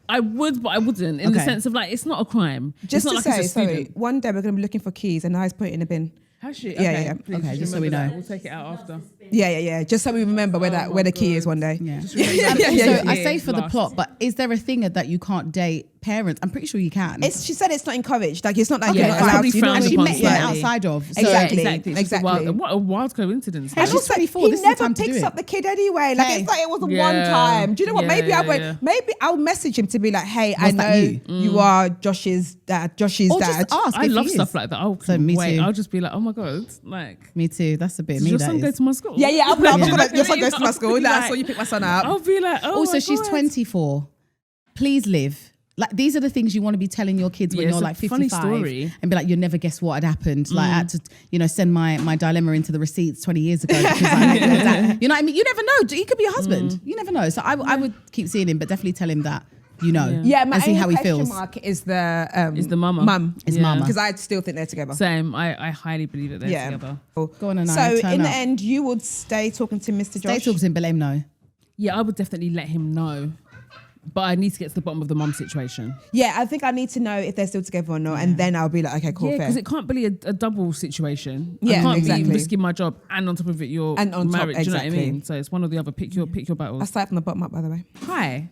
I would, but I wouldn't. In the Okay. sense of like, it's not a crime. Just it's not to like say, it's a sorry, student. one day we're going to be looking for keys and I's put it in a bin. Has she? Yeah, yeah. Please, Okay, just so remember we know. that. We'll take it out after. Yeah. Just so we remember where the key is one day. yeah. Just remember Yeah, that. yeah, So yeah. I say for the Last. plot, but is there a thing that you can't date parents? I'm pretty sure you can. She said it's not encouraged. Like, it's not like Okay, you're not fine. allowed Probably to. You know frowned what I and she mean? met him slightly. outside of. So Exactly. It's just Exactly. what a wild coincidence. And And she's also, 24, he this is the never time to do picks it. up the kid anyway. Like, Hey. it's like it was a Yeah. one time. Do you know what? Yeah, Maybe yeah. maybe I'll message him to be like, hey, I Was that know you? you are Josh's dad. Or just ask. I if love he is. stuff like that. I'll So me wait. too. I'll just be like, oh my god, like. Me too. That's a bit Does me. your That son go is. to my school? Yeah, I'm not Yeah. gonna. Your son goes to my I'll school. be Like, I like- saw you pick my son up. I'll be like, oh Also, my she's God. 24. Please live. Like, these are the things you want to be telling your kids when Yeah, you're it's a like funny 55 story. and be like, you'll never guess what had happened. Like, I had to, send my dilemma into the receipts 20 years ago because I met your dad. You know what I mean? You never know. He could be your husband. You never know. So I would keep seeing him, but definitely tell him that, Yeah, my and see only how he question feels. mark is the Is the mama. mum. Is mama. Because I still think they're together. Same. I highly believe that they're Yeah. together. Go on, and So turn in the up. end, you would stay talking to Mr. Stay Josh. talking to him, but let him know. Yeah, I would definitely let him know. But I need to get to the bottom of the mum situation. Yeah, I think I need to know if they're still together or not, and then I'll be like, okay, cool, Yeah, fair. because it can't be a double situation. Yeah, I can't exactly. be risking my job and on top of it you're And on top, married. Do you know what I exactly. mean? So it's one or the other. Pick your I battles. start from the bottom up, by the way. Hi.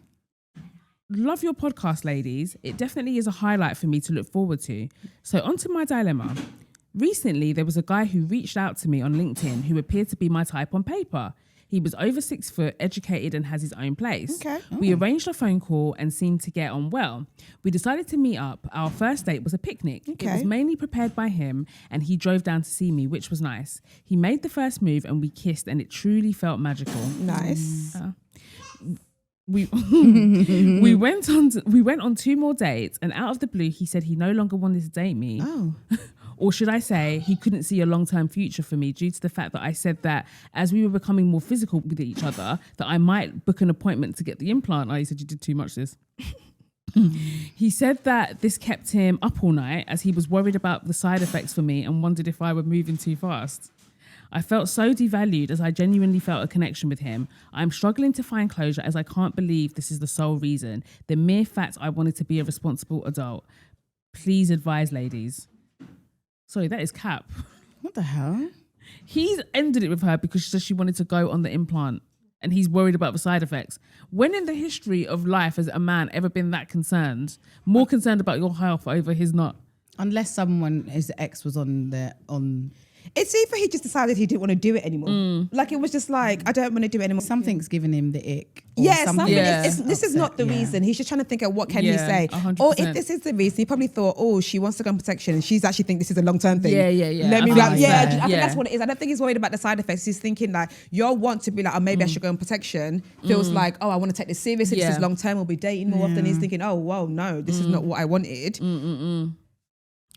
Love your podcast, ladies. It definitely is a highlight for me to look forward to. So onto my dilemma. Recently, there was a guy who reached out to me on LinkedIn who appeared to be my type on paper. He was over 6 foot, educated, and has his own place. Okay. We arranged a phone call and seemed to get on well. We decided to meet up. Our first date was a picnic. It Okay. was mainly prepared by him, and he drove down to see me, which was nice. He made the first move, and we kissed, and it truly felt magical. Nice. we went on 2 more dates, and out of the blue, he said he no longer wanted to date me. Oh. Or should I say, he couldn't see a long-term future for me due to the fact that I said that as we were becoming more physical with each other, that I might book an appointment to get the implant. He said, you did too much, sis. He said that this kept him up all night as he was worried about the side effects for me and wondered if I were moving too fast. I felt so devalued as I genuinely felt a connection with him. I'm struggling to find closure as I can't believe this is the sole reason. The mere fact I wanted to be a responsible adult. Please advise, ladies. Sorry, that is cap. What the hell? He's ended it with her because she said she wanted to go on the implant and he's worried about the side effects. When in the history of life has a man ever been that concerned, more concerned about your health over his not? Unless his ex was on. It's either he just decided he didn't want to do it anymore. Like, it was just like, I don't want to do it anymore. Something's giving him the ick. Yeah, something. Yeah. This is not the reason. He's just trying to think of what can he say. 100%. Or if this is the reason, he probably thought, oh, she wants to go on protection and she's actually think this is a long-term thing. Yeah. Let me I think Yeah. that's what it is. I don't think he's worried about the side effects. He's thinking like, your want to be like, oh, maybe I should go on protection feels like, oh, I want to take this seriously. This is long-term. We'll be dating more often. He's thinking, oh, whoa, no, this is not what I wanted.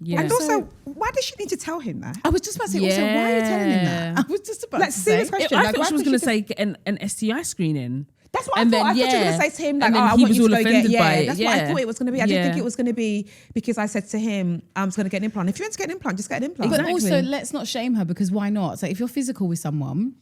Yeah. And also, why does she need to tell him that? I was just about to say, also, why are you telling him that? I was just about to serious say. question. I Like, thought why she was could going to she say get an STI screening. That's what I And thought. then, I thought you were yeah. going to say to him, like, And then oh, I he want was you to all go offended get, by it. That's what I thought it was going to be. I didn't think Yeah. it was going to be because I said to him, I'm just going to get an implant. If you want to get an implant, just get an implant. But Exactly. also, let's not shame her because why not? So if you're physical with someone,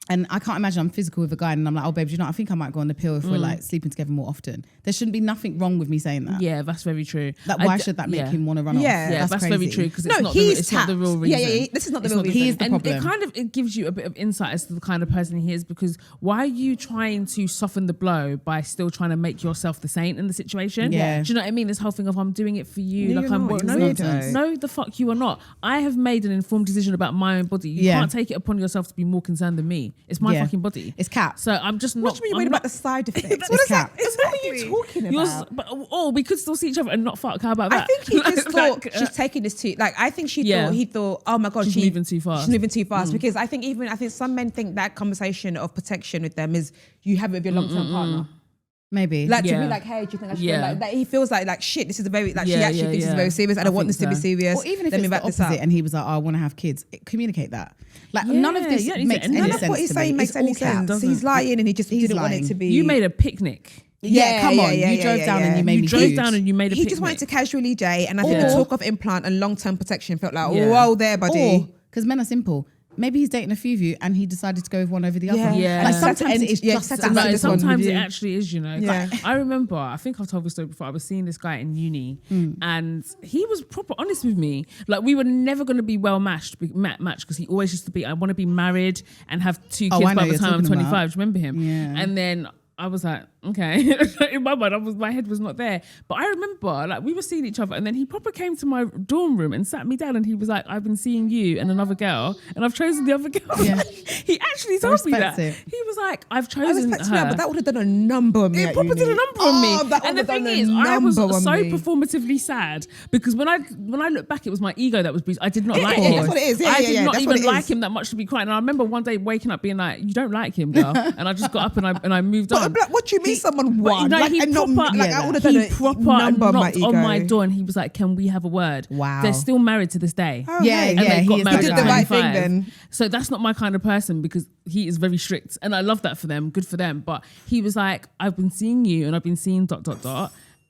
and I can't imagine I'm physical with a guy and I'm like, oh, babe, do you know, I think I might go on the pill if we're like sleeping together more often. There shouldn't be nothing wrong with me saying that. Yeah, that's very true. Like, why should that make him want to run off? Yeah, that's very crazy. true because No, it's not the real reason. Yeah, this is not the It's real not reason. He is the and problem. it gives you a bit of insight as to the kind of person he is, because why are you trying to soften the blow by still trying to make yourself the saint in the situation? Yeah. Do you know what I mean? This whole thing of I'm doing it for you. No, like you're I'm not. no, You're you weirdo. no, the fuck you are not. I have made an informed decision about my own body. You can't take it upon yourself to be more concerned than me. It's my fucking body. It's cap. So I'm just not. What do you mean worried about the side effects? It's cap. What are you talking about? We could still see each other and not fuck. How about I that? think he just thought Like, she's taking this too. Like, I think Yeah. he thought, oh my God, She's moving too fast. She's moving too fast. Because I think some men think that conversation of protection with them is you have it with your long-term partner. Maybe. Like to Yeah. be like, hey, do you think I should Yeah. go? Like he feels like shit, this is a very, like she Yeah, actually thinks this is very serious. I don't want think this to be so. serious. Or even if Let me it's the wrap this up. opposite and he was like, oh, I want to have kids. Communicate that. Like, Yeah, none of this you don't need to makes end any it. sense None of what he's to saying me. makes It's any all cap. sense. He's lying and he just He's didn't want lying. it to be. You made a picnic. Yeah, come on. yeah, You drove down and you made You me drove food. down and you made a He picnic. just wanted to casually date, and I think Or- the talk of implant and long-term protection felt like, Yeah. whoa there, buddy. Because men are simple. Maybe he's dating a few of you and he decided to go with one over the other. Yeah. Like Set sometimes it's just set as to No, end this one sometimes with it you. actually is, you know. Yeah. Like, I remember, I think I've told this story before, I was seeing this guy in uni and he was proper honest with me. Like, we were never going to be well matched because he always used to be, I want to be married and have 2 kids I know by the you're time I'm talking 25. about. Do you remember him? Yeah. And then I was like, okay. In my mind, my head was not there. But I remember, like, we were seeing each other and then he proper came to my dorm room and sat me down and he was like, I've been seeing you and another girl and I've chosen the other girl. Yeah. He actually told me that. respect it. He was like, I've I chosen respect her. her, but that would have done a number on me. It at proper did a uni. number on me. That And the would have thing done a is, I was number on so me. performatively sad because when I look back, it was my ego that was bruised. I did not like is. him. That's what it is. Yeah, I yeah, did yeah. not That's what even it like is. him that much to be crying. And I remember one day waking up being like, you don't like him, girl. And I just got up and I moved on. But like, what do you mean someone But, won? you know, Like, he and not proper, like I would have done he a proper number on my knocked ego. on my door and he was like, can we have a word? Wow. They're still married to this day. Oh, Yeah, hey. And yeah, they he got is married that He at did the guy. right thing 25. then. So that's not my kind of person because he is very strict and I love that for them. Good for them. But he was like, I've been seeing you and I've been seeing ...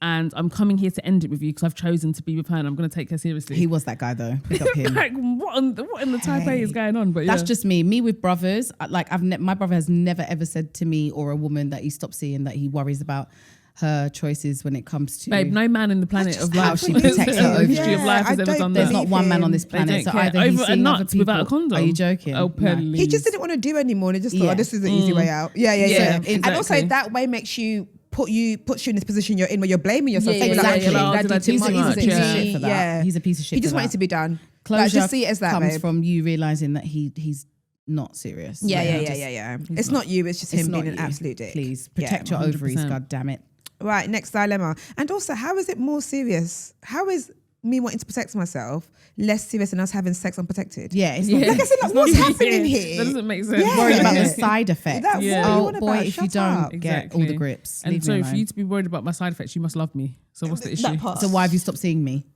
and I'm coming here to end it with you because I've chosen to be with her and I'm going to take her seriously. He was that guy though. Pick up him. Like, what in the type A is going on? But That's yeah. just me. Me with brothers, like my brother has never ever said to me or a woman that he stopped seeing that he worries about her choices when it comes to Babe, no man in the planet just of how life, she protects her in the history of Yeah, life has I ever don't done There's that. not one man on this They planet. don't So care. either he's Over a seeing other nut people. without a condom. Are you joking? Oh, No. please. He just didn't want to do anymore and he just thought, Yeah. oh, this is the easy way out. Yeah. Yeah, And also exactly. that way makes you puts you in this position you're in where you're blaming yourself. Yeah, You're like, exactly. actually, Yeah, I did do I too do much. too much? He's a piece of Yeah. shit for that. He's a piece of shit. He just for wanted that. to be done. Closure Like, just see it as that, comes babe. from you realizing that he's not serious. Yeah. Like, It's not you, it's just it's him not being an you. absolute dick. Please Yeah. protect your ovaries. 100%. God damn it. Right, next dilemma. And also, how is it more serious? How is me wanting to protect myself less serious than us having sex unprotected? Yeah, it's not. Like I said, like, what's happening here? That doesn't make sense. Yeah. Worried about the side effects. What are you Oh on boy, about? if you Shut don't up. get all the grips, And leave so me for alone. you to be worried about my side effects, you must love me. So what's the issue? That part. So why have you stopped seeing me?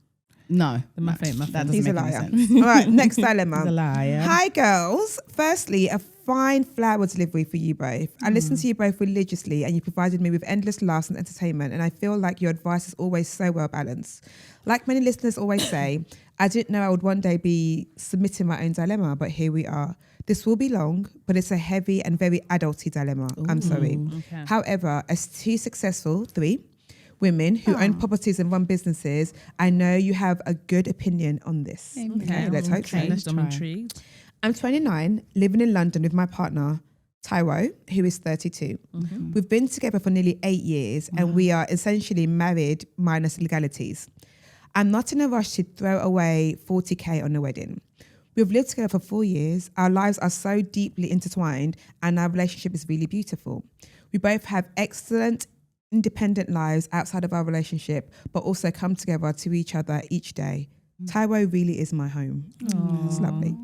No, The math ain't math. that doesn't He's a make any liar. sense. All right, next dilemma. He's a liar. Hi, girls. Firstly, a fine flower delivery for you both. I listen to you both religiously, and you provided me with endless laughs and entertainment, and I feel like your advice is always so well balanced. Like many listeners always say, I didn't know I would one day be submitting my own dilemma, but here we are. This will be long, but it's a heavy and very adulty dilemma. I'm sorry. Okay. However, as two successful, 3 women who own properties and run businesses, I know you have a good opinion on this. Okay, let's hope so. I'm intrigued. I'm 29, living in London with my partner, Taiwo, who is 32. We've been together for nearly 8 years and we are essentially married minus legalities. I'm not in a rush to throw away 40k on the wedding. We've lived together for 4 years. Our lives are so deeply intertwined and our relationship is really beautiful. We both have excellent independent lives outside of our relationship, but also come together to each other each day. Taiwo really is my home. It's lovely.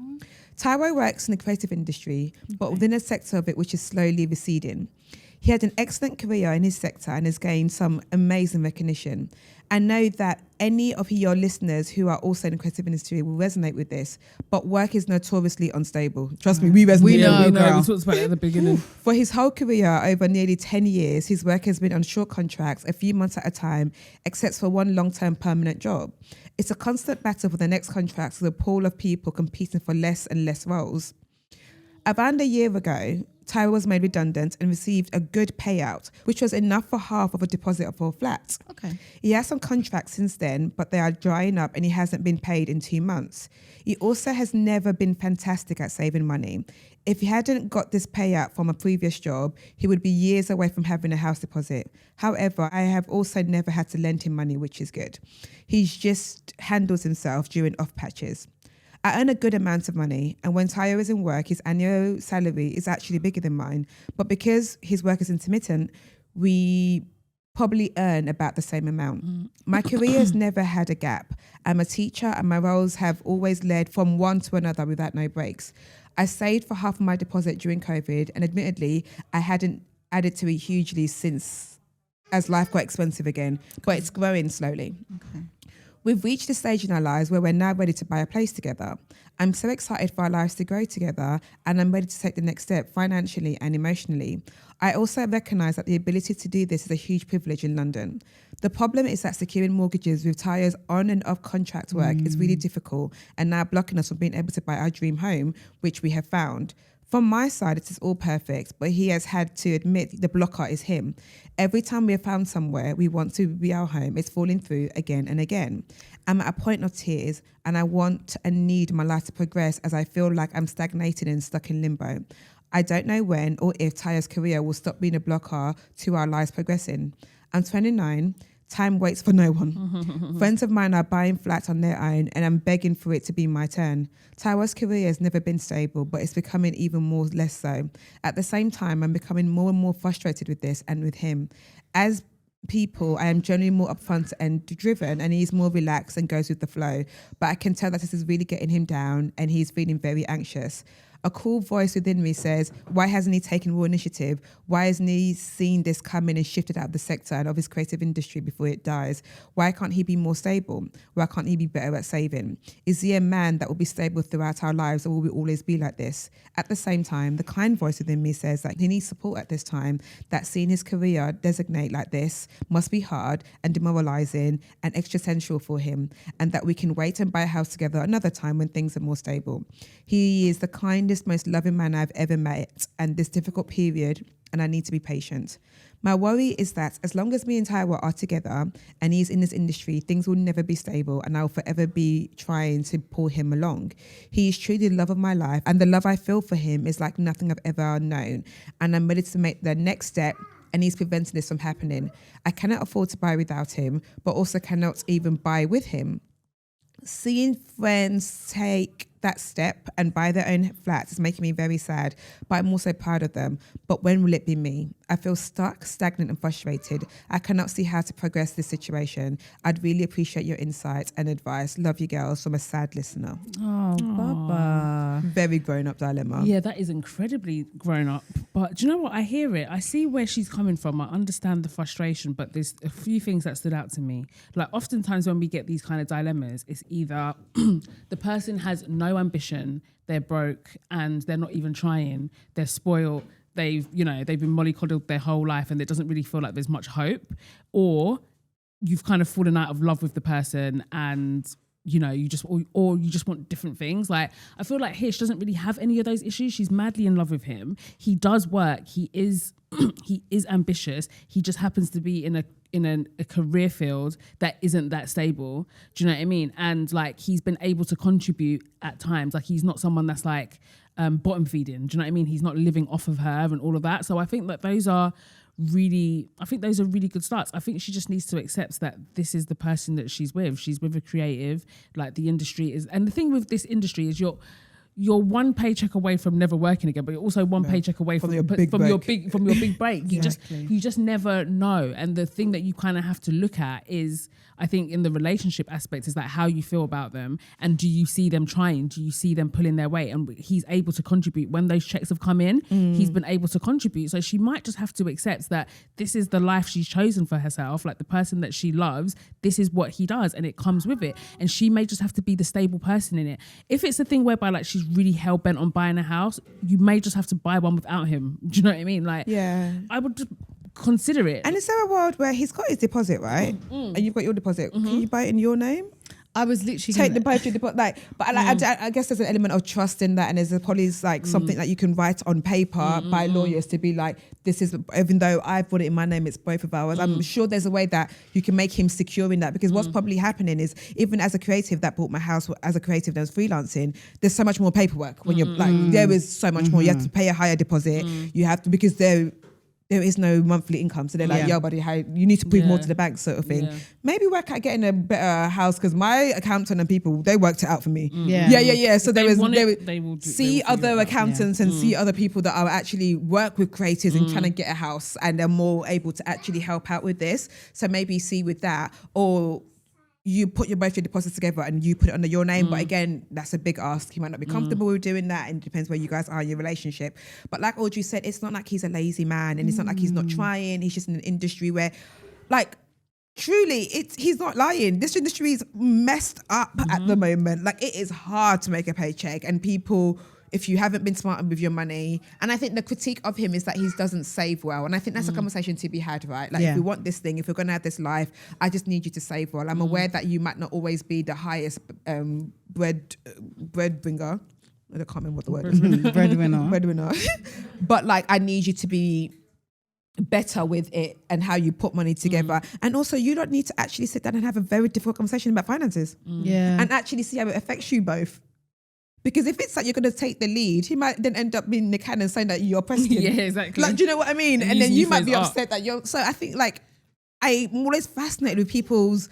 Taiwo works in the creative industry, but within a sector of it which is slowly receding. He had an excellent career in his sector and has gained some amazing recognition. I know that any of your listeners who are also in the creative industry will resonate with this, but work is notoriously unstable. Trust me, we resonate. We know, We girl. talked about it at the beginning. For his whole career, over nearly 10 years, his work has been on short contracts, a few months at a time, except for one long-term permanent job. It's a constant battle for the next contracts with a pool of people competing for less and less roles. Around a year ago, Taiwo was made redundant and received a good payout, which was enough for half of a deposit for a flat. Okay. He has some contracts since then, but they are drying up and he hasn't been paid in 2 months. He also has never been fantastic at saving money. If he hadn't got this payout from a previous job, he would be years away from having a house deposit. However, I have also never had to lend him money, which is good. He just handles himself during off patches. I earn a good amount of money, and when Taiwo is in work, his annual salary is actually bigger than mine. But because his work is intermittent, we probably earn about the same amount. My career has never had a gap. I'm a teacher, and my roles have always led from one to another without no breaks. I saved for half of my deposit during COVID, and admittedly, I hadn't added to it hugely since as life got expensive again, but it's growing slowly. Okay. We've reached a stage in our lives where we're now ready to buy a place together. I'm so excited for our lives to grow together, and I'm ready to take the next step financially and emotionally. I also recognise that the ability to do this is a huge privilege in London. The problem is that securing mortgages with Taiwo's on and off contract work is really difficult and now blocking us from being able to buy our dream home, which we have found. From my side, it is all perfect, but he has had to admit the blocker is him. Every time we have found somewhere we want to be our home, it's falling through again and again. I'm at a point of tears and I want and need my life to progress as I feel like I'm stagnating and stuck in limbo. I don't know when or if Taiwo's career will stop being a blocker to our lives progressing. I'm 29. Time waits for no one. Friends of mine are buying flats on their own and I'm begging for it to be my turn. Taiwo's career has never been stable, but it's becoming even more less so. At the same time, I'm becoming more and more frustrated with this and with him. As people, I am generally more upfront and driven and he's more relaxed and goes with the flow. But I can tell that this is really getting him down and he's feeling very anxious. A cool voice within me says, why hasn't he taken more initiative? Why hasn't he seen this coming and shifted out of the sector and of his creative industry before it dies? Why can't he be more stable? Why can't he be better at saving? Is he a man that will be stable throughout our lives or will we always be like this? At the same time, the kind voice within me says that he needs support at this time, that seeing his career designate like this must be hard and demoralizing and existential for him, and that we can wait and buy a house together another time when things are more stable. He is the kindest, most loving man I've ever met, and this difficult period, and I need to be patient. My worry is that as long as me and Taiwo are together and he's in this industry, things will never be stable and I'll forever be trying to pull him along. He is truly the love of my life and the love I feel for him is like nothing I've ever known, and I'm ready to make the next step and he's preventing this from happening. I cannot afford to buy without him, but also cannot even buy with him. Seeing friends take that step and buy their own flats is making me very sad, but I'm also proud of them. But when will it be me? I feel stuck, stagnant and frustrated. I cannot see how to progress this situation. I'd really appreciate your insights and advice. Love you girls, from a sad listener. Oh, Baba. Very grown up dilemma. Yeah, that is incredibly grown up. But do you know what? I hear it. I see where she's coming from. I understand the frustration, but there's a few things that stood out to me. Like oftentimes when we get these kind of dilemmas, it's either the person has no ambition, they're broke and they're not even trying, they're spoiled, they've been mollycoddled their whole life and it doesn't really feel like there's much hope, or you've kind of fallen out of love with the person and you just want different things. Like I feel like here she doesn't really have any of those issues. She's madly in love with him. He does work. He is ambitious. He just happens to be in a career field that isn't that stable. Do you know what I mean? And like he's been able to contribute at times. Like he's not someone that's like bottom feeding. Do you know what I mean? He's not living off of her and all of that. So I think that those are really good starts. I think she just needs to accept that this is the person that she's with. She's with a creative. Like the industry is, and the thing with this industry is you're one paycheck away from never working again, but you're also one paycheck away from your big break. You just never know. And the thing that you kind of have to look at is, I think in the relationship aspect, is like how you feel about them, and do you see them trying? Do you see them pulling their weight? And he's able to contribute when those checks have come in. He's been able to contribute. So she might just have to accept that this is the life she's chosen for herself. Like the person that she loves, this is what he does, and it comes with it. And she may just have to be the stable person in it. If it's a thing whereby like she's really hell bent on buying a house, you may just have to buy one without him. Do you know what I mean? Like, yeah, I would just consider it. And is there a world where he's got his deposit, right? And you've got your deposit? Can you buy it in your name? I was literally take the budget deposit, I guess there's an element of trust in that, and there's probably like something that you can write on paper by lawyers to be like, this is, even though I've put it in my name, it's both of ours. I'm sure there's a way that you can make him secure in that, because what's probably happening is, even as a creative that bought my house, as a creative that was freelancing, there's so much more paperwork when you're like, there is so much more. You have to pay a higher deposit. You have to, because there is no monthly income. So they're like, yo, buddy, you need to prove more to the bank, sort of thing. Yeah. Maybe work at getting a better house, because my accountant and people, they worked it out for me. So they will see other accountants and see other people that are actually work with creators and trying to get a house, and they're more able to actually help out with this. So maybe see with that, or you put both your deposits together and you put it under your name. But again, that's a big ask. He might not be comfortable with doing that, and it depends where you guys are in your relationship. But like Audrey said, it's not like he's a lazy man, and it's not like he's not trying. He's just in an industry where, like, truly, he's not lying. This industry is messed up at the moment. Like, it is hard to make a paycheck, and people, if you haven't been smart with your money. And I think the critique of him is that he doesn't save well. And I think that's a conversation to be had, right? Like, if we want this thing, if we're going to have this life, I just need you to save well. I'm aware that you might not always be the highest bread bringer. I can't remember what the word is. Breadwinner. But like, I need you to be better with it and how you put money together. And also, you don't need to actually sit down and have a very difficult conversation about finances. And actually see how it affects you both. Because if it's like you're going to take the lead, he might then end up being the cannon saying that you're oppressing him. Yeah, exactly. Like, do you know what I mean? And then you might be upset that you're... So I think, like, I'm always fascinated with people's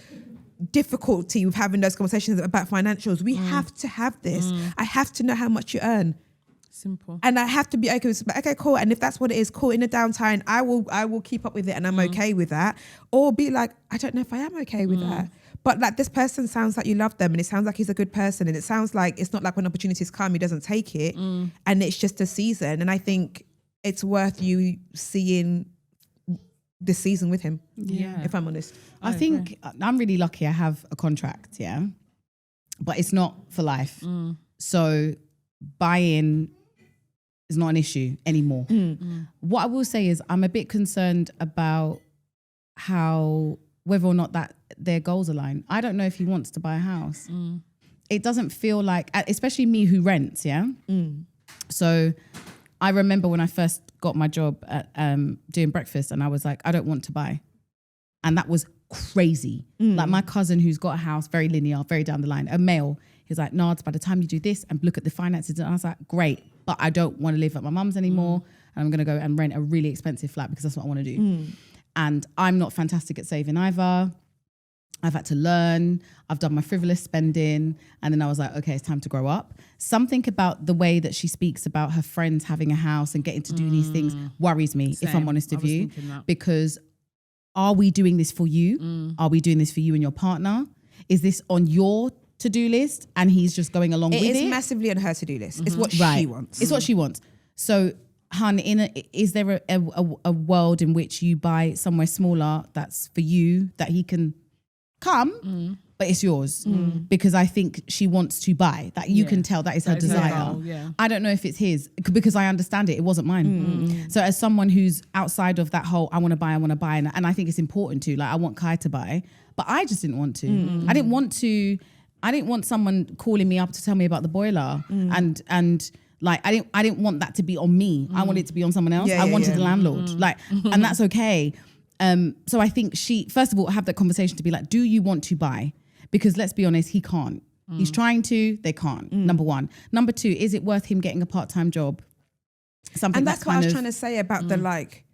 difficulty with having those conversations about financials. We have to have this. I have to know how much you earn. Simple. And I have to be okay with, okay, cool. And if that's what it is, cool. In the downtime, I will keep up with it, and I'm okay with that. Or be like, I don't know if I am okay with that. But like, this person sounds like you love them, and it sounds like he's a good person, and it sounds like it's not like when opportunities come, he doesn't take it, and it's just a season. And I think it's worth you seeing this season with him. Yeah, if I'm honest. I think I'm really lucky. I have a contract, but it's not for life. So buy-in is not an issue anymore. What I will say is, I'm a bit concerned about whether or not that their goals align. I don't know if he wants to buy a house. It doesn't feel like, especially me who rents, So I remember when I first got my job at doing breakfast, and I was like, I don't want to buy. And that was crazy. Like, my cousin who's got a house, very linear, very down the line, a male, he's like, Nads, by the time you do this and look at the finances, and I was like, great, but I don't want to live at my mum's anymore. And I'm going to go and rent a really expensive flat because that's what I want to do. And I'm not fantastic at saving either. I've had to learn. I've done my frivolous spending. And then I was like, okay, it's time to grow up. Something about the way that she speaks about her friends having a house and getting to do these things worries me, if I'm honest with you. Because are we doing this for you? Are we doing this for you and your partner? Is this on your to-do list and he's just going along with it? It is massively on her to-do list. It's what she wants. It's what she wants. So, hun, is there a world in which you buy somewhere smaller that's for you, that he can come, but it's yours? Because I think she wants to buy. That you can tell that is her desire. I don't know if it's his, because I understand it. It wasn't mine. So as someone who's outside of that whole, I want to buy, and I think it's important to, like, I want Kai to buy, but I just didn't want to. I didn't want someone calling me up to tell me about the boiler and like I didn't want that to be on me. I wanted it to be on someone else. I wanted the landlord. Like, and that's okay. So I think she, first of all, have that conversation to be like, do you want to buy? Because let's be honest, he can't. He's trying to, they can't. Number one. Number two, is it worth him getting a part-time job? Something, and that's what I was trying to say about the like,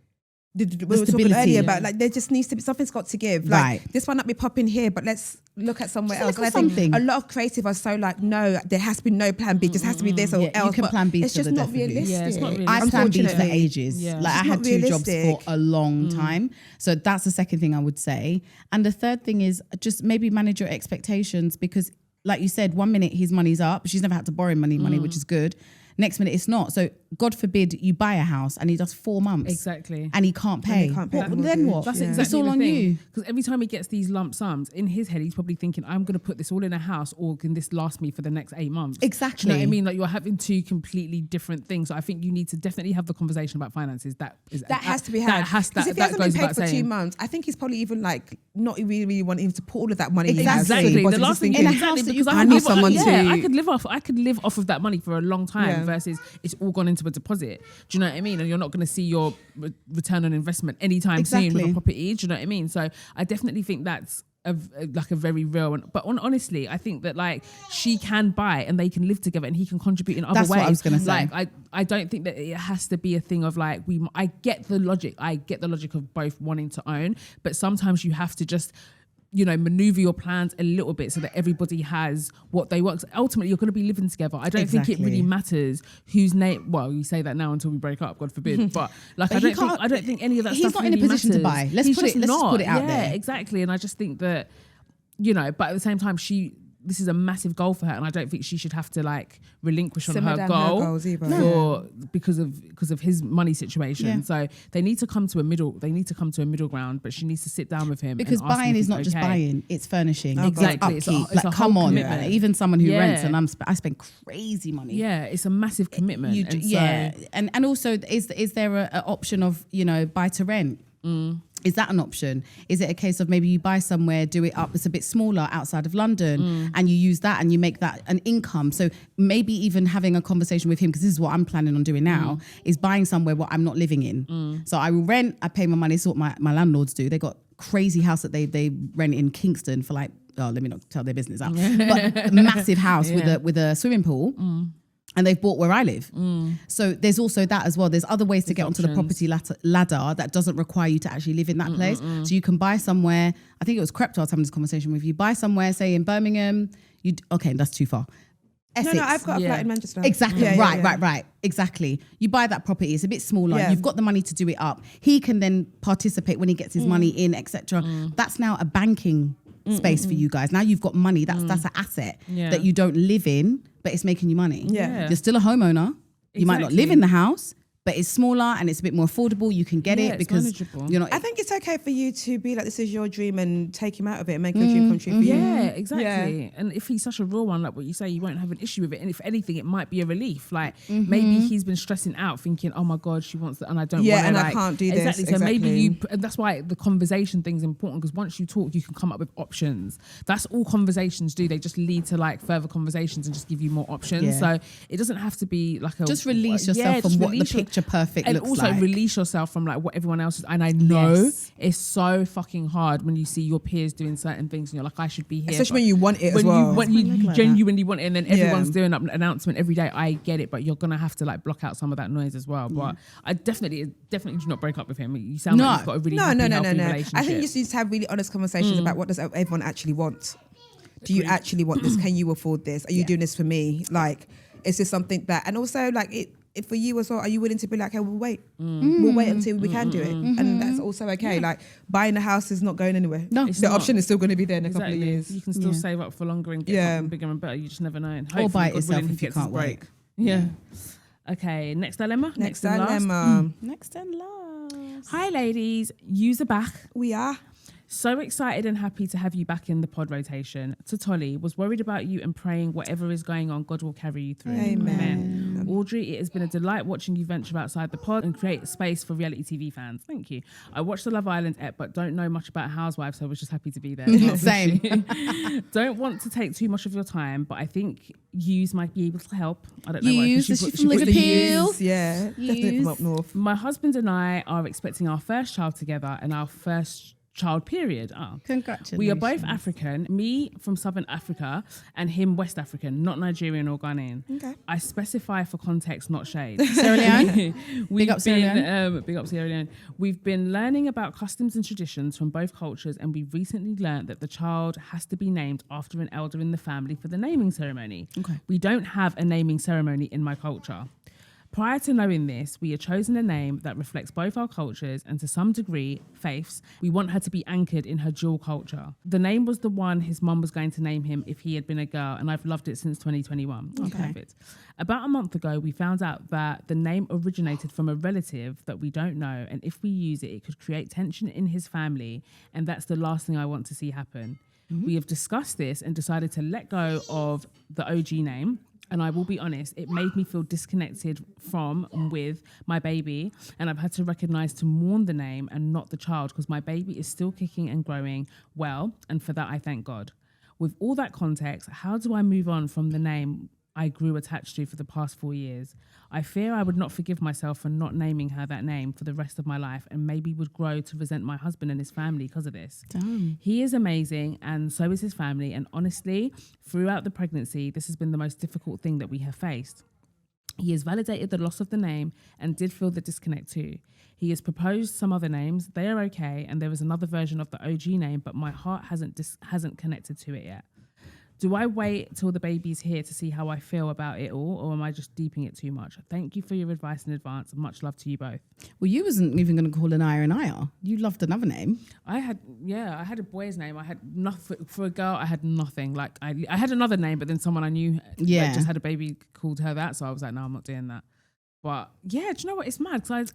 we were talking stability, earlier about like there just needs to be, something's got to give. Like this might not be popping here, but let's look at somewhere else. And I think a lot of creative are so like, no, there has to be no plan B, just has to be this or else. You can plan B. It's just not realistic. Yeah, it's not realistic. I planned B for ages. Yeah. Like I had two jobs for a long time. So that's the second thing I would say. And the third thing is just maybe manage your expectations, because like you said, 1 minute his money's up. She's never had to borrow money, which is good. Next minute it's not. So God forbid you buy a house and he does 4 months. Exactly. And he can't pay. Then what? That's exactly it's all the on thing. you. Because every time he gets these lump sums, in his head, he's probably thinking, I'm going to put this all in a house, or can this last me for the next 8 months? Exactly. Do you know what I mean? Like, you're having two completely different things. So I think you need to definitely have the conversation about finances. That has to be had. Because if he hasn't been paid for 2 months, I think he's probably even like not really wanting to put all of that money. Exactly. The last thing in a house that you I need someone to. I could live off of that money for a long time versus it's all gone into a deposit. Do you know what I mean? And you're not going to see your return on investment anytime soon with a property. Do you know what I mean? So I definitely think that's a very real one. But honestly, I think that like she can buy and they can live together and he can contribute in other ways. That's what I was going to say. Like I don't think that it has to be a thing of like I get the logic. I get the logic of both wanting to own, but sometimes you have to just maneuver your plans a little bit so that everybody has what they want. Ultimately, you're going to be living together. I don't think it really matters whose name. Well, you say that now until we break up, God forbid. But like, I don't think any of that he's stuff not really in a position matters. to buy. Let's just put it out there. Yeah, exactly. And I just think that, but at the same time, this is a massive goal for her, and I don't think she should have to like relinquish on her goal because of his money situation. Yeah. So they need to come to a middle. They need to come to a middle ground. But she needs to sit down with him because buying is not just buying; it's furnishing. Exactly, it's upkeep. It's a come on, commitment. Even someone who rents, and I spend crazy money. Yeah, it's a massive commitment. And also, is there an option of buy to rent? Is that an option? Is it a case of maybe you buy somewhere, do it up, it's a bit smaller outside of London, and you use that and you make that an income? So maybe even having a conversation with him, because this is what I'm planning on doing now, is buying somewhere what I'm not living in. So I will rent, I pay my money, so what my landlords do. They got crazy house that they rent in Kingston for like, let me not tell their business out, but a massive house with a swimming pool. And they've bought where I live. So there's also that as well. There's other ways to get onto the property ladder that doesn't require you to actually live in that place. So you can buy somewhere, I think it was Crepto I was having this conversation with you, buy somewhere, say in Birmingham, okay, that's too far. Essex. No, I've got a flat in Manchester. Exactly, right, exactly. You buy that property, it's a bit smaller, you've got the money to do it up. He can then participate when he gets his money in, etc. That's now a banking space for you guys. Now you've got money, that's an asset that you don't live in, but it's making you money. Yeah. You're still a homeowner. Exactly. You might not live in the house, but it's smaller and it's a bit more affordable. You can get it because you're not. I think it's okay for you to be like, this is your dream, and take him out of it and make your dream come true for you. Yeah, exactly. Yeah. And if he's such a real one, like what you say, you won't have an issue with it. And if anything, it might be a relief. Like maybe he's been stressing out, thinking, "Oh my God, she wants that, and I don't want to." And I can't do this. Exactly. So maybe and that's why the conversation thing's important, because once you talk, you can come up with options. That's all conversations do. They just lead to like further conversations and just give you more options. Yeah. So it doesn't have to be like just release yourself from what the picture picture perfect and looks also like. release yourself from like what everyone else is. And I know Yes. it's so fucking hard when you see your peers doing certain things and you're like, I should be here. Especially when you want it as when well. when you Look like genuinely want it, and then everyone's Yeah. doing an announcement every day. I get it, but you're gonna have to like block out some of that noise as well. But I definitely do not break up with him. You sound like you've got a really happy, healthy relationship. I think you just need to have really honest conversations about what does everyone actually want. Do you actually want this? Can you afford this? Are you doing this for me? Like, is this something that, and also like it for you as well, are you willing to be like, hey, we'll wait until we can do it? And that's also okay. Like, buying a house is not going anywhere. No, It's the not. option is still going to be there in a couple of Exactly. years. You can still save up for longer and get something bigger and better. You just never know. And Or buy it hopefully, God yourself willing, if he you gets his can't break. wait. Yeah. Okay, next dilemma. Next and last. dilemma. Next and last. Hi, ladies. User back. We are. So excited and happy to have you back in the pod rotation. To Tolly, was worried about you and praying whatever is going on, God will carry you through. Amen. Audrey, it has been a delight watching you venture outside the pod and create space for reality TV fans. Thank you. I watched the Love Island ep, but don't know much about Housewives, so I was just happy to be there. Oh, Same. Don't want to take too much of your time, but I think yous might be able to help. I don't know Yous, why. is she put from the Liverpool? yous. Yeah, definitely from up north. My husband and I are expecting our first child together and our first child period. Congratulations. We are both African, me from Southern Africa and him West African, not Nigerian or Ghanaian. Okay. I specify for context, not shade. Sierra Leone? Big up Sierra Leone. Big up Sierra Leone. We've been learning about customs and traditions from both cultures, and we recently learned that the child has to be named after an elder in the family for the naming ceremony. Okay. We don't have a naming ceremony in my culture. Prior to knowing this, we had chosen a name that reflects both our cultures and to some degree, faiths. We want her to be anchored in her dual culture. The name was the one his mum was going to name him if he had been a girl, and I've loved it since 2021. Okay. Perfect. About a month ago, we found out that the name originated from a relative that we don't know, and if we use it, it could create tension in his family, and that's the last thing I want to see happen. We have discussed this and decided to let go of the OG name. And I will be honest, it made me feel disconnected from and with my baby. And I've had to recognize to mourn the name and not the child, because my baby is still kicking and growing well. And for that, I thank God. With all that context, how do I move on from the name I grew attached to for the past 4 years? I fear I would not forgive myself for not naming her that name for the rest of my life, and maybe would grow to resent my husband and his family because of this. Damn. He is amazing, and so is his family. And honestly, throughout the pregnancy, this has been the most difficult thing that we have faced. He has validated the loss of the name and did feel the disconnect too. He has proposed some other names. They are okay, and there is another version of the OG name, but my heart hasn't connected to it yet. Do I wait till the baby's here to see how I feel about it all, or am I just deeping it too much? Thank you for your advice in advance. Much love to you both. Well, you wasn't even going to call an Aya an Aya. You loved another name. I had a boy's name. I had nothing for a girl. I had nothing. Like I had another name, but then someone I knew that just had a baby called her that. So I was like, no, I'm not doing that. But yeah, do you know what? It's mad because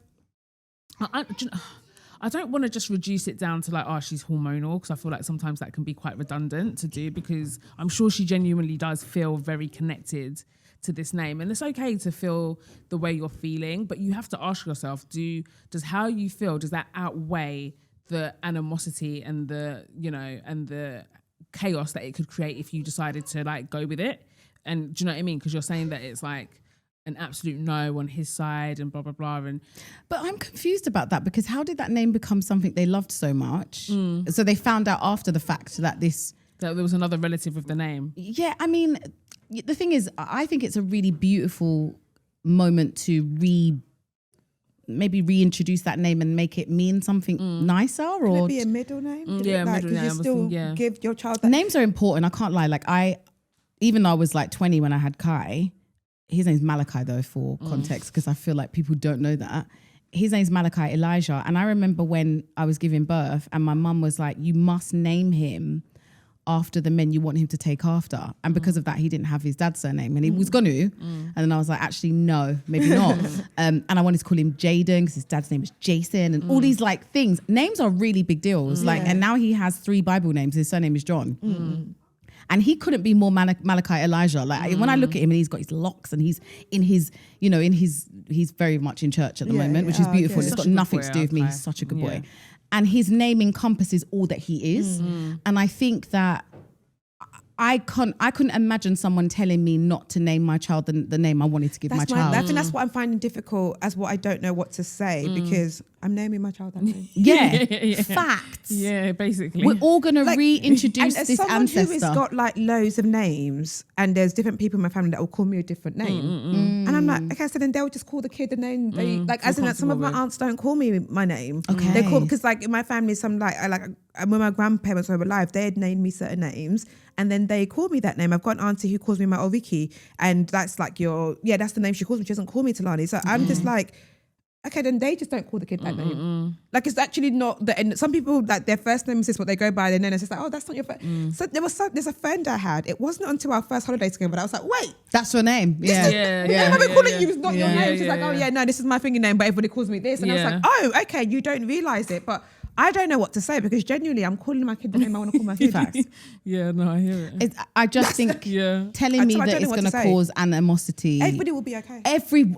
I don't want to just reduce it down to like, oh, she's hormonal, because I feel like sometimes that can be quite redundant to do, because I'm sure she genuinely does feel very connected to this name. And it's okay to feel the way you're feeling, but you have to ask yourself, does how you feel, does that outweigh the animosity and the chaos that it could create if you decided to like go with it? And do you know what I mean? Because you're saying that it's like an absolute no on his side and blah, blah, blah. But I'm confused about that, because how did that name become something they loved so much? So they found out after the fact that there was another relative with the name. Yeah, I mean, the thing is, I think it's a really beautiful moment to maybe reintroduce that name and make it mean something nicer. Or Maybe a middle name? Middle name. You still give your child that. Names are important, I can't lie. Like even though I was like 20 when I had Kai, his name's Malachi though, for context, because I feel like people don't know that. His name's Malachi Elijah. And I remember when I was giving birth and my mum was like, you must name him after the men you want him to take after. And because of that, he didn't have his dad's surname, and he was going to. And then I was like, actually, no, maybe not. And I wanted to call him Jaden because his dad's name is Jason, and all these like things. Names are really big deals. Like, and now he has 3 Bible names. His surname is John. And he couldn't be more Malachi Elijah. Like when I look at him and he's got his locks and he's in his, he's very much in church at the moment, which is beautiful. It's got nothing to do with me. He's such a good boy. And his name encompasses all that he is. And I think that I couldn't imagine someone telling me not to name my child the name I wanted to give my child. I think that's what I'm finding difficult, as what I don't know what to say, because I'm naming my child that name. Yeah, facts. Yeah, basically. We're all going to reintroduce and as this someone ancestor. who has got like loads of names, and there's different people in my family that will call me a different name, and I'm like, okay, so then they'll just call the kid the name they like. As in, like, some of my aunts don't call me my name. Okay. They call, because like in my family, some like when my grandparents were alive, they had named me certain names, and then they called me that name. I've got an auntie who calls me my old Vicky, and that's like that's the name she calls me. She doesn't call me Talani. So I'm just like, okay, then they just don't call the kid that name. Like, it's actually not the end. Some people, like, their first name is just what they go by, and then it's just like, oh, that's not your first. So there's a friend I had. It wasn't until our first holiday together, but I was like, wait, That's your name. the name I've been calling you is not your name. She's like, yeah. oh yeah, no, this is my finger name, but everybody calls me this. And I was like, oh, okay, you don't realise it, but I don't know what to say, because genuinely I'm calling my kid the name I want to call my kid. Yeah, no, I hear it. I just think telling me So I that don't know it's what going to to say. cause animosity. Everybody will be okay.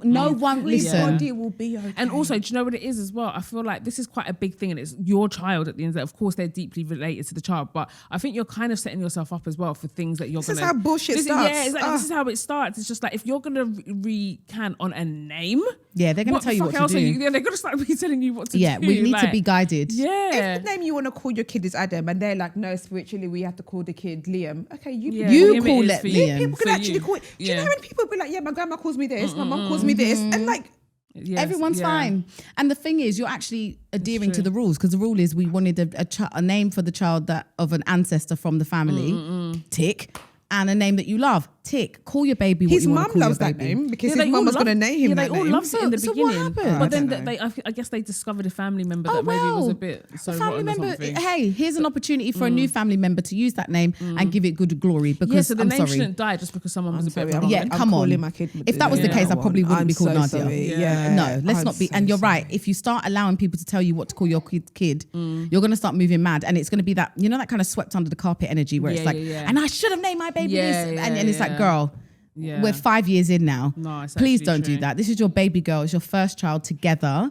No one listen. Everybody will be okay. And also, do you know what it is as well? I feel like this is quite a big thing, and it's your child at the end of the day. Of course, they're deeply related to the child, but I think you're kind of setting yourself up as well for things that you're going to... This is how bullshit starts. Yeah, exactly. This is how it starts. It's just like, if you're going to recant on a name... Yeah, they're going to tell you what to do. Yeah, they're going to start telling you what to do. Yeah, we need to be guided. Yeah. If the name you want to call your kid is Adam, and they're like, no, spiritually we have to call the kid Liam. Okay, you You Liam call is it for you. Liam. people can For actually you. call it. Do you know Yeah. how many people be like, yeah, my grandma calls me this, my mum calls me this, and like, Yes, Everyone's yeah. fine. And the thing is, you're actually adhering to the rules, because the rule is we wanted a name for the child that of an ancestor from the family, tick, and a name that you love, tick. Call your baby what his you want mum to call loves your that baby. name, because Yeah, his mum was going to name him Yeah, that they all name. loved it in the So what beginning. happened? But I then don't know. I guess they discovered a family member Oh that maybe was well, a bit so a family rotten or member. something. Hey, here's an opportunity for a new family member to use that name and give it good glory. Because Yeah, so the I'm name sorry. shouldn't die just because someone was a bit sorry, of a I'm- Yeah, rotten. come on. calling my kid If that was the Yeah. case, I probably wouldn't be called so Nadia. sorry. Yeah. No, let's I'm not be. so And you're sorry. right. If you start allowing people to tell you what to call your kid, you're going to start moving mad, and it's going to be that that kind of swept under the carpet energy where it's Yeah, like, yeah. and I should have named my baby Yeah, this, yeah, and it's like, yeah. girl. Yeah. We're 5 years in now. No, it's Please actually don't do true. that. This is your baby girl. It's your first child together.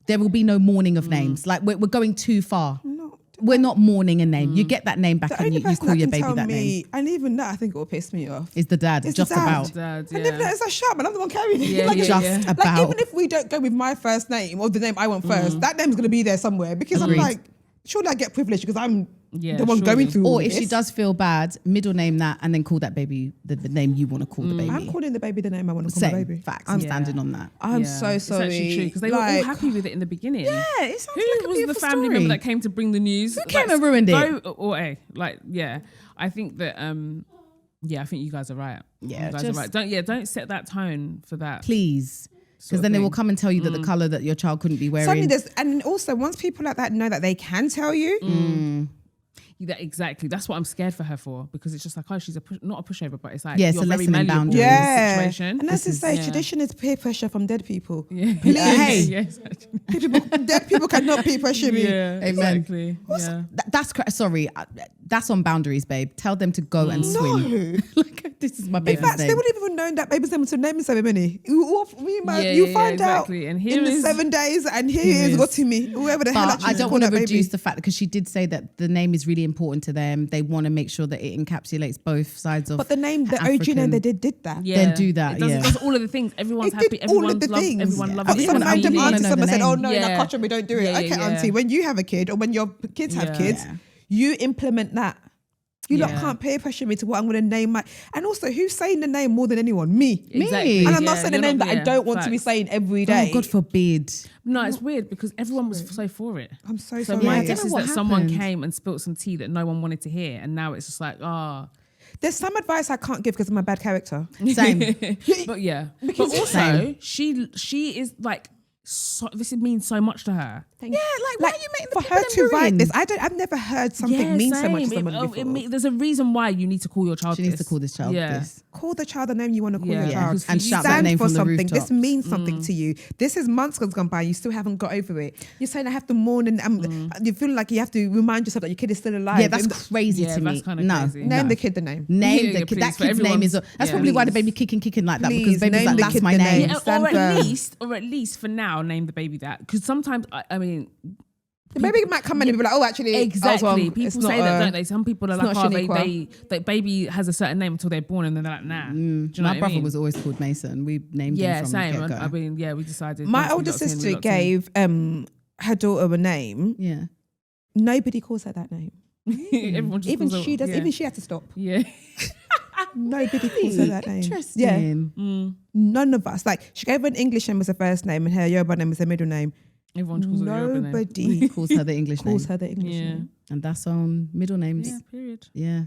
There will be no mourning of names. Like we're going too far. We're not mourning a name. You get that name back The and only you person call that your can baby tell that me, name. and even that I think it will piss me off. Is the dad. It's Just the dad. about. Dad, And yeah. even it's a shut, man. I'm the one carrying it. Yeah, Like, yeah, Just yeah. about. Like, even if we don't go with my first name or the name I want first, that name's going to be there somewhere, because Agreed. I'm like, surely I get privilege because I'm Yeah, the one surely. going through all Or if she this. does feel bad, middle name that and then call that baby the name you want to call the baby. I'm calling the baby the name I want to call Same. my baby. Facts. I'm Yeah. standing on that. I'm Yeah. so It's sorry. actually true because they were all Like, happy with it in the beginning. Yeah, it sounds Who like a was the beautiful family story. member that came to bring the news? Who came and ruined it? I think that I think you guys are right. Yeah, you guys just- are right. Don't set that tone for that. Please. sort Because of then they will thing. come and tell you that the colour that your child couldn't be wearing. Suddenly there's, and also once people like that know that they can tell you, Exactly. That's what I'm scared for her for, because it's just like, oh, she's not a pushover, but it's like, Yeah, it's you're a very lesson in malleable boundaries. in this yeah. situation. And as they say, yeah. tradition is peer pressure from dead people. Yeah. Hey. Yes, actually. Dead people cannot peer pressure me. Yeah, Amen. exactly. Yeah. Sorry, that's on boundaries, babe. Tell them to go and swim. No. Like, this is my In baby's fact, they name. wouldn't even know that baby's name until naming ceremony. You Yeah, find exactly. out And here in the is- 7 days, and here is Rotimi, whoever the hell But actually I don't called want to that reduce baby. the fact, because she did say that the name is really important to them. They want to make sure that it encapsulates both sides of. But the name, the OG African- name they did that. Yeah. Then do that, It does, yeah. It does all of the things. Everyone's It happy. did all Everyone of the loves. things. Everyone loves I It's just it. some wanna- I random really wanna auntie know someone the said, name. oh no, in Yeah. our culture we don't do it. Yeah, Okay, yeah, auntie, yeah. when you have a kid or when your kids have Yeah. kids, Yeah. you implement that. You lot Yeah. can't peer pressure me to what I'm going to name my. And also, who's saying the name more than anyone? Me. Exactly. And I'm not Yeah, saying a you're name not- that I yeah, don't want to be facts. saying every day. Oh, God forbid. No, it's weird because everyone was so for it. I'm so So sorry. my I don't guess know is what that someone happened. came and spilt some tea that no one wanted to hear, and now it's just like, There's some advice I can't give because of my bad character. Same. But yeah, Because- but also she is like, this means so much to her. Yeah, like, why are you making the for people her to in write ruin? this? I've never heard something mean so much to same. someone before. There's a reason why you need to call your child. She needs to call this child this. Call the child the name you want to call Yeah. your child. Because And you shout that Stand name for from the something. This rooftops. means something to you. This is months gone by. You still haven't got over it. You're saying I have to mourn, and you feel like you have to remind yourself that your kid is still alive. Yeah, that's crazy Yeah, to that's me. kinda No, crazy. Name no. the kid the name. Name Yeah, the yeah, kid. please, That for kid's name is. everyone's- That's yeah. probably why the Please. baby kicking like that, Please, because baby's name like, the that's kid my the name. name. Yeah, Stand or firm. at least for now, name the baby that. Because sometimes, I mean, The baby might come in and be like, oh, actually, Exactly. it's People not say that, don't they? Some people are like, not oh, Shaniqua. that baby has a certain name until they're born, and then they're like, nah. Do you know My what I brother mean? was always called Mason. We named him Yeah, from same. the get-go. I mean, yeah, we decided. My once we older locked in, we sister locked in. gave her daughter a name. Yeah. Nobody calls her that name. Everyone just Even calls she her- does. yeah. Even she had to stop. Yeah. Nobody calls her that name. Interesting. Yeah. None of us. Like, she gave her an English name as her first name and her Yoruba name as her middle name. Everyone calls her Yoruba name. Nobody Calls her the English name. calls her the English Yeah. name. And that's on middle names. Yeah, period. Yeah.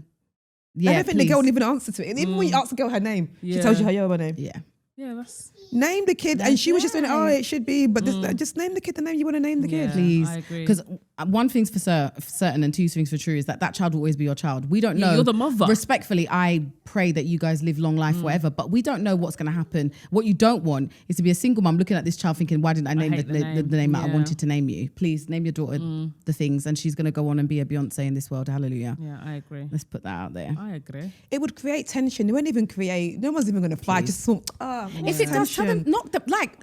I don't think the please. girl will even answer to it. Even when you ask the girl her name, she Yeah. tells you her Yoruba name. Yeah. Yeah, that's... Name the kid. And she was just saying, oh, it should be, but just name the kid the name you want to name the kid. Yeah, Please. I agree. Because one thing's for certain and two things for true is that child will always be your child. We don't Yeah, know. you're the mother. Respectfully, I pray that you guys live long life, whatever, but we don't know what's going to happen. What you don't want is to be a single mom looking at this child thinking, why didn't I name hate the the name name. that I Yeah. wanted to name you? Please name your daughter the things, and she's going to go on and be a Beyonce in this world. Hallelujah. Yeah, I agree. Let's put that out there. I agree. It would create tension. It won't even create, no one's even going to fly. Just thought, If it does, tell them, knock the, like,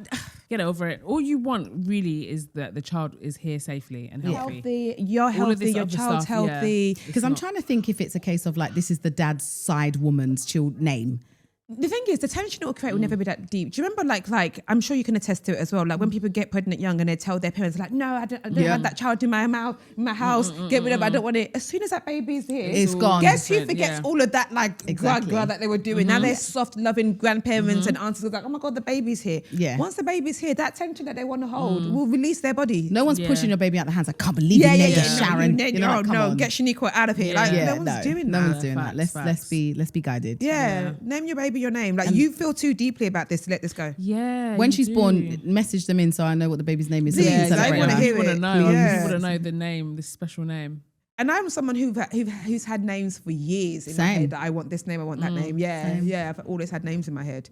Get over it. All you want really is that the child is here safely and healthy. healthy, you're All of healthy, this your other child's stuff, yeah. healthy. because I'm trying to think if it's a case of like, this is the dad's side woman's child name. The thing is, the tension it will create will never be that deep. Do you remember, like I'm sure you can attest to it as well. Like when people get pregnant young and they tell their parents, like, no, I don't Yeah. have that child in my mouth, in my house. Get rid of it. I don't want it. As soon as that baby's here, It's gone. Guess who different, forgets yeah. all of that, like Exactly. gra that they were doing? Now they're soft, loving grandparents and aunts. Like, oh my god, the baby's here. Yeah. Once the baby's here, that tension that they want to hold will release their body. No one's Yeah. pushing your baby out the hands. I can't believe you named it Sharon. No, You know, like, come on. get Shaniqua out of here. Yeah. Like, Yeah, no one's doing no that. one's doing that. Facts, Let's be guided. Yeah. Name your baby your name. Like you feel too deeply about this to let this go. Yeah. When you she's do. born, message them in so I know what the baby's name is. so we Please, can I celebrate wanna her. hear You want to it, know. please. You want to know the name, this special name. And I'm someone who's had names for years in my Same. head. That I want this name, I want that name. Yeah, Same. yeah. I've always had names in my head.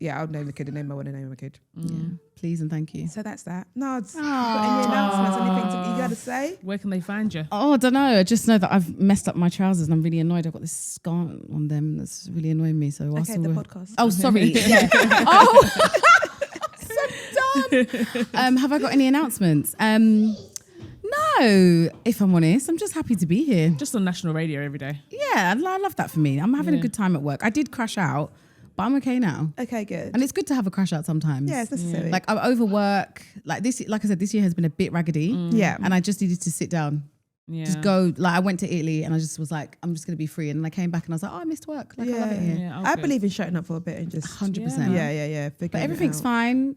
Yeah, I'll name the kid the name I want to name my kid. Yeah. Please and thank you. So that's that. No, got any announcements? Anything you got to say? Where can they find you? Oh, I don't know. I just know that I've messed up my trousers and I'm really annoyed. I've got this scar on them that's really annoying me. So Okay, the podcast. Oh, sorry. Yeah. Oh, so done. Have I got any announcements? No, if I'm honest, I'm just happy to be here. Just on national radio every day. Yeah, I love that for me. I'm having a good time at work. I did crash out, but I'm okay now. Okay, good. And it's good to have a crash out sometimes. Yeah, it's necessary. Like I'm overwork. Like I said, this year has been a bit raggedy. Yeah. And I just needed to sit down. Yeah. Just go. Like I went to Italy and I just was like, I'm just gonna be free. And then I came back and I was like, oh, I missed work. Like I love it here. Yeah, I okay. believe in shutting up for a bit and just 100%. Yeah. But everything's fine.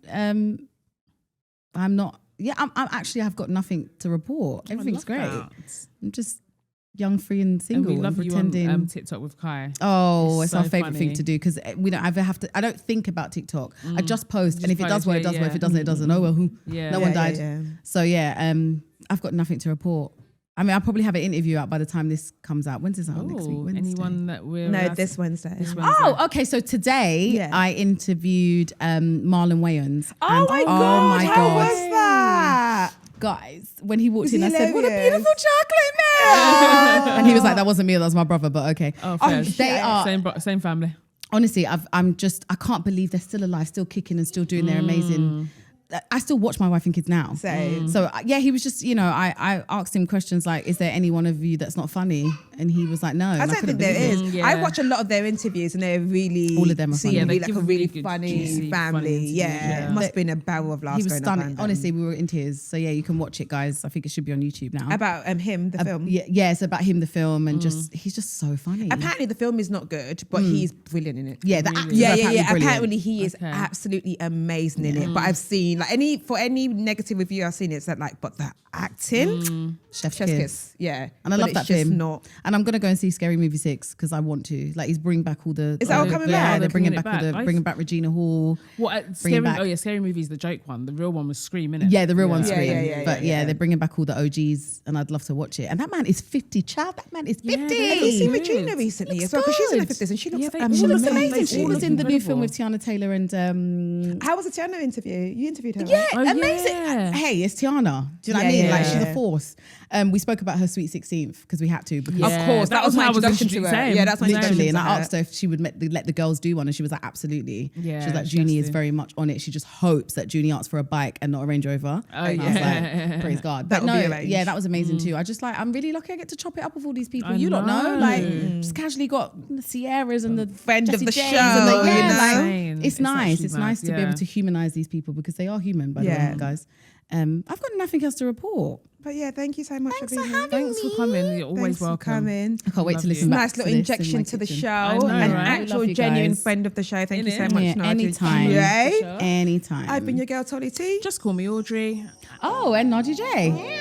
I'm not. Yeah, I'm actually. I've got nothing to report. Everything's great. I'm just young, free, and And single we love and you pretending. on TikTok with Kai. Oh, it's so our favorite thing funny. to do because we don't ever have to. I don't think about TikTok. I just post, and if it post, does well, it yeah, does well. If yeah. it doesn't, it doesn't. Oh well, who? Yeah. No one Yeah, died. yeah. So yeah, I've got nothing to report. I mean, I'll probably have an interview out by the time this comes out. When's this out? Next week? Oh, Wednesday. anyone that we're No, allowed this to- Wednesday. this Wednesday. Oh, okay. So today Yeah. I interviewed Marlon Wayans. Oh and- my god! How God. was that? Guys, when he walked Was in, he I said, "What a hilarious? beautiful chocolate milk!" And he was like, "That wasn't me. That was my brother." But okay. Oh, fair. They are Same family. honestly. I can't believe they're still alive, still kicking, and still doing their amazing. I still watch My Wife and Kids now. Same. So yeah, he was just, I asked him questions like, "Is there any one of you that's not funny?" And he was like, "No." I don't think there is. Yeah. I watch a lot of their interviews and they're really All of them are funny. seem Yeah, to be they like a give really really good, funny juicy, family. funny interviews, Yeah, yeah. it must have been a barrel of laughs. He was going stunning. up and Honestly, we were in tears. So yeah, you can watch it, guys. I think it should be on YouTube now. about him, the film. Yeah, it's about him, the film, and he's just so funny. Apparently, the film is not good, but he's brilliant in it. Yeah, the actors Yeah, are yeah, yeah. brilliant. Apparently, he is Okay. absolutely amazing in it. But I've seen like any negative review I've seen, it's that like, but the acting, Chef's Chef's Kiss. kiss. Yeah, And I But love it's that for just him. Not. And I'm gonna go and see Scary Movie 6 because I want to. Like, he's bringing back all the. Is that all coming yeah, back? they're bringing They're back bringing it all the back. bringing back Regina Hall. What? Scary, back- oh yeah, Scary Movie is the joke one. The real one was Scream, innit? Yeah, the real one's Yeah, Scream. yeah, But yeah. they're bringing back all the OGs, and I'd love to watch it. And that man is 50, child. That man is 50. Yeah, they're Have you seen Good. Regina recently Looks as well? Because she's in her good. 50s and she looks Yeah, they She all looks look amazing. amazing. She All was look in the new incredible. film with Tiana Taylor and How was the Tiana interview? You interviewed her, yeah, right? Oh, amazing. yeah. Hey, it's Tiana. Do you know what I Yeah, mean? yeah, Like she's yeah. a force. We spoke about her sweet 16th because we had to. Because Of course, that was my how I was introduction to introduced- her. same. Yeah, that's my Literally, introduction and to I her. asked her if she would let the girls do one, and she was like, absolutely. Yeah, she was like, she Junie has is to. very much on it. She just hopes that Junie asks for a bike and not a Range Rover. Oh, And I was like, praise God. That But would be no, arranged. yeah, that was amazing too. I just like, I'm really lucky I get to chop it up with all these people. I You don't know, know. like, just casually got the Sierras and the Friend of Jessie the James show, and the, you yeah, know? like, Insane. it's It's nice. actually It's nice to be yeah. able to humanize these people because they are human, by the Yeah. way, guys. I've got nothing else to report. But yeah, thank you so much Thanks for for being here. having Thanks for coming. You're always Thanks for welcome. coming. I can't wait Love to you. listen back Nice to little this in injection my to the kitchen. show. I know, An right? actual Love you genuine guys. friend of the show. Thank you so Innit? much, Yeah, Nadia. anytime. Jae. Sure. Anytime. I've been your girl, Tolly T. Just call me Audrey. Oh, and Nadia Jae.